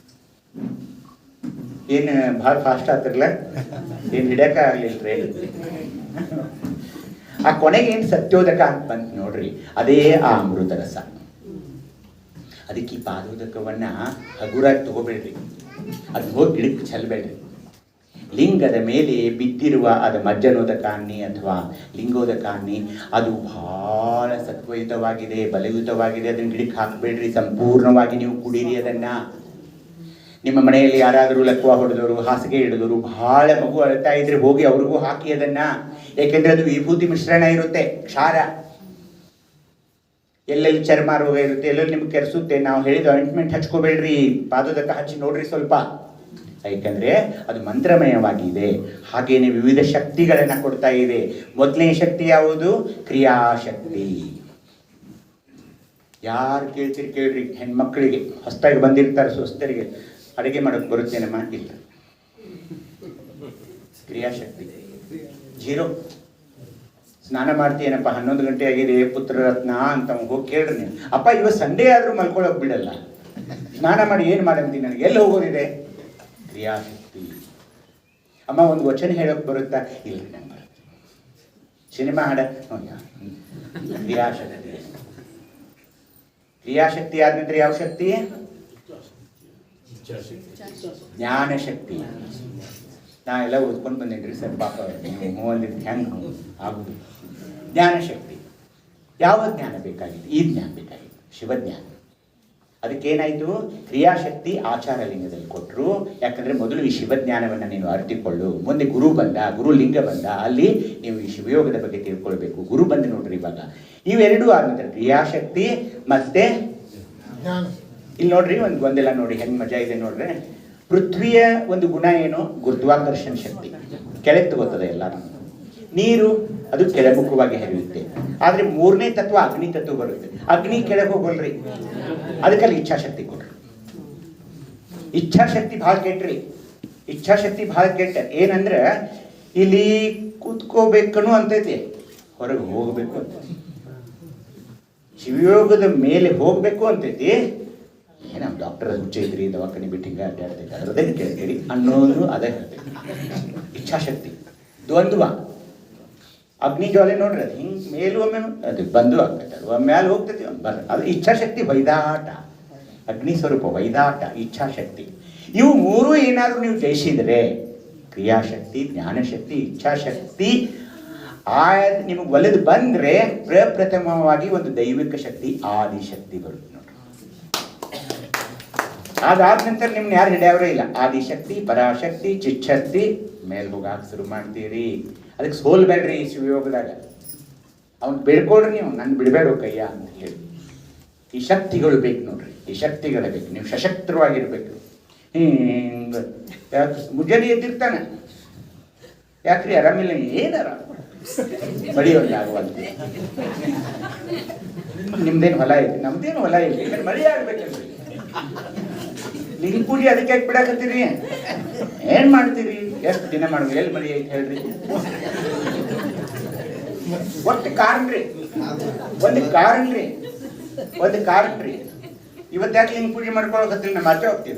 ಏನು ಭಾಳ ಫಾಸ್ಟ್ ಆಗ್ತಿರಲ್ಲ, ಏನು ಹಿಡಿಯಕ್ಕೆ ಆಗಲಿಲ್ಲ ರೀ. ಆ ಕೊನೆಗೆ ಏನು ಸತ್ಯೋದಕ ಅಂತ ಬಂತು ನೋಡ್ರಿ, ಅದೇ ಆ ಅಮೃತ ರಸ. ಅದಕ್ಕೆ ಈ ಪಾದೋದಕವನ್ನ ಹಗುರಾಗಿ ತಗೋಬೇಡ್ರಿ, ಅದನ್ನ ಹೋಗಿ ಗಿಡಕ್ಕೆ ಚೆಲ್ಲಬೇಡ್ರಿ. ಲಿಂಗದ ಮೇಲೆ ಬಿದ್ದಿರುವ ಅದು ಮಜ್ಜನೋದಕಾನ್ನಿ ಅಥವಾ ಲಿಂಗೋದಕಾನ್ನಿ, ಅದು ಬಹಳ ಸತ್ವಯುತವಾಗಿದೆ, ಬಲಯುತವಾಗಿದೆ. ಅದನ್ನು ಗಿಡಕ್ಕೆ ಹಾಕಬೇಡ್ರಿ, ಸಂಪೂರ್ಣವಾಗಿ ನೀವು ಕುಡೀರಿ ಅದನ್ನು. ನಿಮ್ಮ ಮನೆಯಲ್ಲಿ ಯಾರಾದರೂ ಲಕ್ವ ಹೊಡೆದವರು, ಹಾಸಿಗೆ ಹಿಡಿದವರು, ಬಹಳ ಮಗು ಅಳ್ತಾ ಇದ್ರೆ ಹೋಗಿ ಅವ್ರಿಗೂ ಹಾಕಿ ಅದನ್ನು. ಏಕೆಂದರೆ ಅದು ವಿಭೂತಿ ಮಿಶ್ರಣ ಇರುತ್ತೆ, ಕ್ಷಾರ. ಎಲ್ಲೆಲ್ಲಿ ಚರ್ಮ ರೋಗ ಇರುತ್ತೆ, ಎಲ್ಲೆಲ್ಲಿ ನಿಮ್ಗೆ ಕೆರೆಸುತ್ತೆ, ನಾವು ಹೇಳಿದ ಆಯಿಂಟ್ಮೆಂಟ್ ಹಚ್ಕೋಬೇಡ್ರಿ, ಪಾದೋದಕ ಹಚ್ಚಿ ನೋಡ್ರಿ ಸ್ವಲ್ಪ. ಏಕೆಂದರೆ ಅದು ಮಂತ್ರಮಯವಾಗಿದೆ. ಹಾಗೇನೆ ವಿವಿಧ ಶಕ್ತಿಗಳನ್ನು ಕೊಡ್ತಾ ಇದೆ. ಮೊದಲನೇ ಶಕ್ತಿ ಯಾವುದು? ಕ್ರಿಯಾಶಕ್ತಿ. ಯಾರು ಕೇಳ್ತೀರಿ ಕೇಳ್ರಿ, ಹೆಣ್ಮಕ್ಳಿಗೆ ಹೊಸದಾಗಿ ಬಂದಿರ್ತಾರೆ ಸ್ವಸ್ಥರಿಗೆ, ಅಡುಗೆ ಮಾಡೋಕ್ಕೆ ಬರುತ್ತೇನಮ್ಮ? ಇಲ್ಲ. ಕ್ರಿಯಾಶಕ್ತಿ 0. ಸ್ನಾನ ಮಾಡ್ತೀಯನಪ್ಪ, 11 ಗಂಟೆ ಆಗಿದೆ, ಪುತ್ರರತ್ನ ಅಂತ ಹೋಗಿ ಕೇಳ್ರಿ ನೀವು. ಅಪ್ಪ ಇವತ್ತು ಸಂಡೇ ಆದರೂ ಮಲ್ಕೊಳ್ಳೋಕೆ ಬಿಡಲ್ಲ, ಸ್ನಾನ ಮಾಡಿ ಏನು ಮಾಡಂತೀನಿ, ನನಗೆ ಎಲ್ಲಿ ಹೋಗೋದಿದೆ? ಕ್ರಿಯಾಶಕ್ತಿ. ಅಮ್ಮ ಒಂದು ವಚನ ಹೇಳೋಕೆ ಬರುತ್ತಾ? ಇಲ್ಲ ನಂಗೆ ಬರುತ್ತೆ. ಸಿನಿಮಾ ಹಾಡ? ಕ್ರಿಯಾಶಕ್ತಿ. ಕ್ರಿಯಾಶಕ್ತಿ ಆದ ನಂತರ ಯಾವ ಶಕ್ತಿ? ಜ್ಞಾನಶಕ್ತಿ. ನಾ ಎಲ್ಲ ಓದ್ಕೊಂಡು ಬಂದೇನ್ರಿ ಸರ್, ಪಾಪ ಮೂವಲ್ಲಿದ್ದು ಹೆಂಗೆ ಆಗುದು. ಜ್ಞಾನಶಕ್ತಿ. ಯಾವ ಜ್ಞಾನ ಬೇಕಾಗಿತ್ತು? ಈ ಜ್ಞಾನ ಬೇಕಾಗಿತ್ತು, ಶಿವಜ್ಞಾನ. ಅದಕ್ಕೇನಾಯಿತು? ಕ್ರಿಯಾಶಕ್ತಿ ಆಚಾರ ಲಿಂಗದಲ್ಲಿ ಕೊಟ್ಟರು. ಯಾಕಂದರೆ ಮೊದಲು ಈ ಶಿವಜ್ಞಾನವನ್ನು ನೀನು ಅರಿತುಕೊಳ್ಳು, ಮುಂದೆ ಗುರು ಬಂದ, ಗುರು ಲಿಂಗ ಬಂದ, ಅಲ್ಲಿ ನೀವು ಈ ಶಿವಯೋಗದ ಬಗ್ಗೆ ತಿಳ್ಕೊಳ್ಬೇಕು. ಗುರು ಬಂದು ನೋಡ್ರಿ ಇವಾಗ. ಇವೆರಡೂ ಆದ ನಂತರ ಕ್ರಿಯಾಶಕ್ತಿ ಮತ್ತೆ ಇಲ್ಲಿ ನೋಡ್ರಿ ಒಂದು ಗೊಂದಲ ನೋಡಿ, ಹೆಂಗೆ ಮಜಾ ಇದೆ ನೋಡ್ರಿ. ಪೃಥ್ವಿಯ ಒಂದು ಗುಣ ಏನು? ಗುರುತ್ವಾಕರ್ಷಣ ಶಕ್ತಿ, ಕೆಳಗೆ ತಗೋತದೆ ಎಲ್ಲ. ನೀರು ಅದು ಕೆಳಮುಖವಾಗಿ ಹರಿಯುತ್ತೆ. ಆದರೆ 3ನೇ ತತ್ವ ಅಗ್ನಿ ತತ್ವ ಬರುತ್ತೆ. ಅಗ್ನಿ ಕೆಳಗೆ ಹೋಗಲ್ರಿ, ಅದಕ್ಕಲ್ಲಿ ಇಚ್ಛಾಶಕ್ತಿ ಕೊಡ್ರಿ. ಇಚ್ಛಾಶಕ್ತಿ ಭಾಳ ಕೆಟ್ಟ್ರಿ. ಇಚ್ಛಾಶಕ್ತಿ ಭಾಳ ಕೆಟ್ಟ. ಏನಂದ್ರೆ ಇಲ್ಲಿ ಕೂತ್ಕೋಬೇಕನು ಅಂತೈತಿ, ಹೊರಗೆ ಹೋಗಬೇಕು ಅಂತ. ಶಿವಯೋಗದ ಮೇಲೆ ಹೋಗಬೇಕು ಅಂತೈತಿ. ನಮ್ಮ ಡಾಕ್ಟರ್ ಹುಚ್ಚಿದ್ರಿ, ದವಾಖಾನೆ ಬಿಟ್ಟು ಹಿಂಗೆ ಅಡ್ಡಾಡ್ತೈತೆ, ಅದರದೇನು ಕೇಳ್ತೀರಿ ಅನ್ನೋದು ಅದೇ ಹೇಳ್ತೈತಿ. ಇಚ್ಛಾಶಕ್ತಿ ದ್ವಂದ್ವ. ಅಗ್ನಿ ಜ್ವಾಲೆ ನೋಡ್ರಿ, ಅದು ಹಿಂಗೆ ಮೇಲೂ ಒಮ್ಮೆ ಅದು ಬಂದು ಆಗ್ತೈತೆ, ಅದು ಒಮ್ಮೆ ಮೇಲೆ ಹೋಗ್ತೈತಿ, ಬರ್ರಿ. ಅದು ಇಚ್ಛಾಶಕ್ತಿ ವೈದಾಟ. ಅಗ್ನಿ ಸ್ವರೂಪ ವೈದಾಟ, ಇಚ್ಛಾಶಕ್ತಿ. ಇವು 3 ಏನಾದರೂ ನೀವು ಜಯಿಸಿದರೆ, ಕ್ರಿಯಾಶಕ್ತಿ, ಜ್ಞಾನಶಕ್ತಿ, ಇಚ್ಛಾಶಕ್ತಿ ನಿಮಗೆ ಒಲಿದು ಬಂದರೆ, ಪ್ರಪ್ರಥಮವಾಗಿ ಒಂದು ದೈವಿಕ ಶಕ್ತಿ, ಆದಿಶಕ್ತಿ ಬರುತ್ತೆ ನೋಡ್ರಿ. ಅದಾದ ನಂತರ ನಿಮ್ನ ಯಾರು ಹಿಡಿಯೋರೇ ಇಲ್ಲ. ಆದಿಶಕ್ತಿ, ಪರಾಶಕ್ತಿ, ಚಿಚ್ಛಕ್ತಿ ಮೇಲೆ ಹೋಗಾಕ ಶುರು ಮಾಡ್ತೀರಿ. ಅದಕ್ಕೆ ಸೋಲ್ಬೇಡ್ರಿ ಈ ಶಿವಯೋಗದಾಗ. ಅವ್ನು ಬೇಡ್ಕೊಡ್ರಿ ನೀವು, ನನ್ನ ಬಿಡಬೇಡ ಕಯ್ಯ ಅಂತ ಹೇಳಿ. ಈ ಶಕ್ತಿಗಳು ಬೇಕು ನೋಡ್ರಿ, ಈ ಶಕ್ತಿಗಳ ಬೇಕು. ನೀವು ಸಶಕ್ತವಾಗಿರ್ಬೇಕು. ಹಿಂಗೆ ಯಾಕೆ ಮುಂಜಾನೆ ಎದ್ದಿರ್ತಾನೆ, ಯಾಕ್ರಿ ಆರಾಮಿಲ್ಲ, ಏನಾರ ಮಳೆಯೊಂದು ಆಗುವಂತೆ. ನಿಮ್ದೇನು ಹೊಲ ಐತಿ, ನಮ್ದೇನು ಹೊಲ ಇಲ್ಲ, ಮಳೆ ಆಗ್ಬೇಕಲ್ರಿ. ಲಿಂಗ ಪೂಜೆ ಅದಕ್ಕೆ ಯಾಕೆ ಬಿಡಾಕತ್ತೀರಿ? ಏನ್ ಮಾಡ್ತೀರಿ? ಎಷ್ಟು ದಿನ ಮಾಡ್ಬೇಕು? ಎಲ್ಲಿ ಮರಿ ಐತೆ ಹೇಳ್ರಿ? ಒಟ್ಟು ಕಾರಣ ರೀ, ಒಂದು ಕಾರಣ ರೀ, ಒಂದು ಕಾರಣ ರೀ. ಇವತ್ತು ಯಾಕೆ ಲಿಂಗ ಪೂಜೆ ಮಾಡ್ಕೊಳಕತ್ತೀರಿ? ನಮ್ಮ ಆಚೆ ಹೋಗ್ತೀವಿ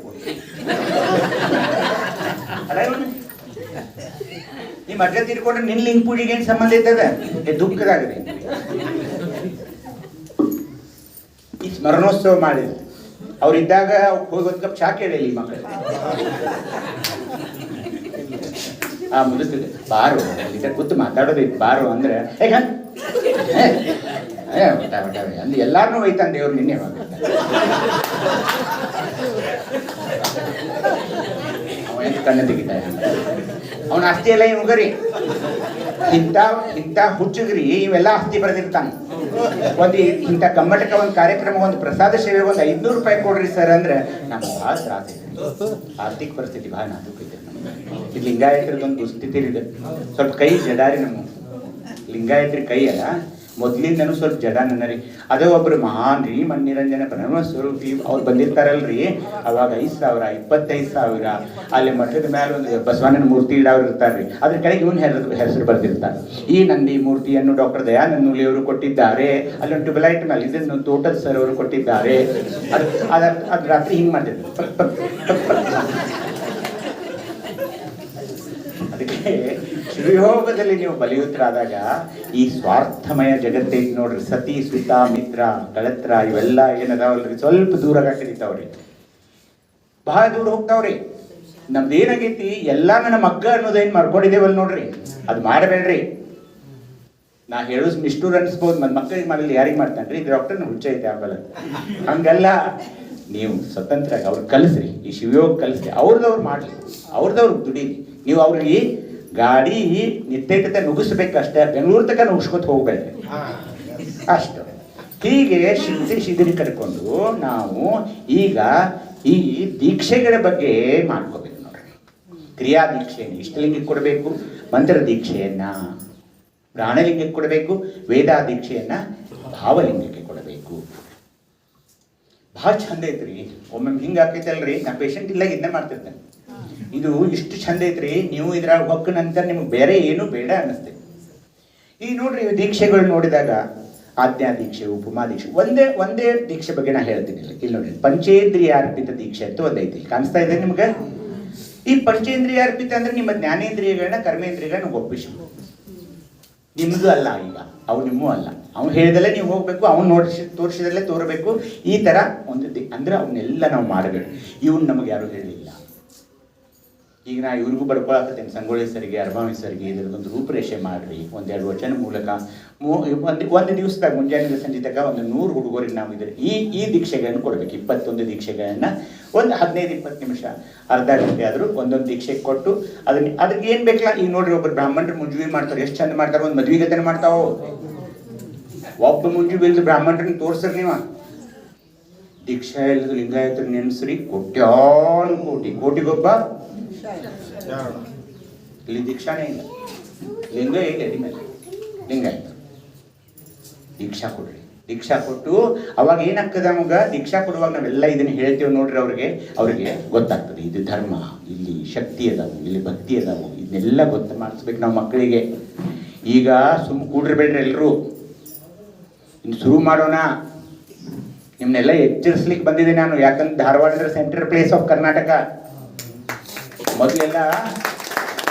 ನಿಮ್ಮ ಅಜ್ಜ ತೀರ್ಕೊಂಡ್ರೆ ನಿನ್ ಲಿಂಗ ಪೂಜೆಗೆ ಏನ್ ಸಂಬಂಧ ಇರ್ತದ? ದುಃಖದಾಗ್ರಿ. ಈ ಸ್ಮರಣೋತ್ಸವ ಮಾಡಿದ್ರು ಅವ್ರಿದ್ದಾಗ ಹೋಗಿ ಒಂದು ಕಪ್ ಚಾ ಕೇಳಿಲ್ಲ ಈ ಮಕ್ಕಳು. ಆ ಮುದುಕಿದೆ ಬಾರು ಇದಕ್ಕೆ ಕೂತು ಮಾತಾಡೋದೈತಿ ಬಾರು ಅಂದ್ರೆ ಹೇಗ ಅಂದ್ ಎಲ್ಲಾರನ್ನೂ ಒಯ್ತಾನೆ ದೇವ್ರು ನಿನ್ನೆ ಕಣ್ಣು ತೆಗಿತಾ ಅವನ ಆಸ್ತಿ ಎಲ್ಲ ಇವ್ಗರಿ ಇಂಥ ಹುಚ್ಚುಗ್ರಿ ಇವೆಲ್ಲ ಆಸ್ತಿ ಬರೆದಿರ್ತಾನೆ. ಒಂದು ಇಂಥ ಕಮ್ಮಟಕ ಒಂದು ಕಾರ್ಯಕ್ರಮ ಒಂದು ಪ್ರಸಾದ ಸೇವೆ ಒಂದು 500 ರೂಪಾಯಿ ಕೊಡ್ರಿ ಸರ್ ಅಂದ್ರೆ ನಮ್ಗೆ ಭಾಳ ತ್ರಾಸ ಇದೆ. ಆರ್ಥಿಕ ಪರಿಸ್ಥಿತಿ ಭಾಳ ನಾಜೂಕೈತೆ ನಮ್ಗೆ. ಇದು ಲಿಂಗಾಯತರದೊಂದು ದುಸ್ಥಿತಿ ಇದೆ. ಸ್ವಲ್ಪ ಕೈ ಜಡಾರಿ ನಮ್ಮ ಲಿಂಗಾಯತ್ರಿ ಕೈ ಅಲ್ಲ ಮೊದ್ಲಿಂದನೂ ಸ್ವಲ್ಪ ಜಡ ನನ್ನರಿ. ಅದೇ ಒಬ್ರು ಮಹಾನ್ ರೀ ಮಣ್ಣಿರಂಜನ ಬ್ರಹ್ಮ ಸ್ವರೂಪಿ ಅವ್ರು ಬಂದಿರ್ತಾರಲ್ರಿ, ಅವಾಗ 5,000 25,000 ಅಲ್ಲಿ ಮಠದ ಮೇಲೆ ಒಂದು ಬಸವಣ್ಣನ ಮೂರ್ತಿ ಇಡೋರು ಇರ್ತಾರ್ರಿ, ಅದ್ರ ಕೆಳಗೆ ಇವನ್ ಹೆಸರು ಬರ್ದಿರ್ತಾರೆ. ಈ ನಂದಿ ಮೂರ್ತಿಯನ್ನು ಡಾಕ್ಟರ್ ದಯಾನಂದ ನೂಲಿ ಅವರು ಕೊಟ್ಟಿದ್ದಾರೆ. ಅಲ್ಲೊಂದು ಟ್ಯೂಬ್ಲೈಟ್ ಮೇಲೆ ಇದನ್ನು ತೋಟದ ಸರ್ ಅವರು ಕೊಟ್ಟಿದ್ದಾರೆ. ಅದು ರಾತ್ರಿ ಹಿಂಗ್ ಮಾಡ್ತಿದ್ರು. ಅದಕ್ಕೆ ಶಿವಯೋಗದಲ್ಲಿ ನೀವು ಬಲಿಯುತ್ತರಾದಾಗ ಈ ಸ್ವಾರ್ಥಮಯ ಜಗತ್ತೈತಿ ನೋಡ್ರಿ. ಸತಿ ಸುತ ಮಿತ್ರ ಕಳತ್ರ ಇವೆಲ್ಲ ಏನದಾವಲ್ರಿ ಸ್ವಲ್ಪ ದೂರ ಕಡಿತಾವ್ರಿ, ಬಹಳ ದೂರ ಹೋಗ್ತಾವ್ರಿ. ನಮ್ದು ಏನಾಗೈತಿ ಎಲ್ಲ ನನ್ನ ಮಗ್ಗ ಅನ್ನೋದೇನ್ ಮಾಡ್ಕೊಂಡಿದ್ದೇವಲ್ ನೋಡ್ರಿ, ಅದು ಮಾಡಬೇಡ್ರಿ. ನಾ ಹೇಳೋದು ನಿಷ್ಠೂರ್ ಅನ್ಸ್ಬೋದು, ನನ್ನ ಮಕ್ಕಳಿಗೆ ಮಾಡಲಿ ಯಾರಿಗೆ ಮಾಡ್ತಾನ್ರಿ? ಇದು ಡಾಕ್ಟರ್ನ ಹುಚ್ಚ ಐತೆ ಆಗಲ್ಲ. ಹಂಗಲ್ಲ, ನೀವು ಸ್ವತಂತ್ರ ಅವ್ರು ಕಲಿಸ್ರಿ, ಈ ಶಿವಯೋಗ ಕಲಿಸ್ರಿ, ಅವ್ರದವ್ರು ಮಾಡ್ಲಿ, ಅವ್ರದವ್ರು ದುಡೀಲಿ. ನೀವು ಅವ್ರಿಗೆ ಗಾಡಿ ನಿತ್ಯತೆ ನುಗ್ಗಿಸ್ಬೇಕಷ್ಟೇ, ಬೆಂಗಳೂರು ತನಕ ನುಗ್ಸ್ಕೊತ ಹೋಗ್ಬೇಡ್ರಿ ಅಷ್ಟು. ಹೀಗೆ ಶಿದಿರಿ ಕಟ್ಕೊಂಡು ನಾವು ಈಗ ಈ ದೀಕ್ಷೆಗಳ ಬಗ್ಗೆ ಮಾಡ್ಕೋಬೇಕು ನೋಡ್ರಿ. ಕ್ರಿಯಾ ದೀಕ್ಷೆಯನ್ನು ಇಷ್ಟಲಿಂಗಕ್ಕೆ ಕೊಡಬೇಕು, ಮಂತ್ರ ದೀಕ್ಷೆಯನ್ನ ಪ್ರಾಣಲಿಂಗಕ್ಕೆ ಕೊಡಬೇಕು, ವೇದಾ ದೀಕ್ಷೆಯನ್ನ ಭಾವಲಿಂಗಕ್ಕೆ ಕೊಡಬೇಕು. ಭಾಳ ಚಂದ ಐತ್ರಿ. ಒಮ್ಮೆ ಹಿಂಗೆ ಆಕೈತಲ್ರಿ, ನಾ ಪೇಷಂಟ್ ಇಲ್ಲ ಇದನ್ನೇ ಮಾಡ್ತಿರ್ತೇನೆ. ಇದು ಇಷ್ಟು ಚಂದ ಐತ್ರಿ, ನೀವು ಇದ್ರಾಗ ಹೊಕ್ಕ ನಂತರ ನಿಮ್ಗೆ ಬೇರೆ ಏನು ಬೇಡ ಅನ್ನಿಸ್ತೈತಿ. ಈಗ ನೋಡ್ರಿ ದೀಕ್ಷೆಗಳು ನೋಡಿದಾಗ ಆಜ್ಞಾ ದೀಕ್ಷೆ, ಉಪಮಾ ದೀಕ್ಷೆ, ಒಂದೇ ದೀಕ್ಷೆ ಬಗ್ಗೆ ನಾ ಹೇಳ್ತೀನಿ. ಇಲ್ಲಿ ನೋಡ್ರಿ, ಪಂಚೇಂದ್ರಿಯಾರ್ಪಿತ ದೀಕ್ಷೆ ಅಂತ ಒಂದೈತಿ, ಕಾಣಿಸ್ತಾ ಇದೆ ನಿಮ್ಗೆ? ಈ ಪಂಚೇಂದ್ರಿಯಾರ್ಪಿತ ಅಂದ್ರೆ ನಿಮ್ಮ ಜ್ಞಾನೇಂದ್ರಿಯಗಳನ್ನ ಕರ್ಮೇಂದ್ರಿಯಗಳನ್ನ ಒಪ್ಪಿಸಿ, ನಿಮ್ದು ಅಲ್ಲ, ಈಗ ಅವು ನಿಮ್ಮೂ ಅಲ್ಲ. ಅವ್ನು ಹೇಳಿದಲ್ಲೇ ನೀವು ಹೋಗ್ಬೇಕು, ಅವ್ನು ತೋರಿಸಿದಲ್ಲೇ ತೋರಬೇಕು. ಈ ತರ ಒಂದು ಅಂದ್ರೆ ಅವನ್ನೆಲ್ಲ ನಾವು ಮಾಡಬೇಕು. ಇವ್ನು ನಮಗೆ ಯಾರು ಹೇಳಿಲ್ಲ. ಈಗ ನಾ ಇವ್ರಿಗೂ ಬಡ್ಕೊಳಕತ್ತೇನೆ, ಸಂಗೊಳ್ಳಿ ಸರಿಗೆ, ಅರ್ಭಾವಿ ಸರಿಗೆ, ಇದ್ರದ್ದೊಂದು ರೂಪರೇಷೆ ಮಾಡ್ರಿ, 1-2 ವಚನ ಮೂಲಕ ಒಂದು ದಿವಸದಾಗ ಮುಂಜಾನೆ ಸಂಜೆ ತನಕ ಒಂದು 100 ಹುಡುಗರಿಗೆ ನಾವು ಈ ದೀಕ್ಷೆಗಳನ್ನು ಕೊಡ್ಬೇಕು. 21 ದೀಕ್ಷೆಗಳನ್ನ ಒಂದು 15-20 ನಿಮಿಷ, ಅರ್ಧ ಗಂಟೆ ಆದರೂ ಒಂದೊಂದು ದೀಕ್ಷೆಗೆ ಕೊಟ್ಟು ಅದಕ್ಕೆ ಏನು ಬೇಕಲ್ಲ. ಈಗ ನೋಡ್ರಿ, ಒಬ್ಬರು ಬ್ರಾಹ್ಮಣರು ಮುಂಜುವಿ ಮಾಡ್ತಾರೆ, ಎಷ್ಟು ಚಂದ ಮಾಡ್ತಾರೆ, ಒಂದು ಮದ್ವಿಗತನ ಮಾಡ್ತಾವ. ಒಬ್ಬ ಮುಂಜುವಿ ಇಲ್ದು ಬ್ರಾಹ್ಮಣರನ್ನ ತೋರ್ಸ್ರಿ ನೀವು. ದೀಕ್ಷಾ ಇಲ್ಲದ ಲಿಂಗಾಯತರ ನೆನೆಸ್ರಿ, ಕೋಟಿಗೊಬ್ಬ. ಇಲ್ಲಿ ದೀಕ್ಷಾನೇ ಇಲ್ಲ, ಲಿಂಗ ಇಲ್ಲ, ಅಡಿ ಮೇಲೆ ಲಿಂಗಾಯತ. ದೀಕ್ಷಾ ಕೊಡ್ರಿ, ದೀಕ್ಷಾ ಕೊಟ್ಟು ಅವಾಗ ಏನಾಗ್ತದೆ ನಮಗ, ದೀಕ್ಷಾ ಕೊಡುವಾಗ ನಾವೆಲ್ಲ ಇದನ್ನ ಹೇಳ್ತೇವೆ ನೋಡ್ರಿ, ಅವ್ರಿಗೆ ಗೊತ್ತಾಗ್ತದೆ ಇದು ಧರ್ಮ, ಇಲ್ಲಿ ಶಕ್ತಿ ಅದಾವು, ಇಲ್ಲಿ ಭಕ್ತಿ ಅದಾವು, ಇದನ್ನೆಲ್ಲ ಗೊತ್ತ ಮಾಡಿಸ್ಬೇಕು ನಾವು ಮಕ್ಕಳಿಗೆ. ಈಗ ಕೂಡಿರ್ಬೇಡ್ರಿ ಎಲ್ಲರೂ, ಇನ್ನು ಶುರು ಮಾಡೋಣ. ನಿಮ್ಮನ್ನೆಲ್ಲ ಎಚ್ಚರಿಸ್ಲಿಕ್ಕೆ ಬಂದಿದೆ ನಾನು, ಯಾಕಂದ್ರೆ ಧಾರವಾಡ ಅಂದ್ರೆ ಸೆಂಟ್ರಲ್ ಪ್ಲೇಸ್ ಆಫ್ ಕರ್ನಾಟಕ. ಮೊದಲೆಲ್ಲ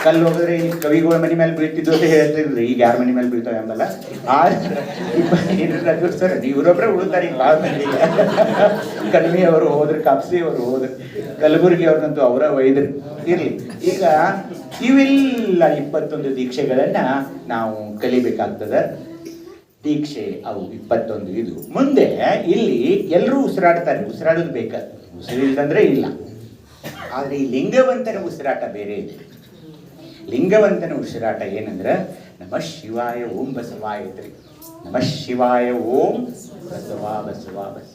ಕಲ್ಲು ಹೋಗಿದ್ರೆ ಈ ಕವಿಗಳ ಮನೆ ಮೇಲೆ ಬೀಳ್ತಿದ್ದು ಅಂತ ಹೇಳ್ತಿದ್ರಿ, ಈಗ ಯಾರ ಮನೆ ಮೇಲೆ ಬೀಳ್ತಾವೆ ಅಂಬಲ್ಲ. ಸರ್ ಇವರೊಬ್ಬರೇ ಉಳಿತಾರೆ ಈಗ ಭಾಳ ಮಂದಿ. ಕಲ್ಮಿ ಅವರು ಹೋದ್ರು, ಕಾಪ್ಸಿ ಅವರು ಹೋದ್ರು, ಕಲಬುರ್ಗಿ ಅವ್ರನ್ನಂತೂ ಅವರ ಒಯ್ದ್ರು. ಇರ್ಲಿ, ಈಗ ಇವೆಲ್ಲ 21 ದೀಕ್ಷೆಗಳನ್ನ ನಾವು ಕಲಿಬೇಕಾಗ್ತದೆ. ದೀಕ್ಷೆ ಅವು 21 ಇದು. ಮುಂದೆ ಇಲ್ಲಿ ಎಲ್ಲರೂ ಉಸಿರಾಡ್ತಾರೆ, ಉಸಿರಾಡೋದು ಬೇಕಾದ್ರೆ, ಉಸಿರಿಲ್ದಂದ್ರೆ ಇಲ್ಲ. ಆದರೆ ಈ ಲಿಂಗವಂತನ ಉಸಿರಾಟ ಬೇರೆ ಇದೆ. ಲಿಂಗವಂತನ ಉಸಿರಾಟ ಏನಂದ್ರೆ ನಮಃ ಶಿವಾಯ ಓಂ ಬಸವಾಯ ಐತ್ರಿ. ನಮಃ ಶಿವಾಯ ಓಂ ಬಸವಾ ಬಸವಾ ಬಸ.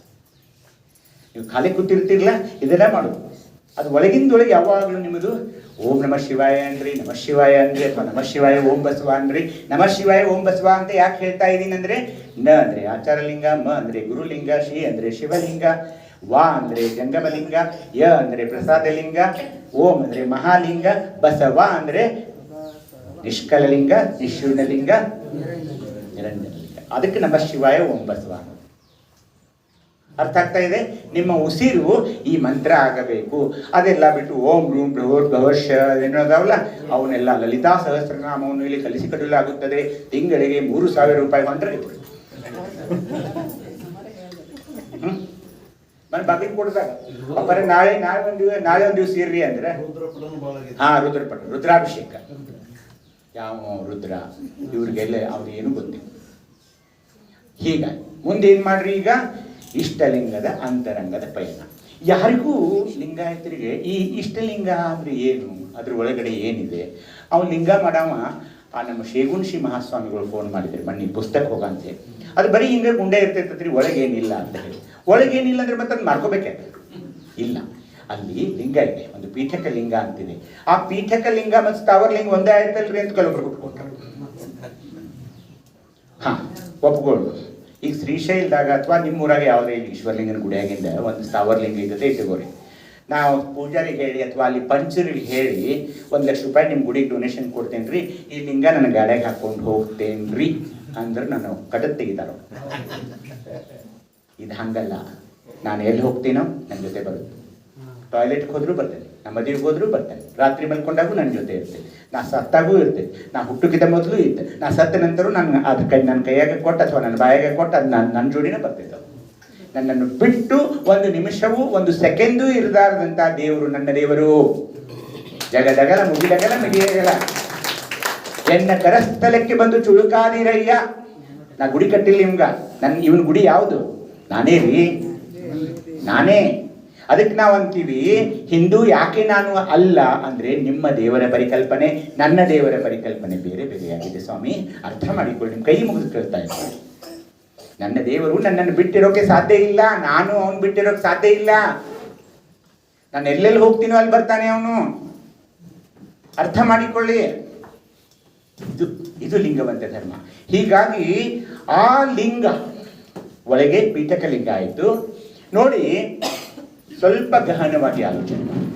ನೀವು ಖಾಲಿ ಕೂತಿರ್ತಿರ್ಲ, ಇದೆಲ್ಲ ಮಾಡೋದು. ಅದು ಒಳಗಿಂದೊಳಗೆ ಯಾವಾಗಲೂ ನಿಮ್ಮದು ಓಂ ನಮಃ ಶಿವಾಯ ಅನ್ರಿ, ನಮಃ ಶಿವಾಯ ಅನ್ರಿ, ಅಥವಾ ನಮಃ ಶಿವಾಯ ಓಂ ಬಸವ ಅನ್ರಿ. ನಮಃ ಶಿವಾಯ ಓಂ ಬಸವ ಅಂತ ಯಾಕೆ ಹೇಳ್ತಾ ಇದ್ದೀನಿ ಅಂದ್ರೆ, ನ ಅಂದ್ರೆ ಆಚಾರಲಿಂಗ, ಮ ಅಂದ್ರೆ ಗುರುಲಿಂಗ, ಶಿ ಅಂದ್ರೆ ಶಿವಲಿಂಗ, ವಾ ಅಂದರೆ ಜಂಗಮಲಿಂಗ, ಯ ಅಂದರೆ ಪ್ರಸಾದಲಿಂಗ, ಓಂ ಅಂದರೆ ಮಹಾಲಿಂಗ, ಬಸವ ಅಂದರೆ ನಿಷ್ಕಲಲಿಂಗ, ನಿಶೂನ್ಯಲಿಂಗ, ನಿರಂಜನಲಿಂಗ. ಅದಕ್ಕೆ ನಮ ಶಿವಾಯ ಓಂ ಬಸವ. ಅರ್ಥ ಆಗ್ತಾ ಇದೆ? ನಿಮ್ಮ ಉಸಿರು ಈ ಮಂತ್ರ ಆಗಬೇಕು. ಅದೆಲ್ಲ ಬಿಟ್ಟು ಓಂ ರೂಂ ಬೃಹತ್ ಭವಶ್ಯ ಏನದಾವಲ್ಲ ಅವನ್ನೆಲ್ಲ ಲಲಿತಾ ಸಹಸ್ರನಾಮವನ್ನು ಇಲ್ಲಿ ಕಲಿಸಿಕೊಡಲಾಗುತ್ತದೆ. ತಿಂಗಳಿಗೆ 3,000 ರೂಪಾಯಿ ಹೊಂಡ್ರೆ ಮನೆ ಬಾಗಿಲು ಕೊಡ್ದಾಗ ಅಪ್ಪರ ನಾಳೆ ಒಂದು ದಿವಸ ಇರ್ರಿ ಅಂದ್ರೆ ರುದ್ರಪಟ, ರುದ್ರಾಭಿಷೇಕ. ಯಾವ ರುದ್ರ ಇವ್ರಿಗೆಲ್ಲ ಅವ್ರು ಏನು ಗೊತ್ತಿಲ್ಲ. ಹೀಗಾಗಿ ಮುಂದೆ ಏನು ಮಾಡ್ರಿ, ಈಗ ಇಷ್ಟಲಿಂಗದ ಅಂತರಂಗದ ಪಯಣ. ಯಾರಿಗೂ ಲಿಂಗಾಯತರಿಗೆ ಈ ಇಷ್ಟಲಿಂಗ ಅಂದ್ರೆ ಏನು, ಅದ್ರ ಒಳಗಡೆ ಏನಿದೆ, ಅವ್ನು ಲಿಂಗ ಮಾಡವ ನಮ್ಮ ಶೇಗುಣಶಿ ಮಹಾಸ್ವಾಮಿಗಳು ಫೋನ್ ಮಾಡಿದ್ರು ಮೊನ್ನೆ ಪುಸ್ತಕ ಹೋಗಂತೆ. ಅದು ಬರೀ ಹಿಂಗೆ ಗುಂಡೆ ಇರ್ತೈತತ್ರಿ, ಒಳಗೇನಿಲ್ಲ ಅಂತ ಹೇಳಿ. ಒಳಗೇನಿಲ್ಲ ಅಂದ್ರೆ ಮತ್ತೆ ಅದು ಮಾರ್ಕೋಬೇಕಾಗ್ತದೆ. ಇಲ್ಲ, ಅಲ್ಲಿ ಲಿಂಗ ಇದೆ, ಒಂದು ಪೀಠಕ ಲಿಂಗ ಅಂತಿದೆ. ಆ ಪೀಠಕ ಲಿಂಗ ಮತ್ತು ಸ್ಥಾವರ ಲಿಂಗ ಒಂದೇ ಆಯ್ತಲ್ರಿ ಅಂತ ಕೆಲವೊಬ್ರು ಕೊಟ್ಕೊಟ್ರು. ಒಪ್ಕೊಂಡು ಈಗ ಶ್ರೀಶೈಲದಾಗ ಅಥವಾ ನಿಮ್ಮೂರಾಗ ಯಾವುದೇ ಈಶ್ವರಲಿಂಗನ ಗುಡಿಯಾಗಿಂದ ಒಂದು ಸ್ಥಾವರಲಿಂಗ ಇದ್ದದೆ ಇಟ್ಟುಕೋರಿ. ನಾವು ಪೂಜಾರಿಗೆ ಹೇಳಿ ಅಥವಾ ಅಲ್ಲಿ ಪಂಚರಿಗೆ ಹೇಳಿ 1,00,000 ರೂಪಾಯಿ ನಿಮ್ಮ ಗುಡಿಗೆ ಡೊನೇಷನ್ ಕೊಡ್ತೇನೆ ರೀ, ಈ ಲಿಂಗ ನನ್ನ ಗಾಡಿಯಾಗ ಹಾಕ್ಕೊಂಡು ಹೋಗ್ತೇನೆ ರೀ ಅಂದ್ರೆ ನಾನು ಕಡತ್ ತೆಗಿತಾರೋ. ಇದು ಹಂಗಲ್ಲ. ನಾನು ಎಲ್ಲಿ ಹೋಗ್ತೀನೋ ನನ್ನ ಜೊತೆ ಬರುತ್ತೆ. ಟಾಯ್ಲೆಟ್ಗೆ ಹೋದ್ರೂ ಬರ್ತೇನೆ, ನಮ್ಮ ಮದುವೆಗೆ ಹೋದ್ರೂ ಬರ್ತೇನೆ, ರಾತ್ರಿ ಮಲ್ಕೊಂಡಾಗೂ ನನ್ನ ಜೊತೆ ಇರ್ತೇನೆ, ನಾ ಸತ್ತಾಗೂ ಇರ್ತೇನೆ, ನಾ ಹುಟ್ಟುಕಿದ ಮೊದಲು ಇದ್ದೆ, ನಾ ಸತ್ತ ನಂತರ ನಾನು ಅದು ನನ್ನ ಕೈಯಾಗ ಕೊಟ್ಟು ಅಥವಾ ನನ್ನ ಬಾಯಾಗ ಕೊಟ್ಟು ಅದು ನನ್ನ ಜೋಡಿನೇ ಬರ್ತಿದ್ದ. ನನ್ನನ್ನು ಬಿಟ್ಟು ಒಂದು ನಿಮಿಷವೂ ಒಂದು ಸೆಕೆಂಡೂ ಇರದಾರದಂಥ ದೇವರು ನನ್ನ ದೇವರು. ಜಗದಗಲ ಮುಗಿದಗಲ ಮಿಗಿಯಗಲ ಎನ್ನ ಕರಸ್ಥಲಕ್ಕೆ ಬಂದು ಚುಳುಕಾದಿರಯ್ಯ. ನಾ ಗುಡಿ ಕಟ್ಟಿಲ್ಲ ನಿಮ್ಗ. ಇವನ್ ಗುಡಿ ಯಾವುದು? ನಾನೇ ರೀ, ನಾನೇ. ಅದಕ್ಕೆ ನಾವು ಅಂತೀವಿ ಹಿಂದೂ ಯಾಕೆ ನಾನು ಅಲ್ಲ ಅಂದ್ರೆ ನಿಮ್ಮ ದೇವರ ಪರಿಕಲ್ಪನೆ ನನ್ನ ದೇವರ ಪರಿಕಲ್ಪನೆ ಬೇರೆ ಬೇರೆಯಾಗಿದೆ ಸ್ವಾಮಿ. ಅರ್ಥ ಮಾಡಿಕೊಳ್ಳಿ, ನಿಮ್ಮ ಕೈ ಮುಗಿದು ಕೇಳ್ತಾ ಇದ್ದೀನಿ. ನನ್ನ ದೇವರು ನನ್ನನ್ನು ಬಿಟ್ಟಿರೋಕೆ ಸಾಧ್ಯ ಇಲ್ಲ, ನಾನು ಅವನು ಬಿಟ್ಟಿರೋಕೆ ಸಾಧ್ಯ ಇಲ್ಲ. ನಾನು ಎಲ್ಲೆಲ್ಲಿ ಹೋಗ್ತೀನೋ ಅಲ್ಲಿ ಬರ್ತಾನೆ ಅವನು. ಅರ್ಥ ಮಾಡಿಕೊಳ್ಳಿ. ಇದು ಲಿಂಗವಂತ ಧರ್ಮ. ಹೀಗಾಗಿ ಆ ಲಿಂಗ ಒಳಗೆ ಪೀಠಕ ಲಿಂಗ ಆಯಿತು ನೋಡಿ. ಸ್ವಲ್ಪ ಗಹನವಾಗಿ ಆಲೋಚನೆ ಮಾಡಿ.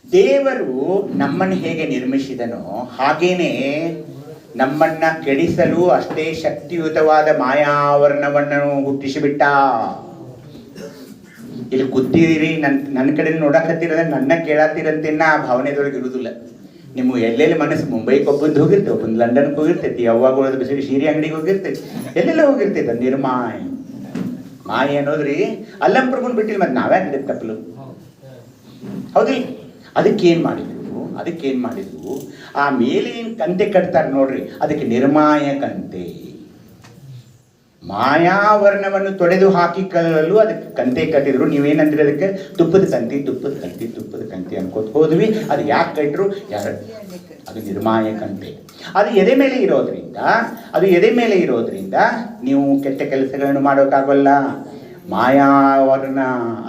ದೇವರು ನಮ್ಮನ್ನು ಹೇಗೆ ನಿರ್ಮಿಸಿದನೋ ಹಾಗೇನೆ ನಮ್ಮನ್ನ ಕೆಡಿಸಲು ಅಷ್ಟೇ ಶಕ್ತಿಯುತವಾದ ಮಾಯಾವರಣವನ್ನು ಹುಟ್ಟಿಸಿಬಿಟ್ಟ. ಇಲ್ಲಿ ಕೂತೀರಿ, ನನ್ನ ಕಡೆ ನೋಡಕತ್ತಿರೋದ ನನ್ನ ಕೇಳತ್ತೀರಂತೇನ ಆ ಭಾವನೆದೊಳಗೆ ಇರುವುದಿಲ್ಲ. ನಿಮ್ಗೆ ಎಲ್ಲೆಲ್ಲಿ ಮನಸ್ಸು ಮುಂಬೈಗೆ ಒಬ್ಬಂದು ಹೋಗಿರ್ತೇವೆ, ಒಬ್ಬಂದು ಲಂಡನ್ಗೆ ಹೋಗಿರ್ತೈತಿ, ಯಾವಾಗ ಬಿಸಿ ಸೀರೆ ಅಂಗಡಿಗೆ ಹೋಗಿರ್ತೈತಿ, ಎಲ್ಲೆಲ್ಲ ಹೋಗಿರ್ತೈತೆ. ನಿರ್ಮಾಯ ಮಾಯ ಅನ್ನೋದ್ರಿ ಅಲ್ಲಂಪ್ರಭುನ್ ಬಿಟ್ಟಿಲ್ಲ, ಮತ್ತೆ ನಾವೇ ಹಿಡಿದ ತಪ್ಪಲು ಹೌದಿಲ್ಲ. ಅದಕ್ಕೇನು ಮಾಡಿದ್ರು ಆ ಮೇಲೆ ಏನು ಕಂತೆ ಕಟ್ತಾರೆ ನೋಡ್ರಿ, ಅದಕ್ಕೆ ನಿರ್ಮಾಯ ಕಂತೆ. ಮಾಯಾವರ್ಣವನ್ನು ತೊಡೆದು ಹಾಕಿಕೊಳ್ಳಲು ಅದಕ್ಕೆ ಕಂತೆ ಕಟ್ಟಿದ್ರು. ನೀವೇನಂದ್ರೆ ಅದಕ್ಕೆ ತುಪ್ಪದ ಕಂತಿ ಅನ್ಕೋತ ಹೋದ್ವಿ. ಅದು ಯಾಕೆ ಕಟ್ಟರು? ಅದು ನಿರ್ಮಾಯ ಕಂತೆ. ಅದು ಎದೆ ಮೇಲೆ ಇರೋದ್ರಿಂದ ನೀವು ಕೆಟ್ಟ ಕೆಲಸಗಳನ್ನು ಮಾಡೋಕ್ಕಾಗಲ್ಲ. ಮಾಯಾವರ್ಣ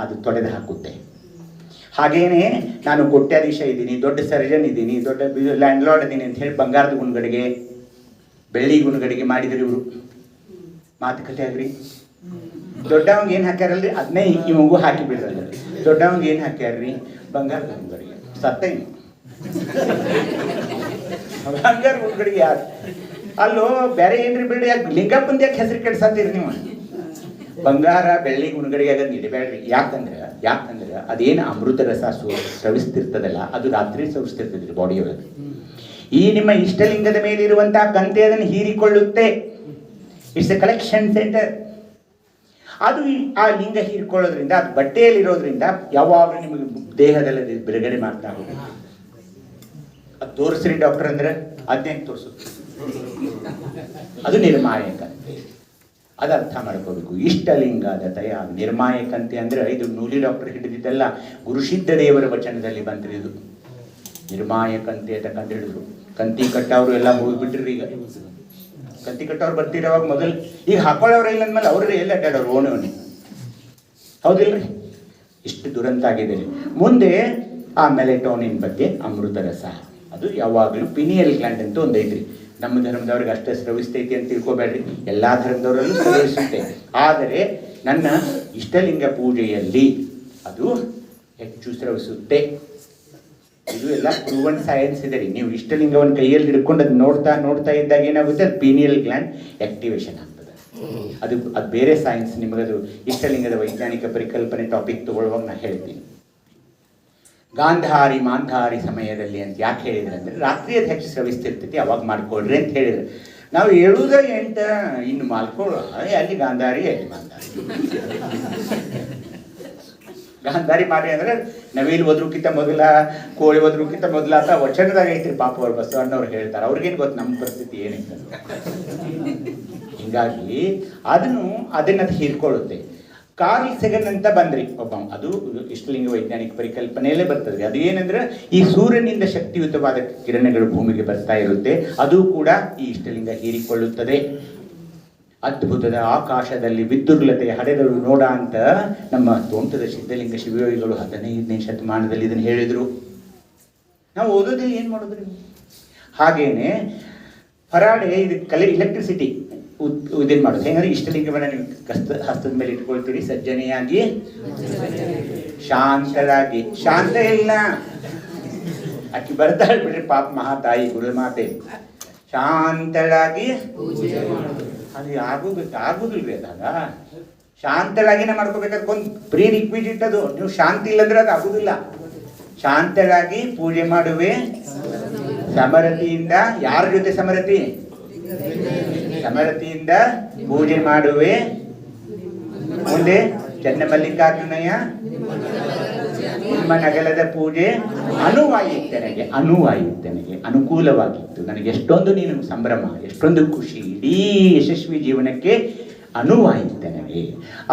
ಅದು ತೊಡೆದು ಹಾಕುತ್ತೆ. ಹಾಗೇನೆ ನಾನು ಕೋಟ್ಯಾಧೀಶ ಇದ್ದೀನಿ, ದೊಡ್ಡ ಸರ್ಜನ್ ಇದ್ದೀನಿ, ದೊಡ್ಡ ಲ್ಯಾಂಡ್ಲಾರ್ಡ್ ಇದ್ದೀನಿ ಅಂತ ಹೇಳಿ ಬಂಗಾರದ ಗುಣಗಡೆಗೆ ಬೆಳ್ಳಿ ಗುಣಗಡೆಗೆ ಮಾಡಿದ್ರು ಇವರು. ಮಾತುಕತೆ ಆಗ್ರಿ. ದೊಡ್ಡವಂಗೆ ಏನು ಹಾಕ್ಯಾರಲ್ರಿ ಅದನ್ನೇ ಈ ಮಗು ಹಾಕಿ ಬಿಡ್ರಲ್ಲ. ದೊಡ್ಡವಂಗೆ ಏನು ಹಾಕ್ಯಾರ್ರಿ? ಬಂಗಾರದ ಗುಣಗಡೆಗೆ. ಸತ್ತೇನು ಬಂಗಾರ ಗುಣಗಡೆಗೆ ಯಾರು? ಅಲ್ಲೋ ಬೇರೆ ಏನ್ರಿ ಬಿಡ್ರಿ, ಯಾಕೆ ಲಿಂಗಪ್ಪಂದ ಯಾಕೆ ಹೆಸರು ಕೆಡ್ಸತ್ತೀರಿ ನೀವು? ಬಂಗಾರ ಬೆಳ್ಳಿ ಗುಣಗಡೆಗೆ ಅದನ್ನು ಇಡಬೇಡ್ರಿ. ಯಾಕಂದ್ರೆ ಅದೇನು ಅಮೃತ ರಸ ಸ್ರವಿಸ್ತಿರ್ತದಲ್ಲ, ಅದು ರಾತ್ರಿ ಸ್ರವಿಸ್ತಿರ್ತದ್ರಿ ಬಾಡಿಯೊಳಗೆ. ಈ ನಿಮ್ಮ ಇಷ್ಟಲಿಂಗದ ಮೇಲೆ ಇರುವಂತಹ ಕಂತೆ ಅದನ್ನು ಹೀರಿಕೊಳ್ಳುತ್ತೆ. It's a collection centre. ಅದು ಆ ಲಿಂಗ ಹೀರಿಕೊಳ್ಳೋದ್ರಿಂದ, ಅದು ಬಟ್ಟೆಯಲ್ಲಿರೋದ್ರಿಂದ ಯಾವಾಗಲೂ ನಿಮಗೆ ದೇಹದಲ್ಲಿ ಬಿಡುಗಡೆ ಮಾಡ್ತಾ ಹೋಗುತ್ತೆ. ಅದು ತೋರಿಸ್ರಿ ಡಾಕ್ಟರ್ ಅಂದ್ರೆ ಅದನ್ನೇ ತೋರಿಸುತ್ತೆ. ಅದು ನಿರ್ಮಾಯಕಂತೆ. ಅದು ಅರ್ಥ ಮಾಡ್ಕೋಬೇಕು. ಇಷ್ಟಲಿಂಗದ ತಯ ನಿರ್ಮಾಯಕಂತೆ ಅಂದ್ರೆ ಇದು ನೂಲಿ ಡಾಕ್ಟರ್ ಹಿಡಿದಿದ್ದಲ್ಲ, ಗುರುಸಿದ್ಧ ದೇವರ ವಚನದಲ್ಲಿ ಬಂದ್ರಿ. ಇದು ನಿರ್ಮಾಯಕಂತೆ ಅಂತ ಕಂಡು ಹಿಡಿದ್ರು. ಕಂತಿ ಕಟ್ಟವ್ರು ಎಲ್ಲ ಹೋಗ್ಬಿಟ್ರಿ. ಈಗ ಕಂತಿ ಕಟ್ಟವ್ರು ಬರ್ತಿರೋವಾಗ ಮೊದಲು ಈಗ ಹಾಕೊಳ್ಳೋರು ಇಲ್ಲ ಅಂದ್ಮೇಲೆ ಅವ್ರೇ ಎಲ್ಲ ಅಡ್ಡಾಡೋರು ಓಣಿ ಹೌದಿಲ್ರಿ. ಇಷ್ಟು ದುರಂತ ಆಗಿದೆ. ಮುಂದೆ ಆ ಮೆಲೆಟೋನಿನ್ ಬಗ್ಗೆ ಅಮೃತ ರಸ, ಅದು ಯಾವಾಗಲೂ ಪಿನಿಯಲ್ ಗ್ಲ್ಯಾಂಡ್ ಅಂತ ಒಂದು ಐತ್ರಿ. ನಮ್ಮ ಧರ್ಮದವ್ರಿಗೆ ಅಷ್ಟೇ ಸ್ರವಿಸ್ತೈತಿ ಅಂತ ತಿಳ್ಕೊಬೇಡ್ರಿ, ಎಲ್ಲ ಧರ್ಮದವರಲ್ಲೂ ಸ್ರವಿಸುತ್ತೆ. ಆದರೆ ನನ್ನ ಇಷ್ಟಲಿಂಗ ಪೂಜೆಯಲ್ಲಿ ಅದು ಹೆಚ್ಚು ಸ್ರವಿಸುತ್ತೆ. ಇದು ಎಲ್ಲ ಪ್ರೂವನ್ ಸೈನ್ಸ್ ಇದೆ ರೀ. ನೀವು ಇಷ್ಟಲಿಂಗವನ್ನು ಕೈಯಲ್ಲಿ ಹಿಡ್ಕೊಂಡು ಅದು ನೋಡ್ತಾ ಇದ್ದಾಗ ಏನಾಗುತ್ತೆ, ಅದು ಪೀನಿಯಲ್ ಗ್ಲ್ಯಾಂಡ್ ಆಕ್ಟಿವೇಶನ್ ಆಗ್ತದೆ. ಅದು ಬೇರೆ ಸೈನ್ಸ್. ನಿಮಗದು ಇಷ್ಟಲಿಂಗದ ವೈಜ್ಞಾನಿಕ ಪರಿಕಲ್ಪನೆ ಟಾಪಿಕ್ ತಗೊಳ್ಳುವಾಗ ನಾನು ಹೇಳ್ತೀನಿ. ಗಾಂಧಾರಿ ಮಾಂಧಾರಿ ಸಮಯದಲ್ಲಿ ಅಂತ ಯಾಕೆ ಹೇಳಿದ್ರೆ ಅಂದರೆ, ರಾತ್ರಿ ಅದು ಹೆಚ್ಚು ಸ್ರವಿಸ್ತಿರ್ತೈತಿ, ಅವಾಗ ಮಾಡ್ಕೊಳ್ರಿ ಅಂತ ಹೇಳಿದ್ರು. ನಾವು ಹೇಳುವುದ ಇನ್ನು ಮಾಡ್ಕೊಳ್ಳೋ ಅಲ್ಲಿ ಗಾಂಧಾರಿ ಅಲ್ಲಿ ಮಾಂಧಾರಿ. ಗಾಂಧಾರಿ ಮಾಡಿ ಅಂದ್ರೆ ನವಿಲು ಒದ್ರುಕ್ಕಿಂತ ಮೊದಲ, ಕೋಳಿ ಒದ್ರುಕ್ಕಿಂತ ಮೊದಲ ಅಂತ ವಚನದಾಗ ಐತ್ರಿ. ಪಾಪ ಅವ್ರು ಬಸವಣ್ಣವ್ರು ಹೇಳ್ತಾರೆ, ಅವ್ರಿಗೇನು ಗೊತ್ತು ನಮ್ಮ ಪರಿಸ್ಥಿತಿ ಏನೈತೆ. ಹಿಂಗಾಗಿ ಅದನ್ನ ಹೀರ್ಕೊಳ್ಳುತ್ತೆ. ಕಾರ್ಲ್ ಸೆಗನ್ ಅಂತ ಬಂದ್ರಿ ಒಬ್ಬ, ಅದು ಇಷ್ಟಲಿಂಗ ವೈಜ್ಞಾನಿಕ ಪರಿಕಲ್ಪನೆಯಲ್ಲೇ ಬರ್ತದೆ. ಅದು ಏನಂದ್ರೆ, ಈ ಸೂರ್ಯನಿಂದ ಶಕ್ತಿಯುತವಾದ ಕಿರಣಗಳು ಭೂಮಿಗೆ ಬರ್ತಾ ಇರುತ್ತೆ, ಅದು ಕೂಡ ಈ ಇಷ್ಟಲಿಂಗ ಹೀರಿಕೊಳ್ಳುತ್ತದೆ. ಅದ್ಭುತದ ಆಕಾಶದಲ್ಲಿ ವಿದ್ಯುರ್ಲತೆಯ ಹಡೆಗಳು ನೋಡ ಅಂತ ನಮ್ಮ ತೋಂಟದ ಸಿದ್ಧಲಿಂಗ ಶಿವಯೋಗಿಗಳು 15ನೇ ಶತಮಾನದಲ್ಲಿ ಇದನ್ನು ಹೇಳಿದರು. ನಾವು ಓದೋದೇ ಏನು ಮಾಡೋದ್ರಿ. ಹಾಗೇನೆ ಫರಾಡೆ ಇದು ಎಲೆಕ್ಟ್ರಿಸಿಟಿ ಇದೇನು ಮಾಡೋದು ಹೆಂಗಂದ್ರೆ, ಇಷ್ಟಲಿಂಗವನ್ನು ನೀವು ಹಸ್ತದ ಮೇಲೆ ಇಟ್ಕೊಳ್ತೀರಿ, ಸಜ್ಜನೆಯಾಗಿ ಶಾಂತರಾಗಿ. ಶಾಂತ ಇಲ್ಲ, ಆಕಿ ಬರ್ತಾಳೆ ಬಿಡ್ರಿ ಪಾಪ ಮಹಾತಾಯಿ ಗುರುಮಾತೆ. ಶಾಂತಳಾಗಿ ಅದು ಆಗುದಿಲ್ರಿ. ಅದಾಗ ಶಾಂತಳಾಗಿನೇ ಮಾಡ್ಕೋಬೇಕಾದ್ರೆ ಒಂದು ಪ್ರೀ ರಿಕ್ವಿಸಿಟ್ ಅದು. ನೀವು ಶಾಂತಿ ಇಲ್ಲಂದ್ರೆ ಅದು ಆಗುದಿಲ್ಲ. ಶಾಂತಳಾಗಿ ಪೂಜೆ ಮಾಡುವೆ ಸಮರತಿಯಿಂದ. ಯಾರ ಜೊತೆ ಸಮರತಿ? ಸಮರತಿಯಿಂದ ಪೂಜೆ ಮಾಡುವೆ. ಮುಂದೆ ಚನ್ನಮಲ್ಲಿಕಾರ್ಜುನಯ್ಯ ನಿಮ್ಮ ನಗಲದ ಪೂಜೆ ಅನುವಾಯಿತನಿಗೆ ಅನುಕೂಲವಾಗಿತ್ತು. ನನಗೆ ಎಷ್ಟೊಂದು ನೀನು ಸಂಭ್ರಮ, ಎಷ್ಟೊಂದು ಖುಷಿ, ಇಡೀ ಯಶಸ್ವಿ ಜೀವನಕ್ಕೆ ಅನುವಾಯಿತನಿಗೆ.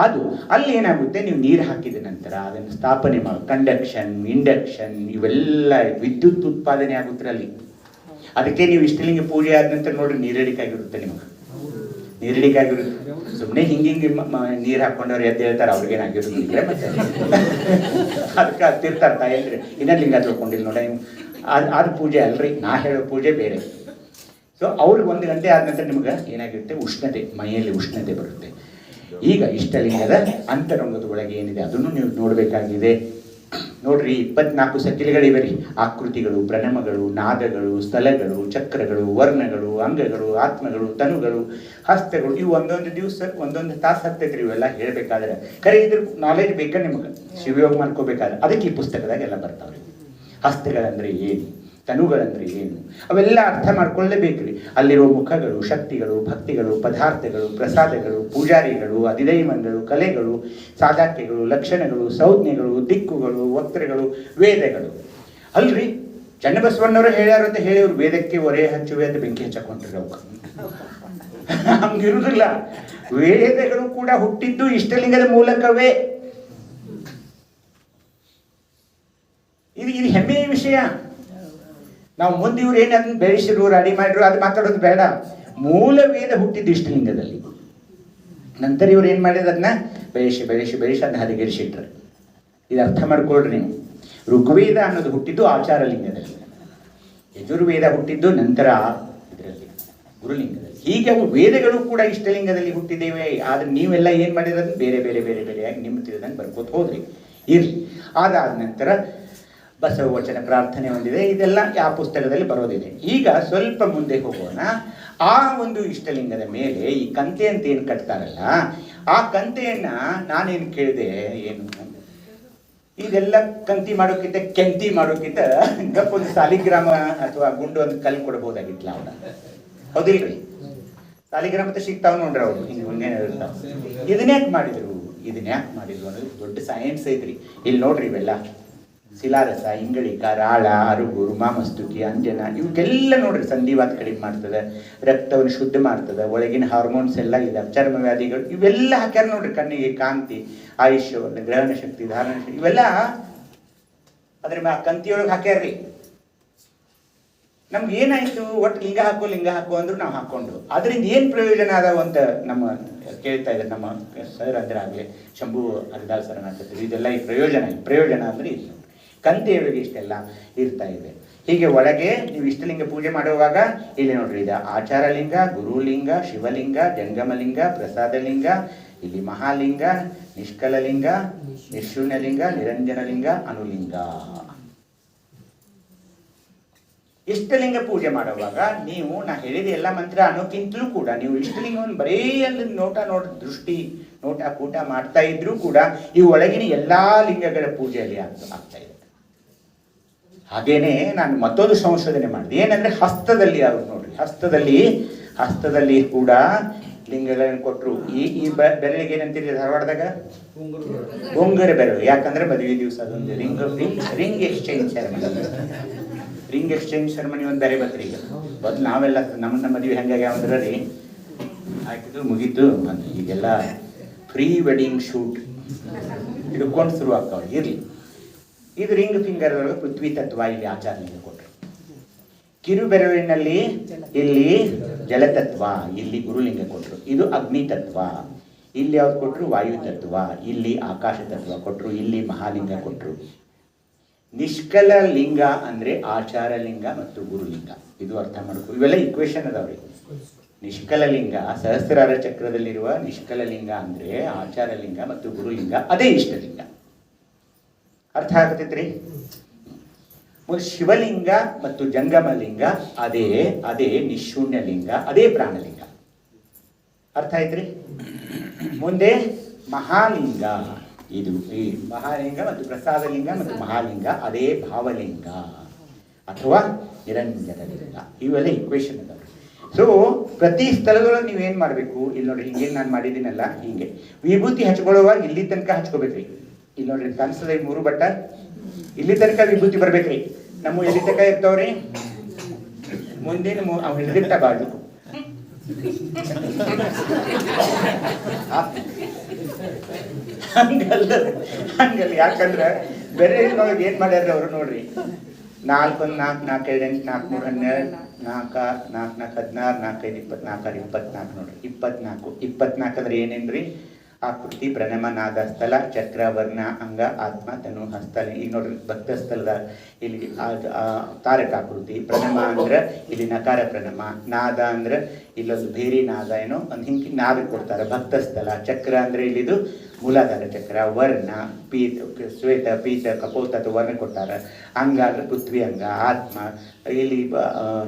ಅದು ಅಲ್ಲಿ ಏನಾಗುತ್ತೆ, ನೀವು ನೀರು ಹಾಕಿದ ನಂತರ ಅದನ್ನು ಸ್ಥಾಪನೆ ಮಾಡಿ ಕಂಡಕ್ಷನ್, ಇಂಡಕ್ಷನ್ ಇವೆಲ್ಲ ವಿದ್ಯುತ್ ಉತ್ಪಾದನೆ ಆಗುತ್ತೆ ಅಲ್ಲಿ. ಅದಕ್ಕೆ ನೀವು ಇಷ್ಟಲಿಂಗ ಪೂಜೆ ಆದ ನಂತರ ನೋಡ್ರಿ ನೀರಡಿಕಾಗಿರುತ್ತೆ. ನಿಮಗೆ ನೀರಡಿಕಾಗಿರುತ್ತೆ. ಸುಮ್ಮನೆ ಹಿಂಗೆ ನೀರು ಹಾಕೊಂಡವ್ರು ಎದ್ದು ಹೇಳ್ತಾರೆ, ಅವ್ರಿಗೇನಾಗಿರುತ್ತೆ ಮತ್ತೆ ಅದಕ್ಕೆ ಹತ್ತಿರ್ತಾರೆ ತಾಯಂದ್ರೆ ಇನ್ನೊಂದು ಲಿಂಗ ತಿಳ್ಕೊಂಡಿಲ್ಲ ನೋಡಿ. ಅದು ಪೂಜೆ ಅಲ್ರಿ, ನಾ ಹೇಳೋ ಪೂಜೆ ಬೇರೆ. ಸೊ ಅವ್ರಿಗೆ 1 ಗಂಟೆ ಆದ ನಂತರ ನಿಮ್ಗೆ ಏನಾಗಿರುತ್ತೆ, ಉಷ್ಣತೆ, ಮೈಯಲ್ಲಿ ಉಷ್ಣತೆ ಬರುತ್ತೆ. ಈಗ ಇಷ್ಟಲಿಂಗದ ಅಂತರಂಗದ ಒಳಗೆ ಏನಿದೆ ಅದನ್ನು ನೀವು ನೋಡಬೇಕಾಗಿದೆ. ನೋಡ್ರಿ, 24 ಸತಿಲೆಗಳಿವೆ ರೀ. ಆಕೃತಿಗಳು, ಪ್ರಣಮಗಳು, ನಾದಗಳು, ಸ್ಥಳಗಳು, ಚಕ್ರಗಳು, ವರ್ಣಗಳು, ಅಂಗಗಳು, ಆತ್ಮಗಳು, ತನುಗಳು, ಹಸ್ತಗಳು. ಇವು ಒಂದೊಂದು ದಿವಸ ಒಂದೊಂದು ತಾಸು ಹತ್ತೈತ್ರಿ ಇವೆಲ್ಲ ಹೇಳ್ಬೇಕಾದ್ರೆ. ಖರೆ ಇದ್ರ ನಾಲೆಜ್ ಬೇಕಾ ನಿಮ್ಗೆ ಶಿವಯೋಗ ಮಾಡ್ಕೋಬೇಕಾದ್ರೆ. ಅದಕ್ಕೆ ಈ ಪುಸ್ತಕದಾಗ ಎಲ್ಲ ಬರ್ತಾವ್ರಿ. ಹಸ್ತಗಳಂದ್ರೆ ಏನು, ತನುಗಳಂದ್ರೆ ಏನು, ಅವೆಲ್ಲ ಅರ್ಥ ಮಾಡ್ಕೊಳ್ಳೇಬೇಕ್ರಿ. ಅಲ್ಲಿರೋ ಮುಖಗಳು, ಶಕ್ತಿಗಳು, ಭಕ್ತಿಗಳು, ಪದಾರ್ಥಗಳು, ಪ್ರಸಾದಗಳು, ಪೂಜಾರಿಗಳು, ಅಧಿದೈವಗಳು, ಕಲೆಗಳು, ಸಾದಾಕ್ಯಗಳು, ಲಕ್ಷಣಗಳು, ಸಂಜ್ಞೆಗಳು, ದಿಕ್ಕುಗಳು, ವಕ್ತೃಗಳು, ವೇದಗಳು. ಅಲ್ರಿ ಚನ್ನಬಸವಣ್ಣವರು ಹೇಳ್ಯಾರ ಅಂತ ಹೇಳಿವ್ರು, ವೇದಕ್ಕೆ ಒರೆ ಹಚ್ಚುವೆ ಅಂತ ಬೆಂಕಿ ಹಚ್ಚಕೊಂಡ್ರಿ ಅವ್ರು. ಹಂಗಿರುವುದಿಲ್ಲ. ವೇದಗಳು ಕೂಡ ಹುಟ್ಟಿದ್ದು ಇಷ್ಟಲಿಂಗದ ಮೂಲಕವೇ. ಇದು ಹೆಮ್ಮೆಯ ವಿಷಯ. ನಾವು ಮುಂದೆ ಇವ್ರು ಏನದನ್ನ ಬೆಳೆಸಿರು, ರೆಡಿ ಮಾಡಿರು, ಅದು ಮಾತಾಡೋದು ಬೇಡ. ಮೂಲ ವೇದ ಹುಟ್ಟಿದ್ದು ಇಷ್ಟಲಿಂಗದಲ್ಲಿ. ನಂತರ ಇವ್ರು ಏನು ಮಾಡಿದ್ರು, ಅದನ್ನ ಬೆಳೆಸಿ ಅದನ್ನ ಹದಗೆರಿಸಿಟ್ರು. ಇದು ಅರ್ಥ ಮಾಡ್ಕೊಳ್ರಿ ನೀವು. ಋಗ್ವೇದ ಅನ್ನೋದು ಹುಟ್ಟಿದ್ದು ಆಚಾರಲಿಂಗದಲ್ಲಿ, ಯಜುರ್ವೇದ ಹುಟ್ಟಿದ್ದು ನಂತರ ಇದರಲ್ಲಿ ಗುರುಲಿಂಗದಲ್ಲಿ. ಹೀಗೆ ಅವು ವೇದಗಳು ಕೂಡ ಇಷ್ಟಲಿಂಗದಲ್ಲಿ ಹುಟ್ಟಿದ್ದೇವೆ. ಆದರೆ ನೀವೆಲ್ಲ ಏನು ಮಾಡಿರೋದು ಬೇರೆ ಬೇರೆ ಬೇರೆ ಬೇರೆಯಾಗಿ ನಿಮ್ಮ ತಿಳಿದಂಗೆ ಬರ್ಕೋತ ಹೋದ್ರಿ. ಇರಲಿ. ಅದಾದ ನಂತರ ಬಸವ ವಚನ ಪ್ರಾರ್ಥನೆ ಹೊಂದಿದೆ. ಇದೆಲ್ಲ ಯಾವ ಪುಸ್ತಕದಲ್ಲಿ ಬರೋದಿದೆ. ಈಗ ಸ್ವಲ್ಪ ಮುಂದೆ ಹೋಗೋಣ. ಆ ಒಂದು ಇಷ್ಟಲಿಂಗದ ಮೇಲೆ ಈ ಕಂತೆ ಅಂತ ಏನು ಕಟ್ತಾರಲ್ಲ, ಆ ಕಂತೆಯನ್ನ ನಾನೇನು ಕೇಳಿದೆ, ಏನು ಇದೆಲ್ಲ ಕಂತಿ ಮಾಡೋಕ್ಕಿಂತ ಕೆಂತಿ ಮಾಡೋಕ್ಕಿಂತ ಗಪ್ಪೊಂದು ಸಾಲಿಗ್ರಾಮ ಅಥವಾ ಗುಂಡು ಒಂದು ಕಲ್ಲು ಕೊಡ್ಬೋದಾಗಿತ್ತಲ್ಲ ಅವನ. ಹೌದಿಲ್ರಿ? ಸಾಲಿಗ್ರಾಮ ಅಂತ ಸಿಗ್ತಾವ್ ನೋಡ್ರಿ ಅವ್ರು, ಹಿಂಗೆ ಒಂದೇನೋ ಇರ್ತಾವ. ಇದನ್ಯಾಕೆ ಮಾಡಿದ್ರು ಅನ್ನೋದು ದೊಡ್ಡ ಸೈನ್ಸ್ ಐತ್ರಿ. ಇಲ್ಲಿ ನೋಡ್ರಿ, ಇವೆಲ್ಲ ಶಿಲಾರಸ, ಇಂಗಳಿಕ, ರಾಳ, ಅರುಗು, ರುಮಾಮಸ್ತುತಿ, ಅಂಜನ, ಇವಕ್ಕೆಲ್ಲ ನೋಡ್ರಿ ಸಂಧಿವಾತ ಕಡಿಮೆ ಮಾಡ್ತದೆ, ರಕ್ತವನ್ನು ಶುದ್ಧ ಮಾಡ್ತದೆ, ಒಳಗಿನ ಹಾರ್ಮೋನ್ಸ್ ಎಲ್ಲ ಇದಾವೆ, ಚರ್ಮ ವ್ಯಾಧಿಗಳು ಇವೆಲ್ಲ ಹಾಕ್ಯಾರ ನೋಡ್ರಿ. ಕಣ್ಣಿಗೆ ಕಾಂತಿ, ಆಯುಷ್ಯ, ಗ್ರಹಣ ಶಕ್ತಿ, ಧಾರಣ ಶಕ್ತಿ ಇವೆಲ್ಲ ಅದ್ರ ಕಂತಿಯೊಳಗೆ ಹಾಕ್ಯಾರ್ರಿ. ನಮ್ಗೆ ಏನಾಯ್ತು, ಒಟ್ಟು ಲಿಂಗ ಹಾಕೋ ಅಂದ್ರು ನಾವು ಹಾಕೊಂಡು ಅದರಿಂದ ಏನು ಪ್ರಯೋಜನ ಅದಾವ ಅಂತ ನಮ್ಮ ಕೇಳ್ತಾ ಇದ್ದಾರೆ ನಮ್ಮ ಸರ್. ಅಂದ್ರೆ ಆಗಲಿ ಶಂಭು ಅರ್ದಾಲ್ ಸರ್ ಮಾಡ್ತಿದ್ರು, ಇದೆಲ್ಲ ಈ ಪ್ರಯೋಜನ ಅಂದ್ರೆ ಇದು ಕಂತೆಯೊಳಗೆ ಇಷ್ಟೆಲ್ಲ ಇರ್ತಾ ಇದೆ. ಹೀಗೆ ಒಳಗೆ ನೀವು ಇಷ್ಟಲಿಂಗ ಪೂಜೆ ಮಾಡುವಾಗ ಇಲ್ಲಿ ನೋಡ್ರಿ, ಇದು ಆಚಾರಲಿಂಗ, ಗುರುಲಿಂಗ, ಶಿವಲಿಂಗ, ಜಂಗಮಲಿಂಗ, ಪ್ರಸಾದಲಿಂಗ, ಇಲ್ಲಿ ಮಹಾಲಿಂಗ, ನಿಷ್ಕಲಲಿಂಗ, ನಿಶೂನ್ಯಲಿಂಗ, ನಿರಂಜನಲಿಂಗ, ಅನುಲಿಂಗ. ಇಷ್ಟಲಿಂಗ ಪೂಜೆ ಮಾಡುವಾಗ ನೀವು ನಾ ಹೇಳಿದ ಎಲ್ಲ ಮಂತ್ರ ಅನ್ನೋಕ್ಕಿಂತಲೂ ಕೂಡ ನೀವು ಇಷ್ಟಲಿಂಗವನ್ನು ಬರೀ ಅಲ್ಲಿ ದೃಷ್ಟಿ ನೋಟ ಕೂಟ ಮಾಡ್ತಾ ಇದ್ರೂ ಕೂಡ ಈ ಒಳಗಿನ ಎಲ್ಲಾ ಲಿಂಗಗಳ ಪೂಜೆಯಲ್ಲಿ ಆಗ್ತಾ ಇದೆ. ಹಾಗೇನೆ ನಾನು ಮತ್ತೊಂದು ಸಂಶೋಧನೆ ಮಾಡಿದೆ. ಏನಂದ್ರೆ ಹಸ್ತದಲ್ಲಿ ಅವ್ರು ನೋಡ್ರಿ, ಹಸ್ತದಲ್ಲಿ ಕೂಡ ಲಿಂಗಗಳನ್ನು ಕೊಟ್ಟರು. ಈ ಬೆರಳಿಗೆ ಏನಂತೀರಿ ಧಾರವಾಡದಾಗ? ಉಂಗುರ ಬೆರಳು. ಯಾಕಂದ್ರೆ ಮದುವೆ ದಿವಸ ಅದೊಂದು ರಿಂಗ್ ಎಕ್ಸ್ಚೇಂಜ್ ಸೆರೆಮನಿ ಒಂದು ಬೇರೆ ಬರ್ತೀರಿ. ಈಗ ಬಂದು ನಾವೆಲ್ಲ ನಮ್ಮ ಮದುವೆ ಹೆಂಗಾಗಿ ಅಂದ್ರೆ ರೀ ಹಾಕಿದ್ದು ಮುಗೀತು, ಈಗೆಲ್ಲ ಪ್ರೀ ವೆಡ್ಡಿಂಗ್ ಶೂಟ್ ಹಿಡ್ಕೊಂಡು ಶುರು ಆಗ್ತಾವೆ. ಇರಲಿ, ಇದು ರಿಂಗ್ ಫಿಂಗರ್ ಒಳಗೆ ಪೃಥ್ವಿ ತತ್ವ ಇಲ್ಲಿ ಆಚಾರ್ಯನಿಗೆ ಕೊಟ್ಟರು. ಕಿರು ಬೆರಳಿನಲ್ಲಿ ಇಲ್ಲಿ ಜಲತತ್ವ, ಇಲ್ಲಿ ಗುರುಲಿಂಗ ಕೊಟ್ಟರು. ಇದು ಅಗ್ನಿ ತತ್ವ. ಇಲ್ಲಿ ಯಾವ್ದು ಕೊಟ್ಟರು? ವಾಯು ತತ್ವ. ಇಲ್ಲಿ ಆಕಾಶ ತತ್ವ ಕೊಟ್ಟರು. ಇಲ್ಲಿ ಮಹಾಲಿಂಗ ಕೊಟ್ಟರು. ನಿಷ್ಕಲ ಲಿಂಗ ಅಂದ್ರೆ ಆಚಾರ ಲಿಂಗ ಮತ್ತು ಗುರುಲಿಂಗ. ಇದು ಅರ್ಥ ಮಾಡ್ಕೊ. ಇವೆಲ್ಲ ಇಕ್ವೇಶನ್ ಅದಾವ್ರಿ. ನಿಷ್ಕಲ ಲಿಂಗ, ಸಹಸ್ರಾರ ಚಕ್ರದಲ್ಲಿರುವ ನಿಷ್ಕಲ ಲಿಂಗ ಅಂದ್ರೆ ಆಚಾರ ಲಿಂಗ ಮತ್ತು ಗುರುಲಿಂಗ, ಅದೇ ಇಷ್ಟಲಿಂಗ. ಅರ್ಥ ಆಗತೈತ್ರಿ? ಶಿವಲಿಂಗ ಮತ್ತು ಜಂಗಮಲಿಂಗ ಅದೇ ನಿಶೂನ್ಯ ಲಿಂಗ, ಅದೇ ಪ್ರಾಣಲಿಂಗ. ಅರ್ಥ ಆಯ್ತ್ರಿ? ಮುಂದೆ ಮಹಾಲಿಂಗ, ಇದು ಈ ಮಹಾಲಿಂಗ ಮತ್ತು ಪ್ರಸಾದಲಿಂಗ ಮತ್ತು ಮಹಾಲಿಂಗ ಅದೇ ಭಾವಲಿಂಗ ಅಥವಾ ನಿರಂಜನ ಲಿಂಗ. ಇವೆಲ್ಲ ಇಕ್ವೇಶನ್ ಅದಾವೆ. ಸೊ ಪ್ರತಿ ಸ್ಥಳದೊಳಗೆ ನೀವೇನು ಮಾಡಬೇಕು? ಇಲ್ಲಿ ನೋಡ್ರಿ, ಹಿಂಗೇನು ನಾನು ಮಾಡಿದ್ದೀನಲ್ಲ, ಹಿಂಗೆ ವಿಭೂತಿ ಹಚ್ಕೊಳ್ಳುವಾಗ ಇಲ್ಲಿ ತನಕ ಹಚ್ಕೋಬೇಕ್ರಿ. ಇಲ್ಲಿ ನೋಡ್ರಿ ಕಾಣಿಸ್ತದೆ 3 ಬಟ್ಟ, ಇಲ್ಲಿ ತನಕ ವಿಭೂತಿ ಬರ್ಬೇಕ್ರಿ. ನಮ್ಮ ಎಲ್ಲಿ ತನಕ ಇರ್ತಾವ್ರಿ? ಮುಂದಿನ ಅವ್ ಹಿಡಿದಿಟ್ಟ ಬಾಜು ಹಂಗಲ್ಲ. ಯಾಕಂದ್ರೆ ಬೇರೆ ಒಳಗೆ ಏನ್ ಮಾಡ್ಯಾರ ಅವ್ರು ನೋಡ್ರಿ, 4 1 4 4 2 8 4 3 12 4 4 4 16 4 5 24 24 ನೋಡ್ರಿ. 24 ಅಂದ್ರೆ ಏನೇನ್ರಿ? ಆಕೃತಿ, ಪ್ರಣಮ, ನಾದ, ಸ್ಥಳ, ಚಕ್ರ, ವರ್ಣ, ಅಂಗ, ಆತ್ಮ, ತನು, ಹಸ್ತ. ಈಗ ನೋಡ್ರಿ ಭಕ್ತ ಸ್ಥಳದ ಇಲ್ಲಿ ತಾರಕಾಕೃತಿ. ಪ್ರಣಮ ಅಂದ್ರೆ ಇಲ್ಲಿ ನಕಾರ ಪ್ರಣಮ. ನಾದ ಅಂದ್ರೆ ಇಲ್ಲೊಂದು ಬೇರೆ ನಾದ, ಏನೋ ಒಂದು ಹಿಂಗೆ ನಾದ ಕೊಡ್ತಾರೆ ಭಕ್ತ ಸ್ಥಳ. ಚಕ್ರ ಅಂದ್ರೆ ಇಲ್ಲಿದು ಮೂಲಾಧಾರ ಚಕ್ರ. ವರ್ಣ ಶ್ವೇತ, ಪೀತ, ಕಪೋತ ಅಥವಾ ವರ್ಣ ಕೊಡ್ತಾರೆ. ಅಂಗ ಅಂದ್ರೆ ಪೃಥ್ವಿ ಅಂಗ. ಆತ್ಮ ಇಲ್ಲಿ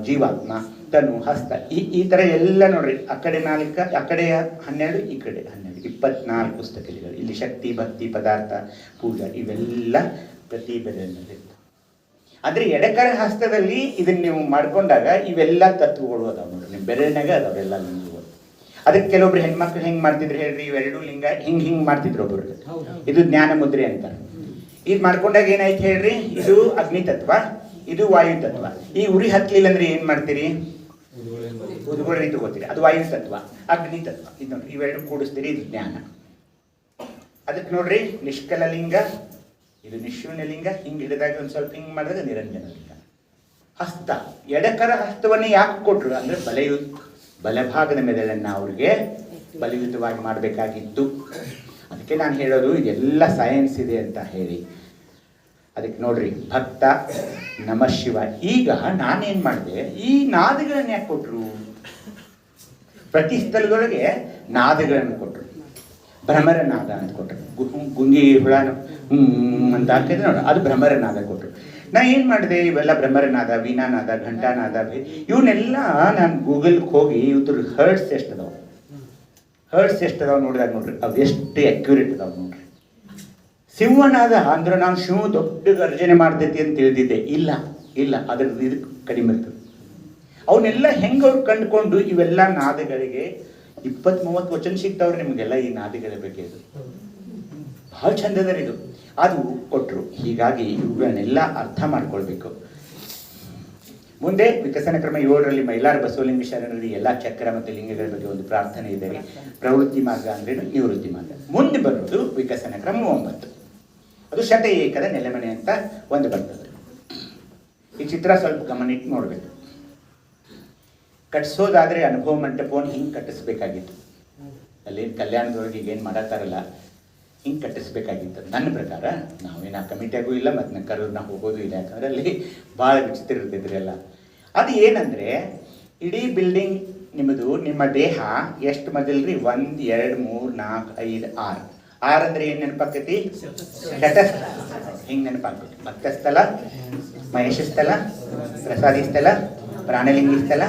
ಜೀವಾತ್ಮ. ತನು, ಹಸ್ತ. ಈ ಥರ ಎಲ್ಲ ನೋಡ್ರಿ. ಆ ಕಡೆ 4, ಆ ಕಡೆ 12, ಈ ಕಡೆ 12, 24 ಪುಸ್ತಕಗಳು. ಇಲ್ಲಿ ಶಕ್ತಿ, ಭಕ್ತಿ, ಪದಾರ್ಥ, ಪೂಜಾ ಇವೆಲ್ಲ ಪ್ರತಿ ಬೆರಳಿನಲ್ಲಿರ್ತವೆ. ಅಂದ್ರೆ ಎಡಕರ ಹಸ್ತದಲ್ಲಿ ಇದನ್ನ ನೀವು ಮಾಡ್ಕೊಂಡಾಗ ಇವೆಲ್ಲ ತತ್ವಗಳು ಅದಾವ ನೋಡ್ರಿ. ನಿಮ್ಮ ಬೆರಳಿನಾಗ ಅದಾವೆಲ್ಲ ಲಿಂಗಗಳು. ಅದಕ್ಕೆ ಕೆಲವೊಬ್ರು ಹೆಣ್ಮಕ್ಳು ಹೆಂಗ್ ಮಾಡ್ತಿದ್ರು ಹೇಳ್ರಿ? ಇವೆರಡು ಲಿಂಗ ಹಿಂಗ್ ಮಾಡ್ತಿದ್ರು ಒಬ್ಬರು. ಇದು ಜ್ಞಾನ ಮುದ್ರೆ ಅಂತ. ಇದು ಮಾಡ್ಕೊಂಡಾಗ ಏನಾಯ್ತು ಹೇಳ್ರಿ? ಇದು ಅಗ್ನಿ ತತ್ವ, ಇದು ವಾಯು ತತ್ವ. ಈ ಉರಿ ಹತ್ಲಿಲ್ಲ ಅಂದ್ರೆ ಏನ್ ಮಾಡ್ತೀರಿ? ಉದ್ಗೊಳ್ಳಿ ತಗೋತೀರಿ. ಅದು ವಾಯು ತತ್ವ, ಅಗ್ನಿ ತತ್ವ. ಇದು ನೋಡ್ರಿ, ಇವೆರಡು ಕೂಡಿಸ್ತೀರಿ, ಇದು ಜ್ಞಾನ. ಅದಕ್ಕೆ ನೋಡ್ರಿ, ನಿಷ್ಕಲ ಲಿಂಗ, ಇದು ನಿಶೂನ್ಯ ಲಿಂಗ. ಹಿಂಗೆ ಹಿಡಿದಾಗ ಒಂದು ಸ್ವಲ್ಪ ಹಿಂಗೆ ಮಾಡಿದಾಗ ನಿರಂಜನ ಲಿಂಗ. ಹಸ್ತ, ಎಡಕರ ಹಸ್ತವನ್ನೇ ಯಾಕೆ ಕೊಟ್ರು ಅಂದ್ರೆ ಬಲಭಾಗದ ಮೆದುಳನ್ನು ಅವ್ರಿಗೆ ಬಲಯುತವಾಗಿ ಮಾಡಬೇಕಾಗಿತ್ತು. ಅದಕ್ಕೆ ನಾನು ಹೇಳೋದು ಇದೆಲ್ಲ ಸೈನ್ಸ್ ಇದೆ ಅಂತ ಹೇಳಿ. ಅದಕ್ಕೆ ನೋಡ್ರಿ, ಭಕ್ತ, ನಮಃ ಶಿವ. ಈಗ ನಾನೇನ್ ಮಾಡಿದೆ, ಈ ನಾದಗಳನ್ನು ಯಾಕೆ ಕೊಟ್ರು? ಪ್ರತಿ ಸ್ಥಳದೊಳಗೆ ನಾದಗಳನ್ನು ಕೊಟ್ಟರು. ಭ್ರಮರ ನಾದ ಅಂತ ಕೊಟ್ಟರು. ಗುಂಗಿ ಹುಳಾನು ಅಂತ ಹಾಕಿದ್ರೆ ನೋಡ, ಅದು ಭ್ರಮರ ನಾದ ಕೊಟ್ಟರು. ನಾ ಏನು ಮಾಡಿದೆ, ಇವೆಲ್ಲ ಭ್ರಮರನಾದ, ವೀಣಾನಾದ, ಘಂಟಾನಾದ, ಇವನ್ನೆಲ್ಲ ನಾನು ಗೂಗಲ್ಗೆ ಹೋಗಿ ಇವತ್ತು ಹರ್ಟ್ಸ್ ಎಷ್ಟದಾವ ನೋಡಿದಾಗ ನೋಡ್ರಿ, ಅದು ಎಷ್ಟು ಅಕ್ಯುರೇಟ್ ಅದಾವ ನೋಡ್ರಿ. ಸಿಂಹನಾದ ಅಂದ್ರೆ ನಾನು ಶಿವ ದೊಡ್ಡ ಗರ್ಜನೆ ಮಾಡ್ತೈತಿ ಅಂತ ತಿಳಿದಿದ್ದೆ. ಇಲ್ಲ ಅದ್ರದ್ದು ಇದು ಕಡಿಮೆ ಇರ್ತದೆ. ಅವನ್ನೆಲ್ಲ ಹೆಂಗೆ ಅವ್ರು ಕಂಡುಕೊಂಡು ಇವೆಲ್ಲ ನಾದಗಳಿಗೆ 20-30 ವಚನ ಸಿಗ್ತಾವ್ರಿ ನಿಮಗೆಲ್ಲ ಈ ನಾದಗಳ ಬಗ್ಗೆ. ಇದು ಭಾಳ ಚಂದದ ಇದು. ಅದು ಕೊಟ್ಟರು. ಹೀಗಾಗಿ ಇವುಗಳನ್ನೆಲ್ಲ ಅರ್ಥ ಮಾಡ್ಕೊಳ್ಬೇಕು. ಮುಂದೆ ವಿಕಸನ ಕ್ರಮ 7ರಲ್ಲಿ ಮೈಲಾರ ಬಸವಲಿಂಗ ಶರಣರಲ್ಲಿ ಎಲ್ಲ ಚಕ್ರ ಮತ್ತು ಲಿಂಗಗಳ ಬಗ್ಗೆ ಒಂದು ಪ್ರಾರ್ಥನೆ ಇದೆ. ಪ್ರವೃತ್ತಿ ಮಾರ್ಗ ಅಂದ್ರೆ ನಿವೃತ್ತಿ ಮಾರ್ಗ. ಮುಂದೆ ಬರೋದು ವಿಕಸನ ಕ್ರಮ 9. ಅದು ಶತ ಏಕದ ನೆಲೆಮನೆ ಅಂತ ಒಂದು ಬರ್ತದೆ. ಈ ಚಿತ್ರ ಸ್ವಲ್ಪ ಗಮನಿಟ್ಟು ನೋಡ್ಬೇಕು. ಕಟ್ಸೋದಾದ್ರೆ ಅನುಭವ ಮಂಟಪವನ್ನು ಹಿಂಗೆ ಕಟ್ಟಿಸ್ಬೇಕಾಗಿತ್ತು. ಅಲ್ಲಿ ಕಲ್ಯಾಣದೊಳಗೆ ಈಗೇನು ಮಾಡತ್ತಾರಲ್ಲ, ಹಿಂಗೆ ಕಟ್ಟಿಸ್ಬೇಕಾಗಿತ್ತು ನನ್ನ ಪ್ರಕಾರ. ನಾವೇನು ಆ ಕಮಿಟಿಯಾಗೂ ಇಲ್ಲ, ಮತ್ತು ನನ್ನ ಕರೆದು ನಾವು ಹೋಗೋದು ಇಲ್ಲ. ಯಾಕಂದ್ರೆ ಅಲ್ಲಿ ಭಾಳ ವಿಚಿತ್ರ ಇರ್ತಿದ್ರಿ ಎಲ್ಲ. ಅದು ಏನಂದರೆ ಇಡೀ ಬಿಲ್ಡಿಂಗ್ ನಿಮ್ಮದು, ನಿಮ್ಮ ದೇಹ ಎಷ್ಟು ಮಜಲ್ರಿ? 1 2 3 4 5 6. 6 ಅಂದ್ರೆ ಏನ್ ನೆನಪಾಕತಿ? ಘಟಸ್ಥಲ. ಹಿಂಗ್ ನೆನಪಾಕತಿ. ಭಕ್ತಸ್ಥಲ, ಮಹೇಶ ಸ್ಥಳ, ಪ್ರಸಾದಿ ಸ್ಥಳ, ಪ್ರಾಣಲಿಂಗಿ ಸ್ಥಳ,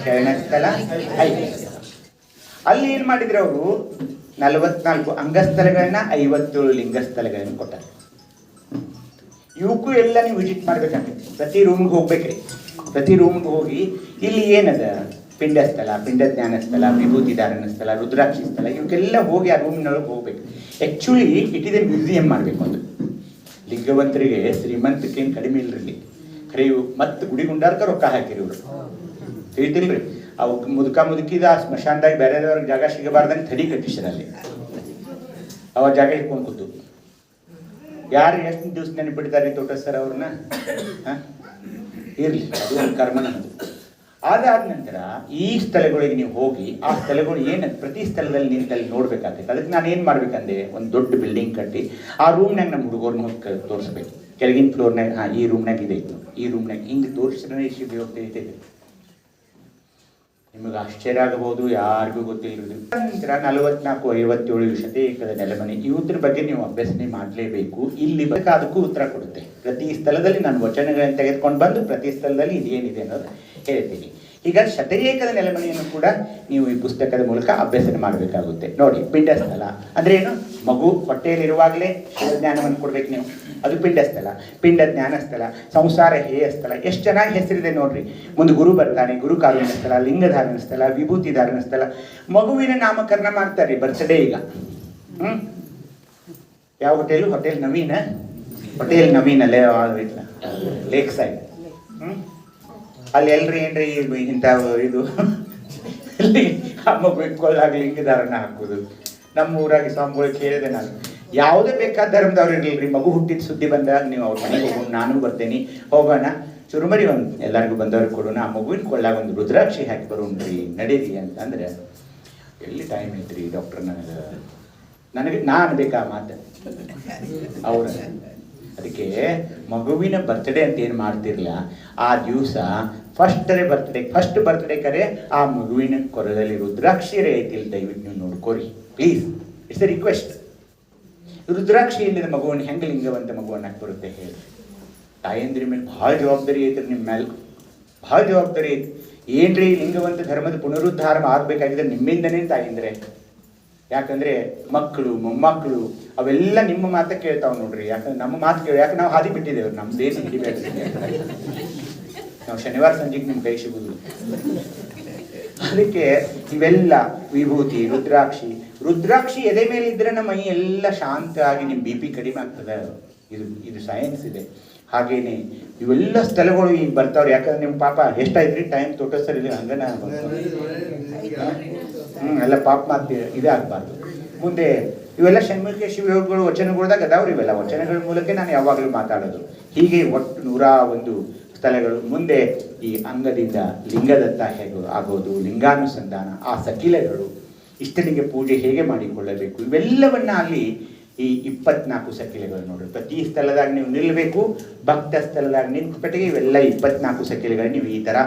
ಶರಣಸ್ಥಳ, ಐಕ್ಯ ಸ್ಥಳ. ಅಲ್ಲಿ ಏನ್ ಮಾಡಿದ್ರು ಅವರು? 44 ಅಂಗಸ್ಥಳಗಳನ್ನ 57 ಲಿಂಗಸ್ಥಳಗಳನ್ನ ಕೊಟ್ಟಾರೆ. ಇವಕ್ಕೂ ಎಲ್ಲ ನೀವು ವಿಸಿಟ್ ಮಾಡ್ಬೇಕಂತ. ಪ್ರತಿ ರೂಮ್ಗೆ ಹೋಗ್ಬೇಕ್ರಿ. ಪ್ರತಿ ರೂಮ್ಗೆ ಹೋಗಿ ಇಲ್ಲಿ ಏನದ ಪಿಂಡ ಸ್ಥಳ, ಪಿಂಡ ಜ್ಞಾನ ಸ್ಥಳ, ವಿಭೂತಿ ಧಾರಣ ಸ್ಥಳ, ರುದ್ರಾಕ್ಷಿ ಸ್ಥಳ, ಇವಕ್ಕೆಲ್ಲ ಹೋಗಿ ಆ ರೂಮ್ನೊಳಗೆ ಹೋಗ್ಬೇಕು. ಆ್ಯಕ್ಚುಲಿ ಇಟ್ ಇದೆ ಮ್ಯೂಸಿಯಂ ಮಾಡಬೇಕು. ಒಂದು ಲಿಂಗವಂತರಿಗೆ ಶ್ರೀಮಂತಕ್ಕೇನು ಕಡಿಮೆ ಇಲ್ಲರಿ. ಖರೆ ಇವು ಮತ್ತು ಗುಡಿಗುಂಡಾರ್ಕ ರೊಕ್ಕ ಹಾಕಿರಿ ಇವರು, ತಿಳಿತಿಲ್ರಿ? ಅವು ಮುದುಕಿದ ಆ ಸ್ಮಶಾನದಾಗ ಬೇರೆದವ್ರಿಗೆ ಜಾಗ ಸಿಗಬಾರ್ದಂಗೆ ತಡಿ ಕಟ್ಟಿಸ್ರಲ್ಲಿ. ಅವ ಜಾಗ ಇಟ್ಕೊಂಡು ಕೂತು ಯಾರು ಎಷ್ಟು ದಿವಸ ನೆನಪಿಡ್ತಾರೆ ತೋಟ ಸರ್ ಅವ್ರನ್ನ? ಇರಲಿ, ಅದು ಒಂದು ಕರ್ಮನ. ಅದಾದ ನಂತರ ಈ ಸ್ಥಳಗಳಿಗೆ ನೀವು ಹೋಗಿ ಆ ಸ್ಥಳಗಳು ಏನು ಪ್ರತಿ ಸ್ಥಳದಲ್ಲಿ ನಿಂತಲ್ಲಿ ನೋಡ್ಬೇಕಾಗ್ತೈತೆ. ಅದಕ್ಕೆ ನಾನು ಏನು ಮಾಡ್ಬೇಕಂದ್ರೆ ಒಂದು ದೊಡ್ಡ ಬಿಲ್ಡಿಂಗ್ ಕಟ್ಟಿ ಆ ರೂಮ್ನಾಗ ನಮ್ಮ ಹುಡುಗರ್ನ ಹೋಗಿ ತೋರಿಸ್ಬೇಕು. ಕೆಳಗಿನ ಫ್ಲೋರ್ನಾಗ ಈ ರೂಮ್ನಾಗ ಇದೆ, ಈ ರೂಮ್ನಾಗ ಹಿಂಗೆ ತೋರಿಸಿದ್ರೆ ಇಷ್ಟು ತಿಳಿತೈತೆ. ನಿಮಗೆ ಆಶ್ಚರ್ಯ ಆಗಬಹುದು, ಯಾರಿಗೂ ಗೊತ್ತಿಲ್ಲ. ನಂತರ 44 57 ಶತೇಕದ ನೆಲೆಮನೆ, ಇವುದ್ರ ಬಗ್ಗೆ ನೀವು ಅಭ್ಯಸನೆ ಮಾಡಲೇಬೇಕು. ಇಲ್ಲಿ ಅದಕ್ಕೂ ಉತ್ತರ ಕೊಡುತ್ತೆ. ಪ್ರತಿ ಸ್ಥಳದಲ್ಲಿ ನಾನು ವಚನಗಳನ್ನು ತೆಗೆದುಕೊಂಡು ಬಂದು ಪ್ರತಿ ಸ್ಥಳದಲ್ಲಿ ಇದೇನಿದೆ ಅನ್ನೋದು ಹೇಳ್ತೀನಿ. ಈಗ ಶತೇಕದ ನೆಲೆಮನೆಯನ್ನು ಕೂಡ ನೀವು ಈ ಪುಸ್ತಕದ ಮೂಲಕ ಅಭ್ಯಸನೆ ಮಾಡಬೇಕಾಗುತ್ತೆ. ನೋಡಿ, ಪಿಂಡ ಸ್ಥಳ ಅಂದ್ರೆ ಏನು? ಮಗು ಹೊಟ್ಟೆಯಲ್ಲಿರುವಾಗಲೇ ಶಿವಜ್ಞಾನವನ್ನು ಕೊಡ್ಬೇಕು ನೀವು. ಅದು ಪಿಂಡ ಸ್ಥಳ, ಪಿಂಡ ಜ್ಞಾನ ಸ್ಥಳ, ಸಂಸಾರ ಹೇಯ ಸ್ಥಳ. ಎಷ್ಟು ಚೆನ್ನಾಗಿ ಹೆಸರಿದೆ ನೋಡ್ರಿ. ಮುಂದೆ ಗುರು ಬರ್ತಾನೆ, ಗುರು ಕಾರುಣ್ಯ ಸ್ಥಳ, ಲಿಂಗಧಾರಣ ಸ್ಥಳ, ವಿಭೂತಿ ಧಾರಣ ಸ್ಥಳ. ಮಗುವಿನ ನಾಮಕರಣ ಮಾಡ್ತಾರೆ ಬರ್ತ್ಡೇ ಈಗ. ಯಾವ ಹೋಟೆಲು? ಹೋಟೆಲ್ ನವೀನ, ಹೋಟೆಲ್ ನವೀನ ಲೇಕ್ ಸೈಡ್. ಅಲ್ಲಿ ಎಲ್ರಿ ಏನ್ರಿ ಇಂಥ ಇದು ಆ ಮಗು ಇಟ್ಕೊಳ್ಳಾಗ್ಲಿ ಲಿಂಗಧಾರಣ ಹಾಕೋದು. ನಮ್ಮ ಊರಾಗಿ ಸ್ವಾಮಿಗಳು ಕೇಳಿದೆ ನಾನು, ಯಾವುದೇ ಬೇಕಾದ ಧರ್ಮದವ್ರು ಇರಲಿಲ್ರಿ, ಮಗು ಹುಟ್ಟಿದ ಸುದ್ದಿ ಬಂದಾಗ ನೀವು ಅವ್ರ ಮನೆಗೆ ಹೋಗೋಣ, ನಾನು ಬರ್ತೇನೆ, ಹೋಗೋಣ, ಚುರುಮರಿ ಒಂದು ಎಲ್ಲರಿಗೂ ಬಂದವ್ರಿಗೆ ಕೊಡೋಣ, ಆ ಮಗುವಿನ ಕೊಳ್ಳಾಗ ಒಂದು ರುದ್ರಾಕ್ಷಿ ಹಾಕಿ ಬರೋಣ್ರಿ, ನಡೀರಿ ಅಂತಂದ್ರೆ ಎಲ್ಲಿ ಟೈಮ್ ಐತ್ರಿ ಡಾಕ್ಟರ್? ನನಗೆ ನಾನು ಬೇಕಾ ಮಾತು ಅವ್ರ. ಅದಕ್ಕೆ ಮಗುವಿನ ಬರ್ತ್ಡೇ ಅಂತ ಏನು ಮಾಡ್ತಿರ್ಲಿಲ್ಲ, ಆ ದಿವಸ ಫಸ್ಟ್ ಬರ್ತ್ಡೇ ಕರೆ ಆ ಮಗುವಿನ ಕೊರದಲ್ಲಿ ರುದ್ರಾಕ್ಷಿ ಐತಿಲ್ಲ, ದಯವಿಟ್ಟು ನೀವು ನೋಡ್ಕೋರಿ ಪ್ಲೀಸ್, ಇಟ್ಸ್ ಎ ರಿಕ್ವೆಸ್ಟ್. ರುದ್ರಾಕ್ಷಿ ಇಲ್ಲದ ಮಗುವನ್ನು ಹೆಂಗೆ ಲಿಂಗವಂತ ಮಗುವನ್ನು ಹಾಕಿ ಬರುತ್ತೆ ಹೇಳಿ? ತಾಯಂದ್ರಿ ಮೇಲೆ ಭಾಳ ಜವಾಬ್ದಾರಿ ಐತ್ರಿ, ನಿಮ್ಮ ಮೇಲೆ ಭಾಳ ಜವಾಬ್ದಾರಿ ಐತಿ. ಏನ್ರಿ ಲಿಂಗವಂತ ಧರ್ಮದ ಪುನರುದ್ಧಾರ ಆಗಬೇಕಾಗಿದೆ ನಿಮ್ಮಿಂದನೇ ತಾಯಂದ್ರೆ. ಯಾಕಂದ್ರೆ ಮಕ್ಕಳು ಮೊಮ್ಮಕ್ಕಳು ಅವೆಲ್ಲ ನಿಮ್ಮ ಮಾತ ಕೇಳ್ತಾವ ನೋಡ್ರಿ. ಯಾಕಂದ್ರೆ ನಮ್ಮ ಮಾತು ಕೇಳಿ, ಯಾಕೆ ನಾವು ಹಾದಿ ಬಿಟ್ಟಿದ್ದೇವೆ, ನಮ್ದೇನು ಹಿಡಿಬೇಡ. ನಾವು ಶನಿವಾರ ಸಂಜೆಗೆ ನಿಮ್ಮ ಕೈ ಸಿಗುದು. ಅದಕ್ಕೆ ಇವೆಲ್ಲ ವಿಭೂತಿ, ರುದ್ರಾಕ್ಷಿ ಎದೆ ಮೇಲೆ ಇದ್ರೆ ನಮ್ಮ ಮೈ ಎಲ್ಲ ಶಾಂತ ಆಗಿ ನಿಮ್ಮ BP ಕಡಿಮೆ ಆಗ್ತದೆ. ಇದು ಸೈನ್ಸ್ ಇದೆ. ಹಾಗೇನೆ ಇವೆಲ್ಲ ಸ್ಥಳಗಳು ಈಗ ಬರ್ತಾವ್ರಿ. ಯಾಕಂದ್ರೆ ನಿಮ್ಮ ಪಾಪ ಎಷ್ಟಾಯ್ತ್ರಿ ಟೈಮ್ ತೋಟ ಸರ್ ಇಲ್ಲ ಹಂಗನ ಎಲ್ಲ ಪಾಪ ಮಾತು ಇದೇ ಆಗಬಾರ್ದು. ಮುಂದೆ ಇವೆಲ್ಲ ಷಣ್ಮುಖ ಶಿವಯೋಗಗಳು ವಚನಗಳ್ದಾಗ ಅದಾವ್ರಿ. ಇವೆಲ್ಲ ವಚನಗಳ ಮೂಲಕ ನಾನು ಯಾವಾಗಲೂ ಮಾತಾಡೋದು. ಹೀಗೆ ಒಟ್ಟು 101 ಸ್ಥಳಗಳು. ಮುಂದೆ ಈ ಅಂಗದಿಂದ ಲಿಂಗದತ್ತ ಹೇಗೆ ಆಗೋದು, ಲಿಂಗಾನುಸಂಧಾನ, ಆ ಸಕಿಲೆಗಳು, ಇಷ್ಟಲಿಂಗ ಪೂಜೆ ಹೇಗೆ ಮಾಡಿಕೊಳ್ಳಬೇಕು, ಇವೆಲ್ಲವನ್ನ ಅಲ್ಲಿ ಈ 24 ಸಕಿಲೆಗಳು ನೋಡ್ರಿ. ಪ್ರತಿ ಸ್ಥಳದಾಗ ನೀವು ನಿಲ್ಲಬೇಕು. ಭಕ್ತ ಸ್ಥಳದಾಗ ನಿಂತ್ಬಿಟ್ಟಿಗೆ ಇವೆಲ್ಲ 24 ಸಕಿಲೆಗಳು ನೀವು ಈ ಥರ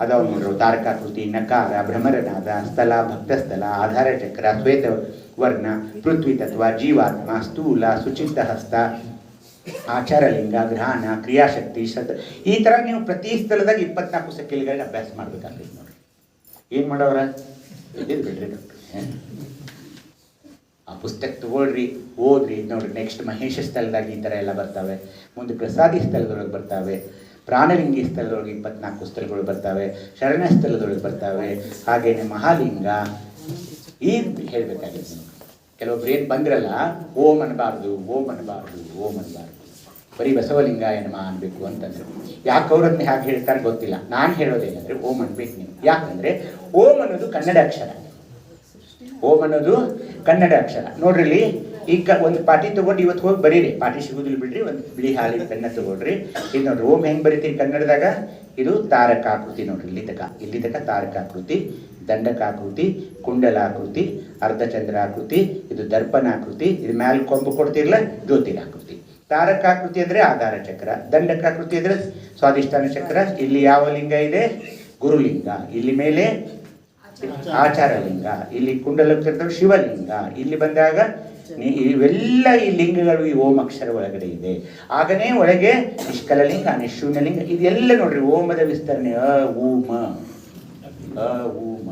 ಅದಾವ ನೋಡ್ರಿ. ತಾರಕಾಕೃತಿ, ನಕಾರ, ಭ್ರಮರನಾದ, ಸ್ಥಳ, ಭಕ್ತಸ್ಥಳ, ಆಧಾರ ಚಕ್ರ, ಶ್ವೇತ ವರ್ಣ, ಪೃಥ್ವಿ ತತ್ವ, ಜೀವಾತ್ಮ, ಸ್ಥೂಲ, ಸುಚಿತ್ತ ಹಸ್ತ, ಆಚಾರಲಿಂಗ, ಗ್ರಹಣ, ಕ್ರಿಯಾಶಕ್ತಿ, ಈ ಥರ ನೀವು ಪ್ರತಿ ಸ್ಥಳದಾಗ 24 ಸಕಿಲೆಗಳನ್ನ ಅಭ್ಯಾಸ ಮಾಡ್ಬೇಕಾಗ್ತದೆ ನೋಡ್ರಿ. ಏನು ಮಾಡೋರ ಇದ್ದಿದ್ದು ಬಿಡ್ರಿ ಡಾಕ್ಟ್ರ್. ಆ ಪುಸ್ತಕ ತಗೊಳ್ರಿ, ಓದ್ರಿ, ನೋಡ್ರಿ. ನೆಕ್ಸ್ಟ್ ಮಹೇಶ ಸ್ಥಳದಾಗ ಈ ಥರ ಎಲ್ಲ ಬರ್ತವೆ. ಮುಂದೆ ಪ್ರಸಾದಿ ಸ್ಥಳದೊಳಗೆ ಬರ್ತವೆ, ಪ್ರಾಣಲಿಂಗಿ ಸ್ಥಳದೊಳಗೆ 24 ಸ್ಥಳಗಳು ಬರ್ತವೆ, ಶರಣ ಸ್ಥಳದೊಳಗೆ ಬರ್ತವೆ. ಹಾಗೇನೆ ಮಹಾಲಿಂಗ ಈ ಹೇಳ್ಬೇಕಾಗಿತ್ತು. ಕೆಲವೊಬ್ರು ಏನು ಬಂದ್ರಲ್ಲ, ಓಂ ಅನ್ಬಾರ್ದು, ಬರೀ ಬಸವಲಿಂಗಾಯ ನಮಃ ಅನ್ಬೇಕು ಅಂತಂದ್ರೆ. ಯಾಕೆ ಅವ್ರನ್ನ ಹೇಗೆ ಹೇಳ್ತಾರೆ ಗೊತ್ತಿಲ್ಲ. ನಾನು ಹೇಳೋದೇನಂದ್ರೆ ಓಂ ಅನ್ಬೇಕು ನೀವು. ಯಾಕಂದ್ರೆ ಓಂ ಅನ್ನೋದು ಕನ್ನಡ ಅಕ್ಷರ. ಓಂ ಅನ್ನೋದು ಕನ್ನಡ ಅಕ್ಷರ. ನೋಡ್ರಿ, ಈಗ ಒಂದು ಪಾಟಿ ತಗೊಂಡು ಇವತ್ತು ಹೋಗಿ ಬರೀರಿ, ಪಾಟಿ ಸಿಗುದಿಲ್ಲ ಬಿಡ್ರಿ, ಒಂದು ಬಿಳಿ ಹಾಲಿನ ಪೆನ್ನ ತಗೊಳ್ರಿ. ಇದು ನೋಡ್ರಿ ಓಂ ಹೆಂಗೆ ಬರೀತೀರಿ ಕನ್ನಡದಾಗ? ಇದು ತಾರಕಾಕೃತಿ ನೋಡ್ರಿ. ಇಲ್ಲಿ ತಕ ತಾರಕಾಕೃತಿ, ದಂಡಕಾಕೃತಿ, ಕುಂಡಲಾಕೃತಿ, ಅರ್ಧಚಂದ್ರಾಕೃತಿ, ಇದು ದರ್ಪಣಾಕೃತಿ, ಇದು ಮ್ಯಾಲ್ ಕೊಂಬು ಕೊಡ್ತಿರ್ಲ ಜ್ಯೋತಿರಾಕೃತಿ. ತಾರಕಾಕೃತಿ ಅಂದ್ರೆ ಆಧಾರ ಚಕ್ರ, ದಂಡಕಾಕೃತಿ ಅಂದ್ರೆ ಸ್ವಾಧಿಷ್ಠಾನ ಚಕ್ರ. ಇಲ್ಲಿ ಯಾವ ಲಿಂಗ ಇದೆ? ಗುರುಲಿಂಗ, ಇಲ್ಲಿ ಮೇಲೆ ಆಚಾರಲಿಂಗ, ಇಲ್ಲಿ ಕುಂಡಲಕ್ಕೆ ಶಿವಲಿಂಗ, ಇಲ್ಲಿ ಬಂದಾಗ ಇವೆಲ್ಲ ಈ ಲಿಂಗಗಳು ಈ ಓಂ ಅಕ್ಷರ ಒಳಗಡೆ ಇದೆ. ಆಗನೇ ಒಳಗೆ ನಿಷ್ಕಲಲಿಂಗ, ನಿಶೂನ್ಯಲಿಂಗ, ಇದೆಲ್ಲ ನೋಡ್ರಿ ಓಮದ ವಿಸ್ತರಣೆ. ಊಮ ಊಮ,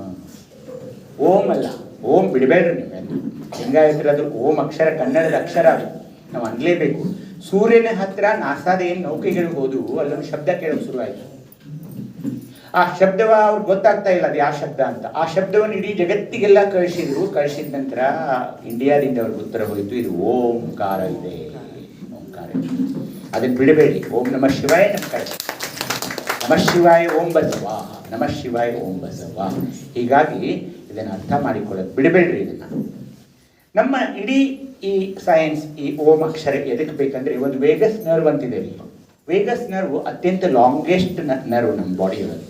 ಓಂ ಅಲ್ಲ, ಓಂ ಬಿಡಬೇಡ್ರಿ ನೀವು. ಲಿಂಗಾಯತರ ಅದು ಓಂ ಅಕ್ಷರ, ಕನ್ನಡದ ಅಕ್ಷರ ಅದು, ನಾವು ಅನ್ಲೇಬೇಕು. ಸೂರ್ಯನ ಹತ್ರ ನಾಸಾದ ಏನು ನೌಕೆಗಳು ಹೋದವು, ಅಲ್ಲೊಂದು ಶಬ್ದ ಕೇಳೋಕೆ ಶುರುವಾಯಿತು. ಆ ಶಬ್ದವ ಅವ್ರಿಗೆ ಗೊತ್ತಾಗ್ತಾ ಇಲ್ಲ ಅದು ಯಾವ ಶಬ್ದ ಅಂತ. ಆ ಶಬ್ದವನ್ನು ಇಡೀ ಜಗತ್ತಿಗೆಲ್ಲ ಕಳಿಸಿದ್ರು. ಕಳಿಸಿದ ನಂತರ ಇಂಡಿಯಾದಿಂದ ಅವ್ರಿಗೆ ಉತ್ತರ ಹೋಯಿತು, ಇದು ಓಂಕಾರ ಇದೆ, ಓಂಕಾರ ಇದೆ, ಅದನ್ನು ಬಿಡಬೇಡಿ. ಓಂ ನಮಃ ಶಿವಾಯ ನಮಃ ನಮಃ ಶಿವಾಯ ಓಂ ಬಸವ, ನಮಃ ಶಿವಾಯ ಓಂ ಬಸವ. ಹೀಗಾಗಿ ಇದನ್ನು ಅರ್ಥ ಮಾಡಿಕೊಳ್ಳೋದು ಬಿಡಬೇಡ್ರಿ. ಇದನ್ನು ನಮ್ಮ ಇಡೀ ಈ ಸೈನ್ಸ್, ಈ ಓಂ ಅಕ್ಷರ ಎದಕ್ಕೆ ಬೇಕಂದ್ರೆ, ಒಂದು ವೇಗಸ್ ನರ್ವ್ ಅಂತಿದೆ. ವೇಗಸ್ ನರ್ವ್ ಅತ್ಯಂತ ಲಾಂಗೆಸ್ಟ್ ನರ್ವ್ ನಮ್ಮ ಬಾಡಿಯೊಳಗೆ.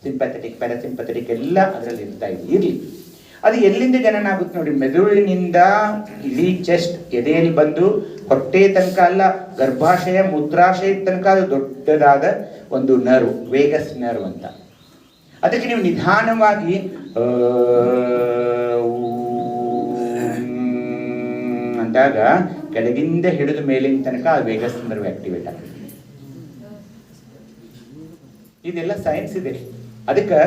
ಸಿಂಪಥೆಟಿಕ್, ಪ್ಯಾರಾಸಿಂಪಥೆಟಿಕ್ ಎಲ್ಲ ಅದರಲ್ಲಿ ಇರಲಿ. ಅದು ಎಲ್ಲಿಂದ ಜನನ ಆಗುತ್ತೆ ನೋಡಿ, ಮೆದುಳಿನಿಂದ ಇಡೀ ಚೆಸ್ಟ್ ಎದೆಯಲ್ಲಿ ಬಂದು ಹೊಟ್ಟೆ ತನಕ ಅಲ್ಲ, ಗರ್ಭಾಶಯ ಮೂತ್ರಾಶಯದ ತನಕ ಅದು ದೊಡ್ಡದಾದ ಒಂದು ನರ್ವ್, ವೇಗಸ್ ನರ್ವ್ ಅಂತ. ಅದಕ್ಕೆ ನೀವು ನಿಧಾನವಾಗಿ ಅಂದಾಗ ಕೆಳಗಿಂದ ಹಿಡಿದು ಮೇಲಿನ ತನಕ ಆ ವೇಗಸ್ ನರ್ವ್ ಆಕ್ಟಿವೇಟ್ ಆಗುತ್ತೆ. ಇದೆಲ್ಲ ಸೈನ್ಸ್ ಇದೆ. ಅದಕ್ಕೆ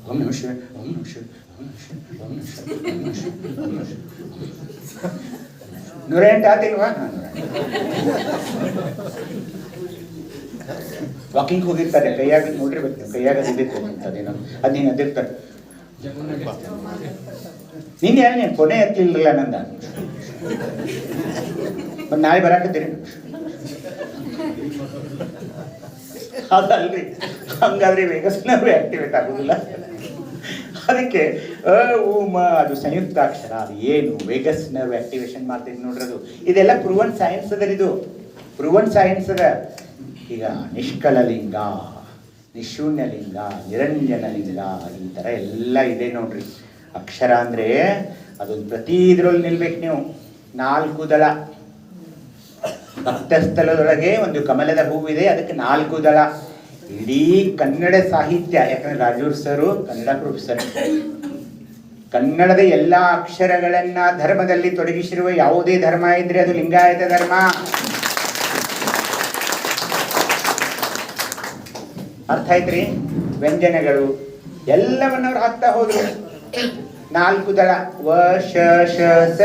ಓಂ ನಮಃ ಶಿವಾಯ, ಓಂ ನಮಃ ಶಿವಾಯ, ಓಂ ನಮಃ ಶಿವಾಯ, ಓಂ ನಮಃ ಶಿವಾಯ, ಓಂ ನಮಃ ಶಿವಾಯ, ಓಂ ನಮಃ ಶಿವಾಯ. 108 ಆತಿಲ್ವಾ? ವಾಕಿಂಗ್ ಹೋಗಿರ್ತಾರೆ, ಕೈಯಾಗ ನೋಡಿರ್ಬೇಕು ನೀವು, ಕೈಯಾಗ ಅದಿದ್ದೇನೋ ಅದು ನೀನು ಅದಿರ್ತಾರೆ. ನಿನ್ನೆ ನೀನು ಕೊನೆ ಎತ್ತಲಿಲ್ಲ ನಂದ, ಒಂದು ನಾಳೆ ಬರಾಕತ್ತೀರಿ. ಅದಲ್ರಿ, ಹಂಗಾದ್ರೆ ವೇಗಸ್ನರ್ವ್ ಆಕ್ಟಿವೇಟ್ ಆಗುದಿಲ್ಲ. ಅದಕ್ಕೆ ಊಮ ಅದು ಸಂಯುಕ್ತಾಕ್ಷರ. ಅದು ಏನು ವೇಗಸ್ ನರ್ವ್ ಆಕ್ಟಿವೇಶನ್ ಮಾಡ್ತೈತಿ ನೋಡ್ರಿ, ಅದು ಇದೆಲ್ಲ ಪ್ರೂವನ್ ಸೈನ್ಸ್ ಅದ. ಇದು ಪ್ರೂವನ್ ಸೈನ್ಸ್ ಅದ. ಈಗ ನಿಷ್ಕಲಲಿಂಗ, ನಿಶೂನ್ಯಲಿಂಗ, ನಿರಂಜನಲಿಂಗ, ಈ ಥರ ಎಲ್ಲ ಇದೆ ನೋಡ್ರಿ. ಅಕ್ಷರ ಅಂದರೆ ಅದೊಂದು ಪ್ರತಿ ಇದರಲ್ಲಿ ನಿಲ್ಬೇಕು ನೀವು. 4 ದಳ, ಭಕ್ತಸ್ಥಳದೊಳಗೆ ಒಂದು ಕಮಲದ ಹೂವಿದೆ, ಅದಕ್ಕೆ 4 ದಳ. ಇಡೀ ಕನ್ನಡ ಸಾಹಿತ್ಯ, ಯಾಕಂದ್ರೆ ರಾಜೂರ್ ಸರು ಕನ್ನಡ ಪ್ರೊಫೆಸರ್, ಕನ್ನಡದ ಎಲ್ಲ ಅಕ್ಷರಗಳನ್ನ ಧರ್ಮದಲ್ಲಿ ತೊಡಗಿಸಿರುವ ಯಾವುದೇ ಧರ್ಮ ಇದ್ರೆ ಅದು ಲಿಂಗಾಯತ ಧರ್ಮ. ಅರ್ಥ ಆಯ್ತ್ರಿ? ವ್ಯಂಜನಗಳು ಎಲ್ಲವನ್ನವ್ರು ಹಾಕ್ತಾ ಹೋದ್ರು. 4 ದಳ, ವ ಶ ಶ ಸ.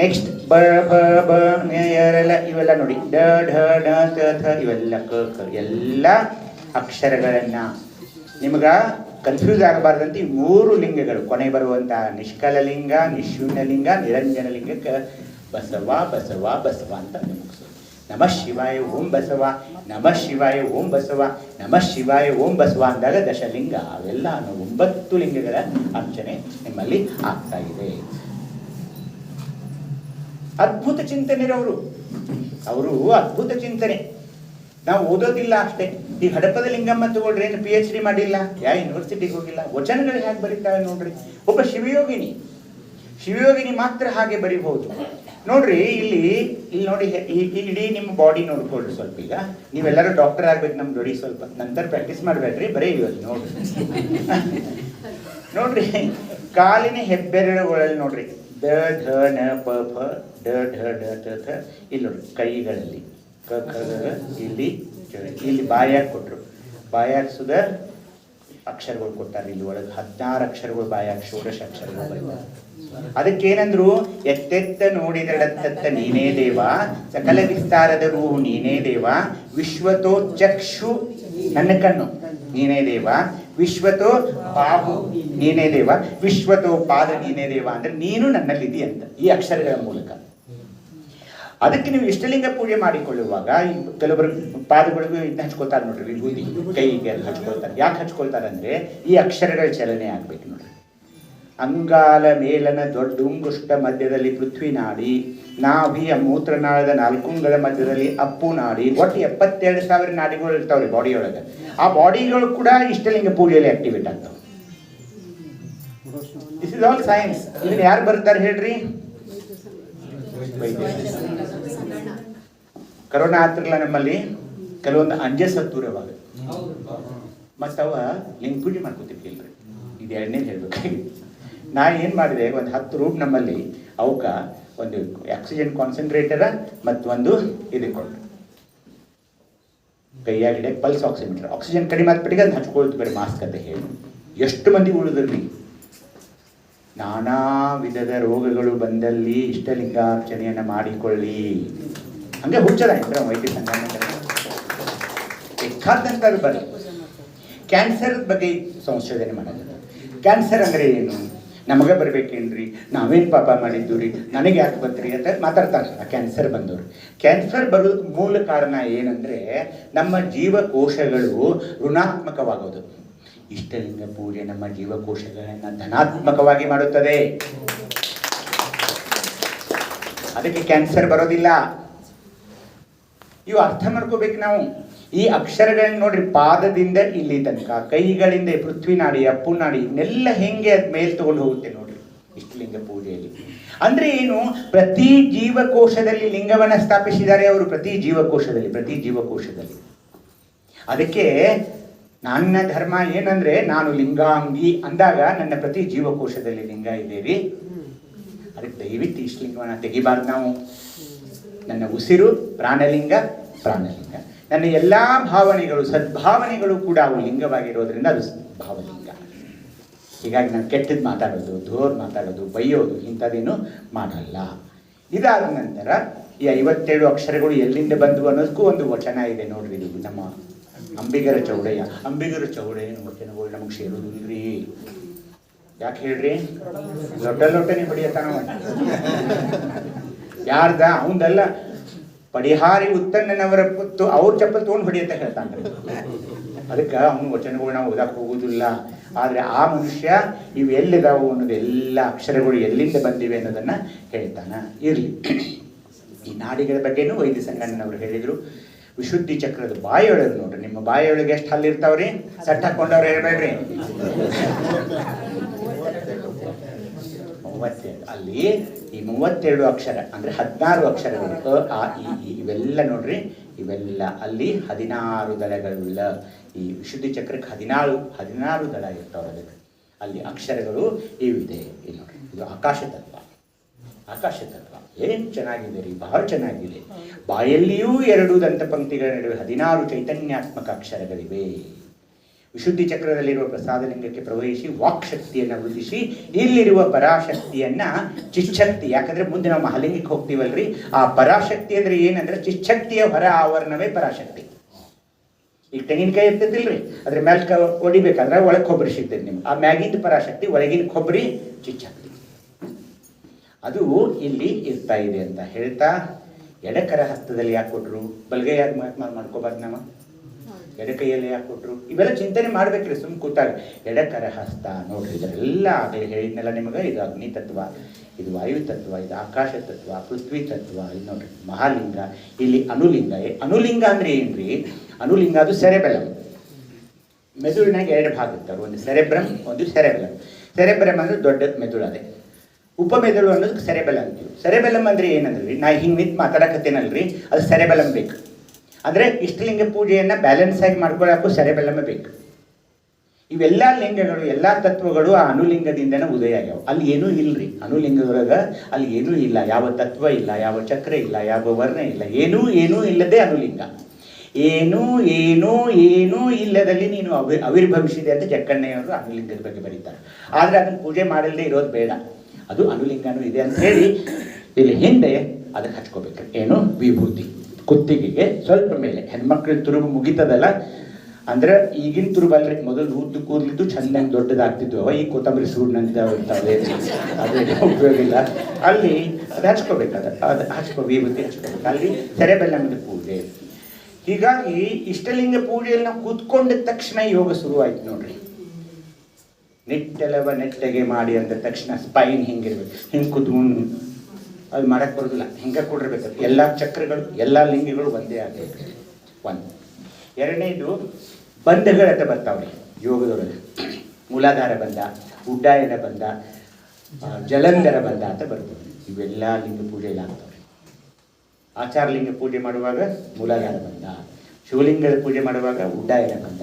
ನೆಕ್ಸ್ಟ್ ಬ ಬ ಬ ಲ, ಇವೆಲ್ಲ ನೋಡಿ, ಡ ಢ ಡ ತ ಥ, ಇವೆಲ್ಲ ಕ ಕ, ಎಲ್ಲ ಅಕ್ಷರಗಳನ್ನ ನಿಮಗ ಕನ್ಫ್ಯೂಸ್ ಆಗಬಾರ್ದಂತ ಈ 3 ಲಿಂಗಗಳು ಕೊನೆ ಬರುವಂತಹ ನಿಷ್ಕಲಲಿಂಗ, ನಿಶೂನ್ಯಲಿಂಗ, ನಿರಂಜನಲಿಂಗಕ್ಕೆ ಬಸವ ಬಸವ ಬಸವ ಅಂತ ಮುಗಿಸೋದು. ನಮಃ ಶಿವಾಯ ಓಂ ಬಸವ, ನಮಃ ಶಿವಾಯ ಓಂ ಬಸವ, ನಮಃ ಶಿವಾಯ ಓಂ ಬಸವ ಅಂದಾಗ ದಶಲಿಂಗ, ಅವೆಲ್ಲ 9 ಲಿಂಗಗಳ ಅರ್ಚನೆ ನಿಮ್ಮಲ್ಲಿ ಆಗ್ತಾ ಇದೆ. ಅದ್ಭುತ ಚಿಂತನೆ ಅವರು ಅದ್ಭುತ ಚಿಂತನೆ. ನಾವು ಓದೋದಿಲ್ಲ ಅಷ್ಟೇ. ಈ ಹಡಪದ ಲಿಂಗಮ್ಮ ತಗೊಳ್ರಿ, ಏನು PhD ಮಾಡಿಲ್ಲ, ಯಾವ ಯೂನಿವರ್ಸಿಟಿಗೆ ಹೋಗಿಲ್ಲ, ವಚನಗಳು ಹೇಗೆ ಬರೀತಾವೆ ನೋಡ್ರಿ. ಒಬ್ಬ ಶಿವಯೋಗಿನಿ ಮಾತ್ರ ಹಾಗೆ ಬರೀಬಹುದು ನೋಡ್ರಿ. ಇಲ್ಲಿ ನೋಡಿ, ಇಡೀ ನಿಮ್ಮ ಬಾಡಿ ನೋಡ್ಕೊಳ್ರಿ ಸ್ವಲ್ಪ. ಈಗ ನೀವೆಲ್ಲರೂ ಡಾಕ್ಟರ್ ಆಗ್ಬೇಕು ನಮ್ ಜೋಡಿ, ಸ್ವಲ್ಪ ನಂತರ ಪ್ರಾಕ್ಟೀಸ್ ಮಾಡಬೇಡ್ರಿ, ಬರೀ ಇವತ್ತು ನೋಡ್ರಿ ಕಾಲಿನ ಹೆಬ್ಬೆರಳುಗಳಲ್ಲಿ ನೋಡ್ರಿ, ದ ಧ ನ ಪ ಫ ಡ ಢ ಡ ತ ಥ. ಇಲ್ಲಿ ನೋಡಿ ಕೈಗಳಲ್ಲಿ ಕ ಖ ಗ, ಇಲ್ಲಿ ಬಾಯಾಗಿ ಕೊಟ್ಟರು, ಬಾಯಾಗಿ ಸುದ ಅಕ್ಷರಗಳು ಕೊಟ್ಟಾರೆ. ಇಲ್ಲಿ ಒಳಗೆ 16 ಅಕ್ಷರಗಳು ಬಾಯಾಗಿ, 16 ಅಕ್ಷರಗಳು ಬರೀತಾರೆ. ಅದಕ್ಕೇನಂದ್ರು, ಎತ್ತೆತ್ತ ನೋಡಿದಡತ್ತ ನೀನೇ ದೇವ, ಸಕಲ ವಿಸ್ತಾರದ ರೂಹು ನೀನೇ ದೇವ, ವಿಶ್ವತೋ ಚಕ್ಷು ನನ್ನ ಕಣ್ಣು ನೀನೇ ದೇವ, ವಿಶ್ವತೋ ಬಾಹು ನೀನೇ ದೇವ, ವಿಶ್ವತೋ ಪಾದ ನೀನೇ ದೇವ. ಅಂದ್ರೆ ನೀನು ನನ್ನಲ್ಲಿದ್ದೀಯ ಅಂತ ಈ ಅಕ್ಷರಗಳ ಮೂಲಕ. ಅದಕ್ಕೆ ನೀವು ಇಷ್ಟಲಿಂಗ ಪೂಜೆ ಮಾಡಿಕೊಳ್ಳುವಾಗ ಕೆಲವೊಬ್ಬರು ಪಾದಗಳಿಗೂ ಇದನ್ನ ಹಚ್ಕೊಳ್ತಾರೆ ನೋಡ್ರಿ, ವಿಭೂತಿ ಕೈಗೆ ಹಚ್ಕೊಳ್ತಾರೆ. ಯಾಕೆ ಹಚ್ಕೊಳ್ತಾರೆ ಅಂದ್ರೆ ಈ ಅಕ್ಷರಗಳ ಚಲನೆ ಆಗ್ಬೇಕು ನೋಡ್ರಿ. ಅಂಗಾಲ ಮೇಲನ ದೊಡ್ಡುಂಗುಷ್ಟ ಮಧ್ಯದಲ್ಲಿ ಪೃಥ್ವಿ ನಾಡಿ, ನಾಭಿಯ ಮೂತ್ರನಾಳದ 4 ಅಂಗಗಳ ಮಧ್ಯದಲ್ಲಿ ಅಪ್ಪು ನಾಡಿ, ಒಟ್ಟು 72,000 ನಾಡಿಗಳು ಇರ್ತಾವ್ರಿ ಬಾಡಿಯೊಳಗೆ. ಆ ಬಾಡಿಗಳು ಕೂಡ ಇಷ್ಟಲಿಂಗ ಪೂಜೆಯಲ್ಲಿ ಆಕ್ಟಿವೇಟ್ ಆಗ್ತಾವೆ. This is all science. ಇದನ್ನ ಯಾರು ಬರ್ತಾರೆ ಹೇಳ್ರಿ? ಕರೋನಾ ಹತ್ತಿರಲ್ಲ ನಮ್ಮಲ್ಲಿ ಕೆಲವೊಂದು ಅಂಜಸತ್ತೂರವಾಗ ಮತ್ತು ಅವ ಲಿಂಗ ಪೂಜೆ ಮಾಡ್ಕೊತಿರ್ಲಿಲ್ರಿ. ಇದು ಎರಡನೇದು ಹೇಳ್ಬೇಕಾಗಿತ್ತು. ನಾ ಏನು ಮಾಡಿದೆ, ಒಂದು 10 ರೂಮ್ ನಮ್ಮಲ್ಲಿ ಅವಕ್ಕೆ ಒಂದು ಆಕ್ಸಿಜನ್ ಕಾನ್ಸಂಟ್ರೇಟರ ಮತ್ತು ಒಂದು ಇದು ಕೊಟ್ಟರು, ಕೈಯಾಗಿಡೆ ಪಲ್ಸ್ ಆಕ್ಸಿಮೀಟರ್. ಆಕ್ಸಿಜನ್ ಕಡಿಮೆ ಆದ್ಬಿಟ್ಟಿಗೆ ಅದನ್ನ ಹಚ್ಕೊಳ್ತು ಬೇರೆ ಮಾಸ್ಕ್ ಅಂತ ಹೇಳಿ. ಎಷ್ಟು ಮಂದಿ ಉಳಿದ್ರಿ? ನಾನಾ ವಿಧದ ರೋಗಗಳು ಬಂದಲ್ಲಿ ಇಷ್ಟಲಿಂಗಾರ್ಚನೆಯನ್ನು ಮಾಡಿಕೊಳ್ಳಿ. ಹಂಗೆ ಹುಚ್ಚದ ಇಂದ್ರ ವೈದ್ಯ ಸಂಘ ಬೇಕಾದಂಥದ್ದು ಬರಲಿ. ಕ್ಯಾನ್ಸರ್ ಬಗ್ಗೆ ಸಂಶೋಧನೆ ಮಾಡೋದು. ಕ್ಯಾನ್ಸರ್ ಅಂದರೆ ಏನು? ನಮಗೆ ಬರ್ಬೇಕೇನ್ರಿ, ನಾವೇನು ಪಾಪ ಮಾಡಿದ್ದು ರೀ, ನನಗೆ ಯಾಕೆ ಬಂದ್ರಿ ಅಂತ ಮಾತಾಡ್ತಾರೆ ಆ ಕ್ಯಾನ್ಸರ್ ಬಂದವರು. ಕ್ಯಾನ್ಸರ್ ಬರೋದಕ್ಕೆ ಮೂಲ ಕಾರಣ ಏನಂದರೆ ನಮ್ಮ ಜೀವಕೋಶಗಳು ಋಣಾತ್ಮಕವಾಗೋದು. ಇಷ್ಟಲಿಂಗ ಪೂಜೆ ನಮ್ಮ ಜೀವಕೋಶಗಳನ್ನು ಧನಾತ್ಮಕವಾಗಿ ಮಾಡುತ್ತದೆ. ಅದಕ್ಕೆ ಕ್ಯಾನ್ಸರ್ ಬರೋದಿಲ್ಲ. ಇವು ಅರ್ಥ ಮಾಡ್ಕೋಬೇಕು ನಾವು. ಈ ಅಕ್ಷರಗಳನ್ನ ನೋಡ್ರಿ, ಪಾದದಿಂದ ಇಲ್ಲಿ ತನಕ, ಕೈಗಳಿಂದ ಪೃಥ್ವಿ ನಾಡಿ, ಅಪ್ಪು ನಾಡಿ, ಇವನ್ನೆಲ್ಲ ಹೆಂಗೆ ಅದು ಮೇಲೆ ತಗೊಂಡು ಹೋಗುತ್ತೆ ನೋಡ್ರಿ ಇಷ್ಟಲಿಂಗ ಪೂಜೆಯಲ್ಲಿ. ಅಂದ್ರೆ ಏನು? ಪ್ರತಿ ಜೀವಕೋಶದಲ್ಲಿ ಲಿಂಗವನ್ನು ಸ್ಥಾಪಿಸಿದ್ದಾರೆ ಅವರು, ಪ್ರತಿ ಜೀವಕೋಶದಲ್ಲಿ. ಅದಕ್ಕೆ ನನ್ನ ಧರ್ಮ ಏನಂದ್ರೆ, ನಾನು ಲಿಂಗಾಂಗಿ ಅಂದಾಗ ನನ್ನ ಪ್ರತಿ ಜೀವಕೋಶದಲ್ಲಿ ಲಿಂಗ ಇದೆ ರೀ. ಅದಕ್ಕೆ ದಯವಿಟ್ಟು ಇಷ್ಟಲಿಂಗವನ್ನು ತೆಗಿಬಾರ್ದು ನಾವು. ನನ್ನ ಉಸಿರು ಪ್ರಾಣಲಿಂಗ, ನನ್ನ ಎಲ್ಲ ಭಾವನೆಗಳು ಸದ್ಭಾವನೆಗಳು ಕೂಡ ಅವು ಲಿಂಗವಾಗಿರೋದ್ರಿಂದ ಅದು ಭಾವಲಿಂಗ. ಹೀಗಾಗಿ ನಾನು ಕೆಟ್ಟದ್ದು ಮಾತಾಡೋದು, ದೂರ ಮಾತಾಡೋದು, ಬೈಯೋದು ಇಂಥದ್ದೇನು ಮಾಡಲ್ಲ. ಇದಾದ ನಂತರ ಈ 57 ಅಕ್ಷರಗಳು ಎಲ್ಲಿಂದ ಬಂದವು ಅನ್ನೋದಕ್ಕೂ ಒಂದು ವಚನ ಇದೆ ನೋಡ್ರಿ. ಇದು ನಮ್ಮ ಅಂಬಿಗರ ಚೌಡಯ್ಯ ವಚನಗಳು ನಮಗೆ ಸೇರೋದಿಲ್ರಿ. ಯಾಕೆ ಹೇಳ್ರಿ? ಲೊಟ್ಟನೆ ಹೊಡಿಯತ್ತಾನ. ಯಾರ್ದ? ಅವಂದಲ್ಲ, ಪಡಿಹಾರಿ ಉತ್ತನ್ನನವರ ಪುತ್ತು ಅವ್ರ ಚಪ್ಪಲ್ ತೊಗೊಂಡು ಹೊಡಿಯಂತ ಹೇಳ್ತಾನ್ರಿ. ಅದಕ್ಕೆ ಅವನು ವಚನಗಳು ನಾವು ಓದಕ್ಕೆ ಹೋಗುವುದಿಲ್ಲ. ಆದರೆ ಆ ಮನುಷ್ಯ ಇವು ಎಲ್ಲಿದಾವು ಅನ್ನೋದು, ಎಲ್ಲ ಅಕ್ಷರಗಳು ಎಲ್ಲಿಂದ ಬಂದಿವೆ ಅನ್ನೋದನ್ನು ಹೇಳ್ತಾನ. ಇರಲಿ, ಈ ನಾಡಿಗಳ ಬಗ್ಗೆನೂ ವೈದ್ಯ ಸಂಗಣ್ಣನವರು ಹೇಳಿದರು. ವಿಶುದ್ಧಿ ಚಕ್ರದ ಬಾಯಿಯೊಳಗೆ ನೋಡ್ರಿ, ನಿಮ್ಮ ಬಾಯಿಯೊಳಗೆ ಎಷ್ಟು ಹಲ್ಲಿರ್ತಾವ್ರಿ? ಸಟ್ ಹಾಕೊಂಡವ್ರು ಹೇಳ್ಬೇಡ್ರಿ. 32. ಅಲ್ಲಿ ಈ 32 ಅಕ್ಷರ ಅಂದರೆ 16 ಅಕ್ಷರಗಳು. ಅ, ಆ, ಇ, ಇವೆಲ್ಲ ನೋಡ್ರಿ, ಇವೆಲ್ಲ ಅಲ್ಲಿ 16 ದಳಗಳುಳ್ಳ ಈ ವಿಶುದ್ಧಿ ಚಕ್ರಕ್ಕೆ 16 ದಳ ಇರ್ತಾವೆ. ಅದಕ್ಕೆ ಅಲ್ಲಿ ಅಕ್ಷರಗಳು ಇವಿದೆ. ಇಲ್ಲಿ ನೋಡ್ರಿ, ಇದು ಆಕಾಶ ತತ್ವ. ಏನು ಚೆನ್ನಾಗಿದೆ ರೀ, ಬಹಳ ಚೆನ್ನಾಗಿದೆ. ಬಾಯಲ್ಲಿಯೂ 2 ದಂತ ಪಂಕ್ತಿಗಳ ನಡುವೆ 16 ಚೈತನ್ಯಾತ್ಮಕ ಅಕ್ಷರಗಳಿವೆ. ವಿಶುದ್ಧಿ ಚಕ್ರದಲ್ಲಿರುವ ಪ್ರಸಾದಲಿಂಗಕ್ಕೆ ಪ್ರವಹಿಸಿ ವಾಕ್ ಶಕ್ತಿಯನ್ನು ವೃದ್ಧಿಸಿ ಇಲ್ಲಿರುವ ಪರಾಶಕ್ತಿಯನ್ನ ಚಿಚ್ಛಕ್ತಿ, ಯಾಕಂದ್ರೆ ಮುಂದೆ ನಾವು ಮಹಾಲಿಂಗಕ್ಕೆ ಹೋಗ್ತೀವಲ್ರಿ, ಆ ಪರಾಶಕ್ತಿ ಅಂದ್ರೆ ಏನಂದ್ರೆ ಚಿಚ್ಛಕ್ತಿಯ ಹೊರ ಆವರಣವೇ ಪರಾಶಕ್ತಿ. ಈಗ ತೆಂಗಿನಕಾಯಿ ಇರ್ತೈತಿಲ್ರಿ, ಅದ್ರ ಮೇಲೆ ಹೊಡಿಬೇಕಾದ್ರೆ ಒಳಗೆ ಕೊಬ್ಬರಿ ಸಿಗ್ತೈತಿ ನಿಮ್ಗೆ. ಆ ಮ್ಯಾಗಿಂದ ಪರಾಶಕ್ತಿ, ಒಳಗಿನ ಕೊಬ್ಬರಿ ಚಿಚ್ಛಕ್ತಿ. ಅದು ಇಲ್ಲಿ ಇರ್ತಾ ಇದೆ ಅಂತ ಹೇಳ್ತಾ, ಎಡಕರ ಹಸ್ತದಲ್ಲಿ ಯಾಕೆ ಕೊಟ್ರು? ಬಲಗೈ ಯಾಕೆ ಮಾಡ್ಕೋಬಾರ್ದು ನಾವು? ಎಡಕೈಯಲ್ಲಿ ಯಾಕೆ ಕೊಟ್ಟರು? ಇವೆಲ್ಲ ಚಿಂತನೆ ಮಾಡ್ಬೇಕ್ರಿ ಸುಮ್ ಕೂತಾಗ. ಎಡಕರ ಹಸ್ತ ನೋಡ್ರಿ, ಇದರೆಲ್ಲ ಆಗಲಿ ಹೇಳಿದ್ನೆಲ್ಲ ನಿಮಗೆ. ಇದು ಅಗ್ನಿ ತತ್ವ, ಇದು ವಾಯು ತತ್ವ, ಇದು ಆಕಾಶ ತತ್ವ, ಪೃಥ್ವಿ ತತ್ವ. ಇದು ನೋಡ್ರಿ ಮಹಾಲಿಂಗ, ಇಲ್ಲಿ ಅನುಲಿಂಗ. ಅನುಲಿಂಗ ಅಂದ್ರೆ ಏನ್ರಿ? ಅನುಲಿಂಗ ಅದು ಸೆರೆಬೆಲಮ್. ಮೆದುಳಿನಾಗ 2 ಭಾಗ ಇರ್ತಾರೆ, ಒಂದು ಸೆರೆಬ್ರಮ್, ಒಂದು ಸೆರೆಬೆಲಮ್. ಸೆರೆಬ್ರಮ್ ಅಂದ್ರೆ ದೊಡ್ಡ ಮೆದುಳು, ಅದೇ ಉಪಮೆದುಳು ಅನ್ನೋದಕ್ಕೆ ಸೆರೆಬೆಲಮ್ ಅಂತೀವಿ. ಸೆರೆಬೆಲಮ್ ಅಂದ್ರೆ ಏನಂದ್ರಿ, ನಾ ಹಿಂಗೆ ನಿಂತು ಮಾತಾಡಕತ್ತೇನಲ್ರಿ, ಅದು ಸೆರೆಬೆಲಮ್ ಬೇಕು. ಅಂದರೆ ಇಷ್ಟಲಿಂಗ ಪೂಜೆಯನ್ನು ಬ್ಯಾಲೆನ್ಸ್ ಆಗಿ ಮಾಡ್ಕೊಳ್ಳೋಕ್ಕೂ ಸೆರೆಬೆಲಮ್ ಬೇಕು. ಇವೆಲ್ಲ ಲಿಂಗಗಳು, ಎಲ್ಲ ತತ್ವಗಳು ಆ ಅನುಲಿಂಗದಿಂದನೇ ಉದಯ ಆಗ್ಯಾವ. ಅಲ್ಲಿ ಏನೂ ಇಲ್ಲರಿ ಅನುಲಿಂಗದೊಳಗೆ, ಅಲ್ಲಿ ಏನೂ ಇಲ್ಲ, ಯಾವ ತತ್ವ ಇಲ್ಲ, ಯಾವ ಚಕ್ರ ಇಲ್ಲ, ಯಾವ ವರ್ಣ ಇಲ್ಲ, ಏನೂ ಇಲ್ಲದೆ ಅನುಲಿಂಗ. ಏನೂ ಇಲ್ಲದಲ್ಲಿ ನೀನು ಆವಿರ್ಭವಿಸಿದೆ ಅಂತ ಜಕ್ಕಣ್ಣಯ್ಯವರು ಅನುಲಿಂಗದ ಬಗ್ಗೆ ಬರೀತಾರೆ. ಆದರೆ ಅದನ್ನು ಪೂಜೆ ಮಾಡಲ್ಲದೆ ಇರೋದು ಬೇಡ, ಅದು ಅನುಲಿಂಗನೂ ಇದೆ ಅಂತ ಹೇಳಿ ಇಲ್ಲಿ ಹಿಂದೆ ಅದಕ್ಕೆ ಹಚ್ಕೋಬೇಕು. ಏನು? ವಿಭೂತಿ ಕುತ್ತಿಗೆಗೆ ಸ್ವಲ್ಪ ಮೇಲೆ. ಹೆಣ್ಮಕ್ಳ ತುರುಬು ಮುಗಿತದಲ್ಲ, ಅಂದ್ರೆ ಈಗಿನ ತುರುಬಲ್ರಿ, ಮೊದಲು ಉದ್ದು ಕೂದಲಿದ್ದು ಚಂದಂಗೆ ದೊಡ್ಡದಾಗ್ತಿದ್ವು. ಈ ಕೊತ್ತಂಬರಿ ಸೂಡ್ನಂತ ಇರ್ತಾವೆ, ಅದು ಉಪಯೋಗ ಇಲ್ಲ. ಅಲ್ಲಿ ಅದು ಹಚ್ಕೋಬೇಕದ, ಅದು ವಿಭೂತಿ ಹಚ್ಕೋಬೇಕು. ಅಲ್ಲಿ ಸೆರೆಬೆಲ್ಲಮದ ಪೂಜೆ. ಹೀಗಾಗಿ ಇಷ್ಟಲಿಂಗ ಪೂಜೆಯಲ್ಲಿ ನಾವು ಕೂತ್ಕೊಂಡ ತಕ್ಷಣ ಯೋಗ ಶುರುವಾಯ್ತು ನೋಡ್ರಿ. ನಿಟ್ಟೆಲವ ನೆಟ್ಟಗೆ ಮಾಡಿ ಅಂದ ತಕ್ಷಣ ಸ್ಪೈನ್ ಹಿಂಗಿರ್ಬೇಕು, ಹಿಂಗೆ ಕೂತ್ಕೊಂಡು ಅದು ಮಾಡಕ್ಕೆ ಬರೋದಿಲ್ಲ, ಹಿಂಗೆ ಕೊಡಿರ್ಬೇಕು. ಎಲ್ಲ ಚಕ್ರಗಳು, ಎಲ್ಲ ಲಿಂಗಗಳು ಒಂದೇ ಆಗಬೇಕು. ಒಂದು. ಎರಡನೇದು ಬಂಧಗಳಂತ ಬರ್ತಾವ್ರಿ ಯೋಗದೊಳಗೆ. ಮೂಲಾಧಾರ ಬಂಧ, ಉಡ್ಡಾಯನ ಬಂಧ, ಜಲಂಧರ ಬಂಧ ಅಂತ ಬರ್ತವೆ. ಇವೆಲ್ಲ ಲಿಂಗ ಪೂಜೆಯಲ್ಲಿ ಆಗ್ತಾವ್ರಿ. ಆಚಾರ ಲಿಂಗ ಪೂಜೆ ಮಾಡುವಾಗ ಮೂಲಾಧಾರ ಬಂಧ, ಶಿವಲಿಂಗದ ಪೂಜೆ ಮಾಡುವಾಗ ಉಡ್ಡಾಯನ ಬಂಧ,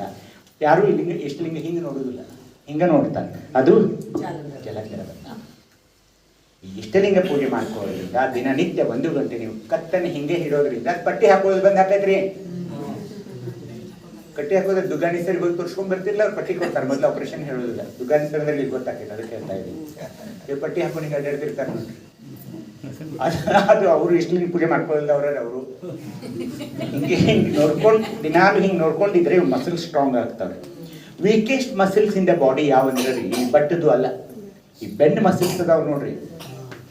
ಯಾರು ಲಿಂಗ ಎಷ್ಟು ಲಿಂಗ ಹಿಂಗೆ ನೋಡುವುದಿಲ್ಲ, ಹಿಂಗೆ ನೋಡ್ತಾನೆ, ಅದು ಜಲಚರ ಬಣ್ಣ. ಈ ಇಷ್ಟಲಿಂಗ ಪೂಜೆ ಮಾಡ್ಕೊಳ್ಳೋದ್ರಿಂದ ದಿನನಿತ್ಯ 1 ಗಂಟೆ ನೀವು ಕತ್ತನ್ನು ಹಿಂಗೆ ಹಿಡೋದ್ರಿಂದ ಪಟ್ಟಿ ಹಾಕೋದು ಬಂದು ಹಾಕೈತ್ರಿ. ಕಟ್ಟಿ ಹಾಕೋದ್ರೆ ದುಗ್ಗಾಣಿ ಸರಿ ಹೋಗಿ ತೋರಿಸ್ಕೊಂಡ್ ಬರ್ತಿರ್ಲಿಲ್ಲ, ಅವ್ರು ಪಟ್ಟಿ ಕೊಡ್ತಾರೆ. ಮೊದಲು ಆಪರೇಷನ್ ಹೇಳೋದಿಲ್ಲ, ದುಗ್ಗಾಣಿ ಸರದಲ್ಲಿ ಗೊತ್ತಾಗ್ತೈತೆ, ಅದಕ್ಕೆ ಹೇಳ್ತಾ ಇದ್ದೀನಿ. ಪಟ್ಟಿ ಹಾಕೊಂಡು ಹಿಂಗೆ ಅಡ್ಡಾಡ್ತಿರ್ತಾರೆ ನೋಡ್ರಿ. ಅದು ಅವರು ಇಷ್ಟಲಿಂಗ ಪೂಜೆ ಮಾಡ್ಕೊಳ್ಳಿಲ್ಲ ಅವರು ಹಿಂಗೆ ನೋಡ್ಕೊಂಡು ದಿನಾಲು ಹಿಂಗೆ ನೋಡ್ಕೊಂಡಿದ್ರೆ ಇವು ಮಸಲ್ ಸ್ಟ್ರಾಂಗ್ ಆಗ್ತವೆ. Weakest muscles in the body ಯಾವಂದ್ರೆ ರೀ, ಈ ಬಟ್ಟದು ಅಲ್ಲ, ಈ ಬೆಂಡ್ ಮಸಲ್ಸ್ ಅದಾವ ನೋಡ್ರಿ,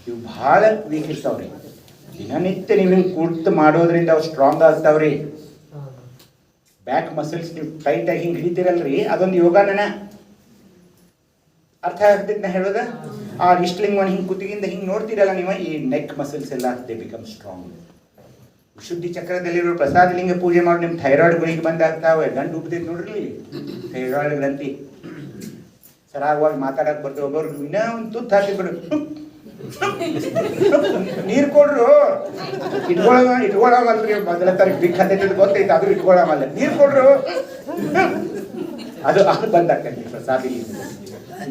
ಇವು ಭಾಳ ವೀಕ್ ಇರ್ತಾವ್ರಿ. ದಿನನಿತ್ಯ ನೀವು ಹಿಂಗೆ ಕೂರ್ತು ಮಾಡೋದ್ರಿಂದ ಅವು ಸ್ಟ್ರಾಂಗ್ ಆಗ್ತಾವ್ರಿ. ಬ್ಯಾಕ್ ಮಸಲ್ಸ್ ನೀವು ಟೈಟಾಗಿ ಹಿಂಗೆ ಹಿಡಿತೀರಲ್ರಿ, ಅದೊಂದು ಯೋಗಾನ. ಅರ್ಥ ಆಗ್ತೈತೆ ನಾ ಹೇಳೋದ? ಆ ಇಷ್ಟಲಿಂಗವನ್ನು ಹಿಂಗೆ ಕುತ್ತಿಗಿಂದ ಹಿಂಗೆ ನೋಡ್ತೀರಲ್ಲ ನೀವು, ಈ ನೆಕ್ ಮಸಲ್ಸ್ ಎಲ್ಲ ದೇ ಬಿಕಮ್ ಸ್ಟ್ರಾಂಗ್. ವಿಶುದ್ಧಿ ಚಕ್ರದಲ್ಲಿರೋ ಪ್ರಸಾದ ಲಿಂಗ ಪೂಜೆ ಮಾಡಿ ನಿಮ್ಮ ಥೈರಾಯ್ಡ್ ಗುಳಿಗೆ ಬಂದಾಗ್ತಾವೆ. ಗಂಟು ಉಬ್ತೈತೆ ನೋಡ್ರಿ, ಥೈರಾಯ್ಡ್ ಗ್ರಂಥಿ ಸರಾಗವಾಗಿ ಮಾತಾಡಕ್ಕೆ ಬರ್ತೇವೆ. ಒಬ್ಬರು ಇನ್ನೂ ಒಂದು ತುತ್ತು ಹಾಕಿಬಿಡು, ನೀರು ಕೊಡ್ರು, ಇಟ್ಕೊಳ್ಳೋವಲ್ರಿ. ಮೊದಲ ತಾರೀಕು ಬಿಕ್ ಹತ್ತೈತೆ ಗೊತ್ತೈತೆ, ಅದು ಇಟ್ಕೊಳ್ಳೋವಲ್ಲ, ನೀರು ಕೊಡ್ರು, ಅದು ಬಂದಾಗ್ತೈತಿ. ಪ್ರಸಾದಿ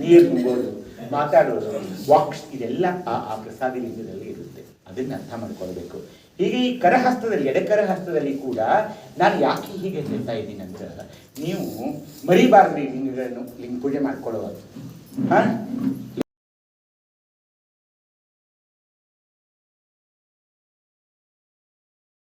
ನೀರು ತುಂಬೋದು, ಮಾತಾಡೋದು, ವಾಕ್ಸ್, ಇದೆಲ್ಲ ಆ ಪ್ರಸಾದಿ ಲಿಂಗದಲ್ಲಿ ಇರುತ್ತೆ. ಅದನ್ನ ಅರ್ಥ ಮಾಡ್ಕೊಳ್ಬೇಕು. ಹೀಗೆ ಈ ಕರಹಸ್ತದಲ್ಲಿ, ಎಡಕರಹಸ್ತದಲ್ಲಿ ಕೂಡ ನಾನು ಯಾಕೆ ಹೀಗೆ ಹೇಳ್ತಾ ಇದ್ದೀನಿ ಅಂತ, ನೀವು ಮರಿಬಾರ್ದು ಈ ಲಿಂಗಗಳನ್ನು ಲಿಂಗ ಪೂಜೆ ಮಾಡ್ಕೊಳ್ಳೋದು.